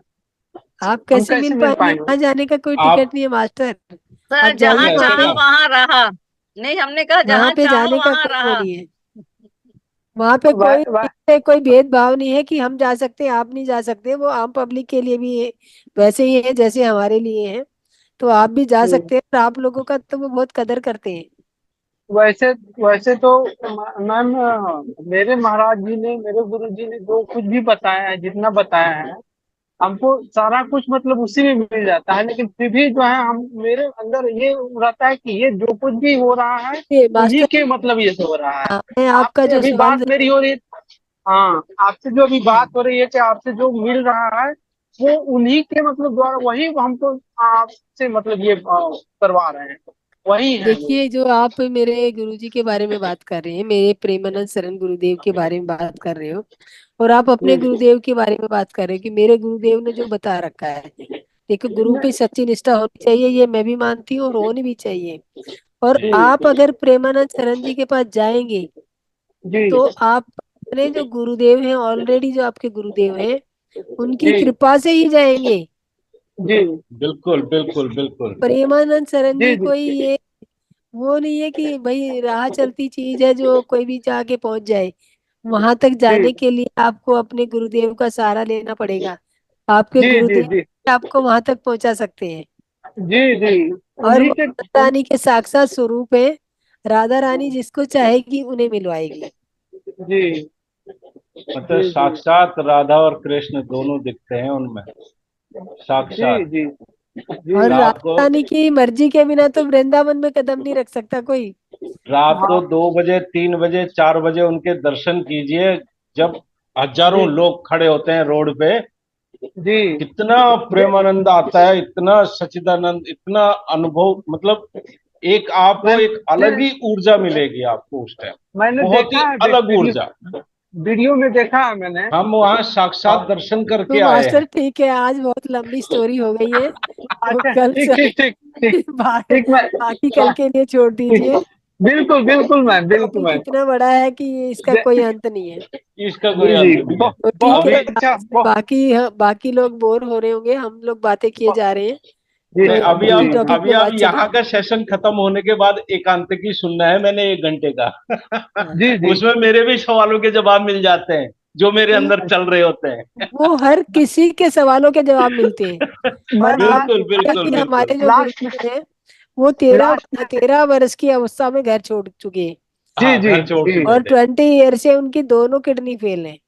हम कैसे कैसे मिल मिल पाएंगे? पाएंगे? वहां जाने का कोई आप टिकट नहीं है मास्टर। सर आप जहाँ जाइए वहां कैसे चाहो पे। ना, वहां रहा। नहीं, हमने कहा वहां जहाँ पे चाहो जाने का वहां कोई वो रहा। नहीं है। वहां पे वह, वह, कोई भेदभाव नहीं है कि हम जा सकते हैं आप नहीं जा सकते। वो आम पब्लिक के लिए भी है, वैसे ही है जैसे हमारे लिए है। तो आप भी जा सकते हैं और आप लोगों का तो वो बहुत कदर करते हैं। वैसे वैसे तो मैम मेरे महाराज जी ने, मेरे गुरु जी ने जो कुछ भी बताया है, जितना बताया है हमको सारा कुछ मतलब उसी में मिल जाता है। लेकिन फिर भी जो है हम, मेरे अंदर ये रहता है कि ये जो कुछ भी हो रहा है ये उन्हीं मास्टर, के मतलब ये से हो रहा है। मैं आपका आपसे जो अभी सवाल बात मेरी हो रही है, हाँ आपसे जो अभी बात हो रही है कि आपसे जो मिल रहा है वो उन्हीं के मतलब द्वारा, वही हमको आपसे मतलब ये करवा रहे हैं, वही है वो। देखिए, जो आप मेरे गुरुजी के बारे में बात कर रहे हैं, मेरे प्रेमानंद शरण गुरुदेव के बारे में बात कर रहे हो, और आप अपने जी जी गुरुदेव के बारे में बात कर रहे हो कि मेरे गुरुदेव ने जो बता रखा है। देखो, गुरु पे सच्ची निष्ठा होनी चाहिए, ये मैं भी मानती हूँ और होनी भी चाहिए। और जी आप अगर प्रेमानंद शरण जी के पास जाएंगे जी तो आप अपने जो गुरुदेव हैं, ऑलरेडी जो आपके गुरुदेव हैं, उनकी जी कृपा से ही जाएंगे। जी बिल्कुल बिल्कुल बिल्कुल। प्रेमानंद शरण जी जी जी कोई ये वो नहीं है कि भाई राह चलती चीज है जो कोई भी जाके पहुंच जाए। वहां तक जाने के लिए आपको अपने गुरुदेव का सहारा लेना पड़ेगा। आपके जी जी जी गुरुदेव आपको वहां तक पहुंचा सकते हैं। जी जी और उन्हीं वो के राधा रानी के साक्षात स्वरूप है। राधा रानी जिसको चाहेगी उन्हें मिलवाएगी। जी मतलब जी जी साक्षात राधा और कृष्ण दोनों दिखते हैं उनमें, जी साक्षात। जी जी और रात को राधा रानी की मर्जी के बिना तो वृंदावन में कदम नहीं रख सकता कोई। रात को हाँ 2 बजे, 3 बजे, 4 बजे उनके दर्शन कीजिए, जब हजारों जी लोग खड़े होते हैं रोड पे। जी कितना दे- प्रेमानंद आता है, इतना सच्चिदानंद, इतना अनुभव, मतलब एक आपको मैंने एक अलग ही ऊर्जा मिलेगी आपको उस टाइम, मैंने बहुत ही देखा है अलग वीडियो, ऊर्जा। वीडियो में देखा है मैंने। हम वहां साक्षात हाँ, दर्शन करके तो आए मास्टर हैं। ठीक है, आज बहुत लंबी स्टोरी हो गई है, तो अच्छा कल ठीक से ठीक ठीक ठीक ठीक मैं बाकी कल के लिए छोड़ ठीक, दीजिए। बिल्कुल बिल्कुल मैम, बिल्कुल टॉपिक मैम। इतना बड़ा है कि इसका जे- कोई अंत नहीं है। इसका कोई जी जी अंत नहीं है। तो ठीक बहुत है, अभी अच्छा आज बाकी बाकी लोग बोर हो रहे होंगे, हम लोग बातें किए जा रहे हैं। जी तो अभी दूसरी आप जी टॉपिक अभी पे आप बात यहाँ चलेगी। का सेशन खत्म होने के बाद एकांतिकी सुनना है मैंने 1 घंटे का। हाँ, जी जी उसमें मेरे भी सवालों के जवाब मिल जाते हैं जो मेरे तो अंदर चल रहे होते हैं। वो हर किसी के सवालों के जवाब मिलते हैं। मैं और आप बिल्कुल बिल्कुल कि बिल्कुल। हमारे जो लास्ट में गुरुदेव हैं वो लास्ट में 13 वर्ष की अवस्था में घर छोड़ चुके हैं। जी हाँ, जी घर छोड़ जी चुके और थे। 20 ईयर से उनकी दोनों किडनी फेल है। हाँ,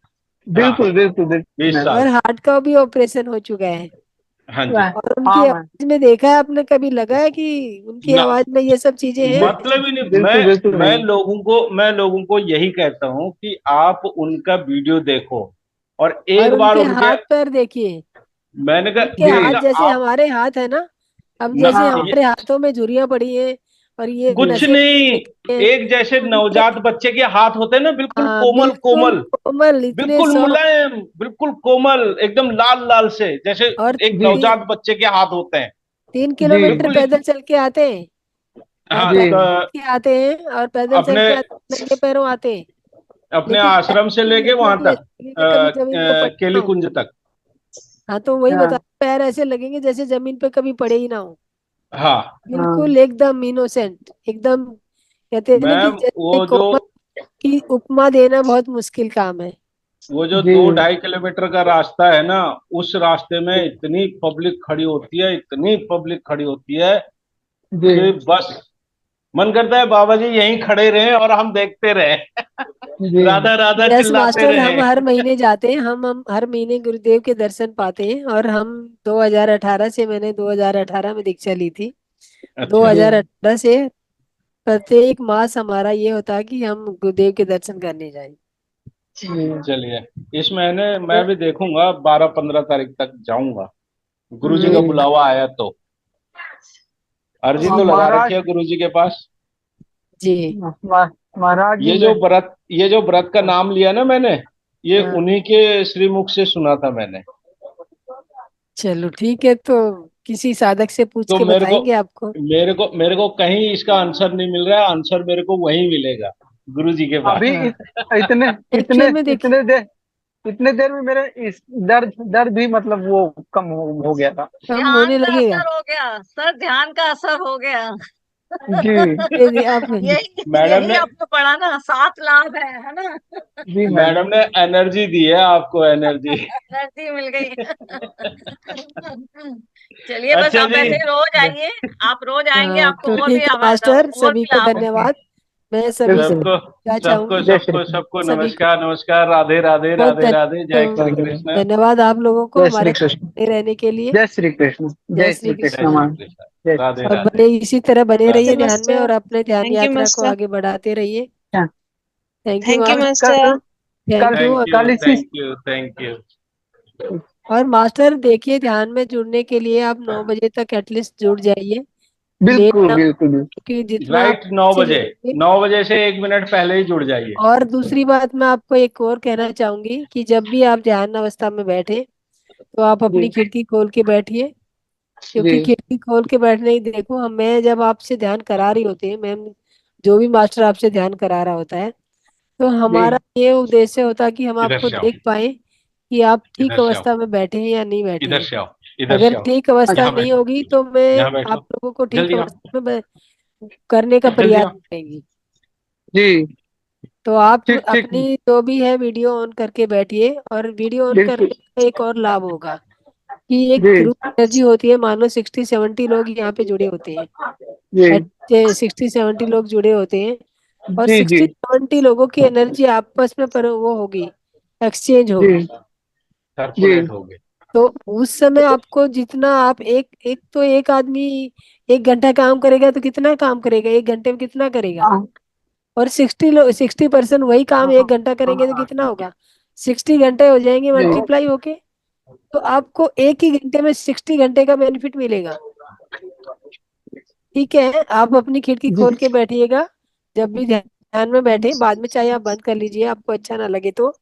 बिल्कुल बिल्कुल बिल्कुल 20 साल। और हार्ट का भी ऑपरेशन हो चुका है। हाँ जी। मैम। और उनकी हाँ मैम, आवाज में देखा है आपने, कभी लगा है कि उनकी ना, आवाज में ये सब चीजें हैं? मतलब ही नहीं। बिल्कुल बिल्कुल नहीं। मैं लोगों को यही कहता हूँ कि आप उनका वीडियो देखो और और एक बार उनके उनके, हाथ पैर देखिए। उनके जी हाथ जैसे आप हमारे हाथ है ना, अब न, जैसे हाँ हमारे हाथों में झुर्रियां पड़ी हैं और ये जी कुछ नसें नहीं, निकली हैं। एक जैसे उनके नवजात बच्चे के हाथ होते हैं ना, बिल्कुल हाँ, कोमल बिल्कुल कोमल, कोमल, इतने बिल्कुल सॉफ्ट। मुलायम, बिल्कुल कोमल, एकदम लाल लाल से, जैसे और एक जी नवजात बच्चे के हाथ होते हैं। 3 किलोमीटर बिल्कुल पैदल चल के आते हैं। और हाँ, जी पैदल के आते हैं और पैदल चल अपने के आते हैं, नंगे पैरों आते हैं। अपने लेकिन आश्रम से पैर लेके वहां लगेंगे, तक, ऐसे लगेंगे कभी जमीन पे पड़े ना केली हो। कुंज तक। हाँ, तो वही बता, हाँ पैर ऐसे लगेंगे जैसे जमीन पे कभी पड़े ही ना हो। हाँ बिल्कुल एकदम इनोसेंट, एकदम। कहते हैं ना कि मैम, जैसे कोमल की उपमा देना बहुत मुश्किल काम है। वो जो जी 2-2.5 किलोमीटर का रास्ता है ना, उस रास्ते में इतनी पब्लिक खड़ी होती है, इतनी पब्लिक खड़ी होती है जी कि बस मन करता है बाबा जी यहीं खड़े रहे और हम देखते रहे। जी राधा राधा यस चिल्लाते मास्टर, हम रहे। हर महीने जाते हैं, हम हर महीने गुरुदेव के दर्शन पाते हैं। और हम 2018 से, मैंने 2018 में दीक्षा ली थी। अच्छा, जी 2018 से प्रत्येक मास हमारा ये होता है कि हम गुरुदेव के दर्शन करने जाएं। जी चलिए, इस महीने मैं भी देखूंगा, 12-15 तारीख तक जाऊंगा, गुरुजी तो का जी बुलावा आया तो। अर्जी तो लगा रखी महाराज है गुरुजी के पास। जी। महाराज जी ये जो में। व्रत ये जो व्रत का नाम लिया ना मैंने, ये हाँ, उन्हीं के श्रीमुख से सुना था मैंने। चलो ठीक है, तो किसी साधक से पूछ तो के मेरे को बताएंगे आपको। मेरे को कहीं इसका आंसर नहीं मिल रहा है। आंसर मेरे को वहीं मिलेगा, गुरु जी के पास। अभी हाँ इतने इतने एक्चुअल में देखिए, इतने देर में मेरे इस दर्द दर्द भी मतलब वो कम हो गया था। कम ध्यान होने का लगेगा। असर हो गया सर, ध्यान का असर हो गया। जी ये आप यही मैडम यही ने आपको पढ़ा ना, 7 लाभ है ना। जी मैम। मैडम ने एनर्जी दी है आपको, एनर्जी। एनर्जी मिल गई। चलिए, बस अच्छा आप जी। ऐसे ही रोज आइए। आप रोज आएंगे, हाँ आपको तो और भी ठीक है मास्टर, और सभी भी को लाभ होंगे। धन्यवाद। मैं सभी से बिल्कुल। सबको क्या सबको चाहूंगी, जय श्री सबको कृष्ण। सबको सभी को नमस्कार, नमस्कार, राधे राधे, बहुत राधे राधे, जय श्री कृष्ण। धन्यवाद आप लोगों को जय हमारे श्री कृष्ण। साथ रहने के लिए। जय श्री कृष्ण। जय जय श्री श्री जय कृष्ण कृष्ण। श्री मैम। कृष्ण। जय राधे और राधे। बने इसी तरह बने राधे रहिए राधे। ध्यान में, और अपने ध्यान थैंक यू यात्रा को मास्टर। आगे बढ़ाते रहिए। हाँ, thank you thank you master. Master. Thank कल यू। थैंक यू, कल इसी थैंक यू, थैंक यू। और मास्टर देखिए, ध्यान में जुड़ने के लिए आप 9 बजे तक एटलीस्ट जुड़ जाइए। लेट बिल्कुल ना, बिल्कुल बिल्कुल। क्योंकि जितना आप राइट, 9 से बजे। जुड़ेंगे। 9 बजे से 1 मिनट पहले ही जुड़ जाइए। और दूसरी बात मैं आपको एक और कहना चाहूंगी कि जब भी आप ध्यान अवस्था में बैठे तो आप जी अपनी खिड़की खोल के बैठिए। जी क्योंकि खिड़की खोल के बैठने ही, देखो हम, मैं जब आपसे ध्यान करा रही होती है मैम, जो भी मास्टर आपसे ध्यान करा रहा होता है, तो जी हमारा ये उद्देश्य होता है कि हम इधर आपको से आओ, देख पाए कि आप ठीक इधर से आओ, अवस्था में बैठे हैं या नहीं बैठे इधर हैं। से आओ, इधर अगर से आओ। ठीक अवस्था यहाँ अच्छा। नहीं बैठो, होगी तो मैं यहाँ बैठो, आप लोगों को ठीक जल्दी आओ, अवस्था में करने का जल्दी प्रयास आओ। करेंगी। जी तो आप ठीक ठीक। अपनी जो भी है वीडियो ऑन करके बैठिए, और वीडियो ऑन बिल्कुल। करने का एक और लाभ होगा कि एक जी ग्रुप एनर्जी होती है। मान लो 60-70 लोग यहाँ पे जुड़े होते जी हैं, 60-70 लोग जुड़े होते हैं, और जी जी 60-70 लोगों की एनर्जी आपस में पर वो होगी, एक्सचेंज जी होगी। जी सर्कुलेट हो गए। तो उस समय आपको जितना आप एक एक तो एक आदमी 1 घंटा काम करेगा तो कितना काम करेगा, 1 घंटे में कितना करेगा। हाँ, और 60% वही काम हाँ, 1 घंटा करेंगे तो हाँ, कितना होगा, 60 घंटे हो जाएंगे जी मल्टीप्लाई होके। तो आपको एक ही घंटे में 60 घंटे का बेनिफिट मिलेगा। ठीक है, आप अपनी खिड़की जी खोल के बैठिएगा जब भी ध्यान में बैठे। बाद में चाहे आप बंद कर लीजिए, आपको अच्छा ना लगे तो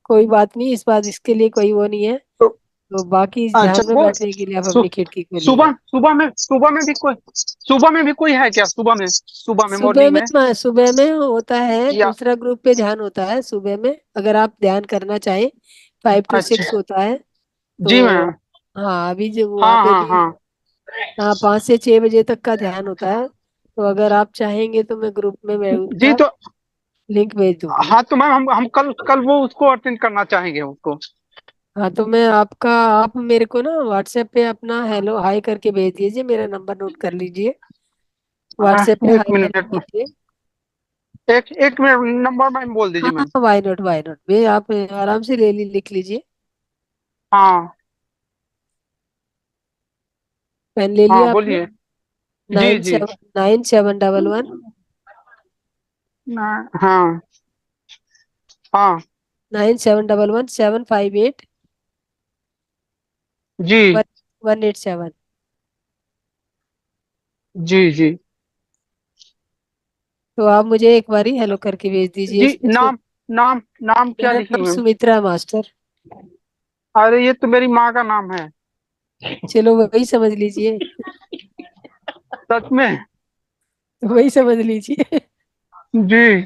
कोई बात नहीं, इस बात इसके लिए कोई वो नहीं है। तो तो बाकी इस अच्छा ध्यान में वो बैठने के लिए आप सु, अपनी खिड़की खोलिएगा। सुबह में भी कोई है क्या? सुबह में मॉर्निंग में सुबह में होता है, या? दूसरा ग्रुप पे ध्यान होता है सुबह में, अगर आप ध्यान करना चाहें 5 to 6 अच्छा। होता है। जी तो मैम। हाँ, अभी जो वहाँ हाँ पे हाँ भी, हाँ। हाँ 5 से 6 बजे तक का ध्यान होता है। तो अगर आप चाहेंगे तो मैं ग्रुप में मैं जी उसका तो लिंक भेज दूंगी। हाँ तो मैम हम कल कल वो उसको अटेंड करना चाहेंगे उसको। हाँ तो मैं आप मेरे को ना व्हाट्सएप पे अपना हेलो हाय करके भेज दीजिए, मेरा नंबर नोट कर लीजिए, व्हाट्सएप पे एक हाय कर मिनट में दीजिए। एक मिनट नंबर मैम बोल दीजिए हाँ मैम। हाँ, वाई नॉट वाई नॉट, वे आप आराम से लिख लीजिए। हाँ पेन ले हाँ लिया आपने? बोलिए। जी नाइन जी। सेवन 9711 हाँ हाँ 9711 758 जी 187। जी जी तो आप मुझे एक बारी हेलो करके भेज दीजिए जी। इसमें। नाम नाम नाम क्या मेरा नाम लिखेंगे मैम? सुमित्रा मास्टर। अरे ये तो मेरी माँ का नाम है। चलो वही समझ लीजिए। सच में? वही समझ लीजिए। जी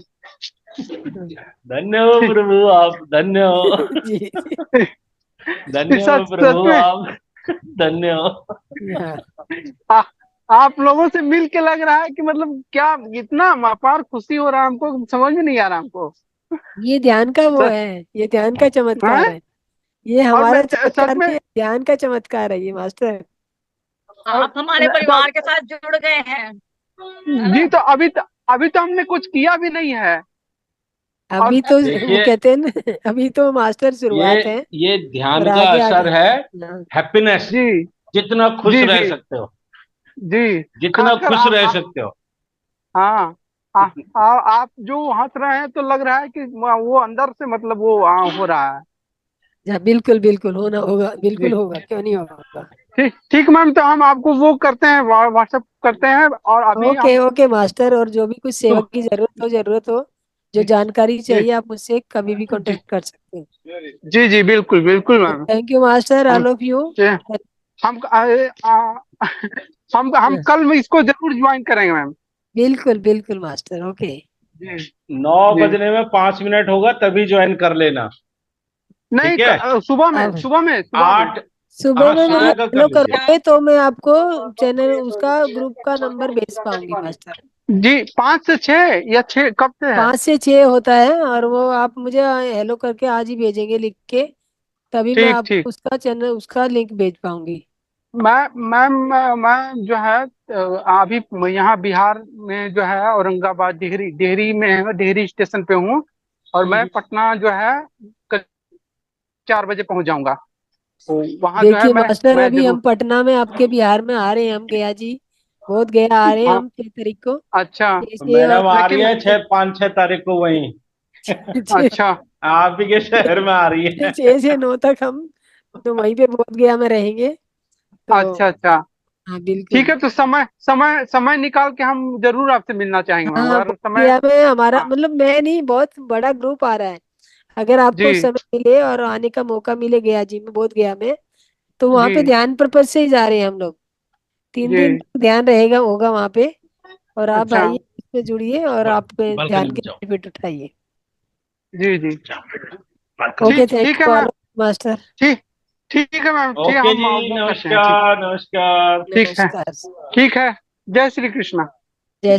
धन्य हो प्रभु आप, धन्य हो। जी धन्य हो सच प्रभु में। आप, धन्य हो। हाँ, आ, आप लोगों से मिल के लग रहा है कि मतलब क्या इतना अपार खुशी हो रहा है हमको, समझ में नहीं आ रहा हमको। ये ध्यान का वो सच है, ये ध्यान का चमत्कार है। है। ये और मैं हमारा सच चमत्कार में। नहीं है, ध्यान का चमत्कार है ये मास्टर। और आप हमारे तो परिवार के साथ जुड़ गए हैं, है जी ना। तो अभी तो हमने कुछ किया भी नहीं है। और अभी तो वो देखिए, कहते हैं ना, अभी तो मास्टर ये शुरुआत है, ये और ध्यान का आगे आगे। असर है। हाँ, हैप्पीनेस, जी जितना खुश जी रह जी सकते हो, जी। जितना खासकर खुश रह सकते हो। हाँ आप जो हंस रहे हैं तो लग रहा है कि वो अंदर से मतलब वो हो रहा है। बिल्कुल बिल्कुल होना होगा, जी बिल्कुल होगा, क्यों नहीं होगा। ठीक ठीक मैम, तो हम आपको वो करते हैं, व्हाट्सएप करते हैं और अभी ओके हम ओके मास्टर, और जो भी कुछ तो सेवा की जरूरत हो, जो जानकारी जी चाहिए, आप मुझसे कभी भी जी कांटेक्ट कर सकते हैं। जी जी बिल्कुल बिल्कुल मैम। थैंक यू मास्टर, हम ऑल ऑफ यू। जी हम हम कल में इसको जरूर ज्वाइन करेंगे मैम। बिल्कुल बिल्कुल मास्टर, ओके। जी 9 जी। बजने में 5 मिनट होगा तभी ज्वाइन कर लेना। नहीं ठीक है, सुबह में, अब सुबह में, सुबह में। 8। सुबह हाँ, में सुबह मतलब का कर फॉलो लीजिए। करोगे तो मैं आपको चैनल उसका ग्रुप का नंबर भेज पाऊंगी मास्टर। जी 5 से 6 या 6 कब से है? 5 से 6 होता है, और वो आप मुझे हेलो करके आज ही भेजेंगे लिख के, तभी मैं ठीक आपको ठीक। उसका चैनल उसका लिंक भेज पाऊंगी। मैं जो है अभी यहाँ बिहार में जो है औरंगाबाद डिहरी डिहरी में है, डिहरी स्टेशन पे हूँ। और मैं पटना जो है कल 4 बजे पहुंच जाऊंगा। तो वहाँ जो है देखिए मास्टर, मैं अभी जरूर। हम पटना में आपके बिहार में आ रहे हैं, हम गया जी, बहुत गया आ रहे हैं हाँ। हम 6 तारीख को। अच्छा। जैसे और मैडम आ रही लेकिन है 5-6 तारीख को वहीं। अच्छा आप ही के शहर में आ रही है। 6 से 9 तक हम तो वहीं पे बहुत गया में रहेंगे। तो अच्छा अच्छा। हाँ ठीक बिल्कुल। है, तो समय निकाल के हम जरूर आपसे मिलना चाहेंगे मैम, हाँ अगर बहुत समय। गया में हमारा हाँ, मतलब, मैं नहीं, बहुत बड़ा ग्रुप आ रहा है। अगर आपको जी समय मिले और आने का मौका मिले गया जी में, बहुत गया में, तो वहां पे जी ध्यान पर्पज से ही जा रहे हैं हम लोग। 3 दिन जी। तक ध्यान रहेगा होगा वहां पे, और आप अच्छा। आइए, इसमें जुड़िए और आप बालकनी ध्यान में के जाओ। बेनिफिट उठाइए। जी जी। ओके, ठीक थैंक ठीक है यू मैम। Alok master. ठीक ठीक है मैम, ठीक है, ओके हम जी, वो करते हैं। ठीक। नमस्कार नमस्कार। ठीक है। नमस्कार। ठीक है। जय श्री कृष्णा। जय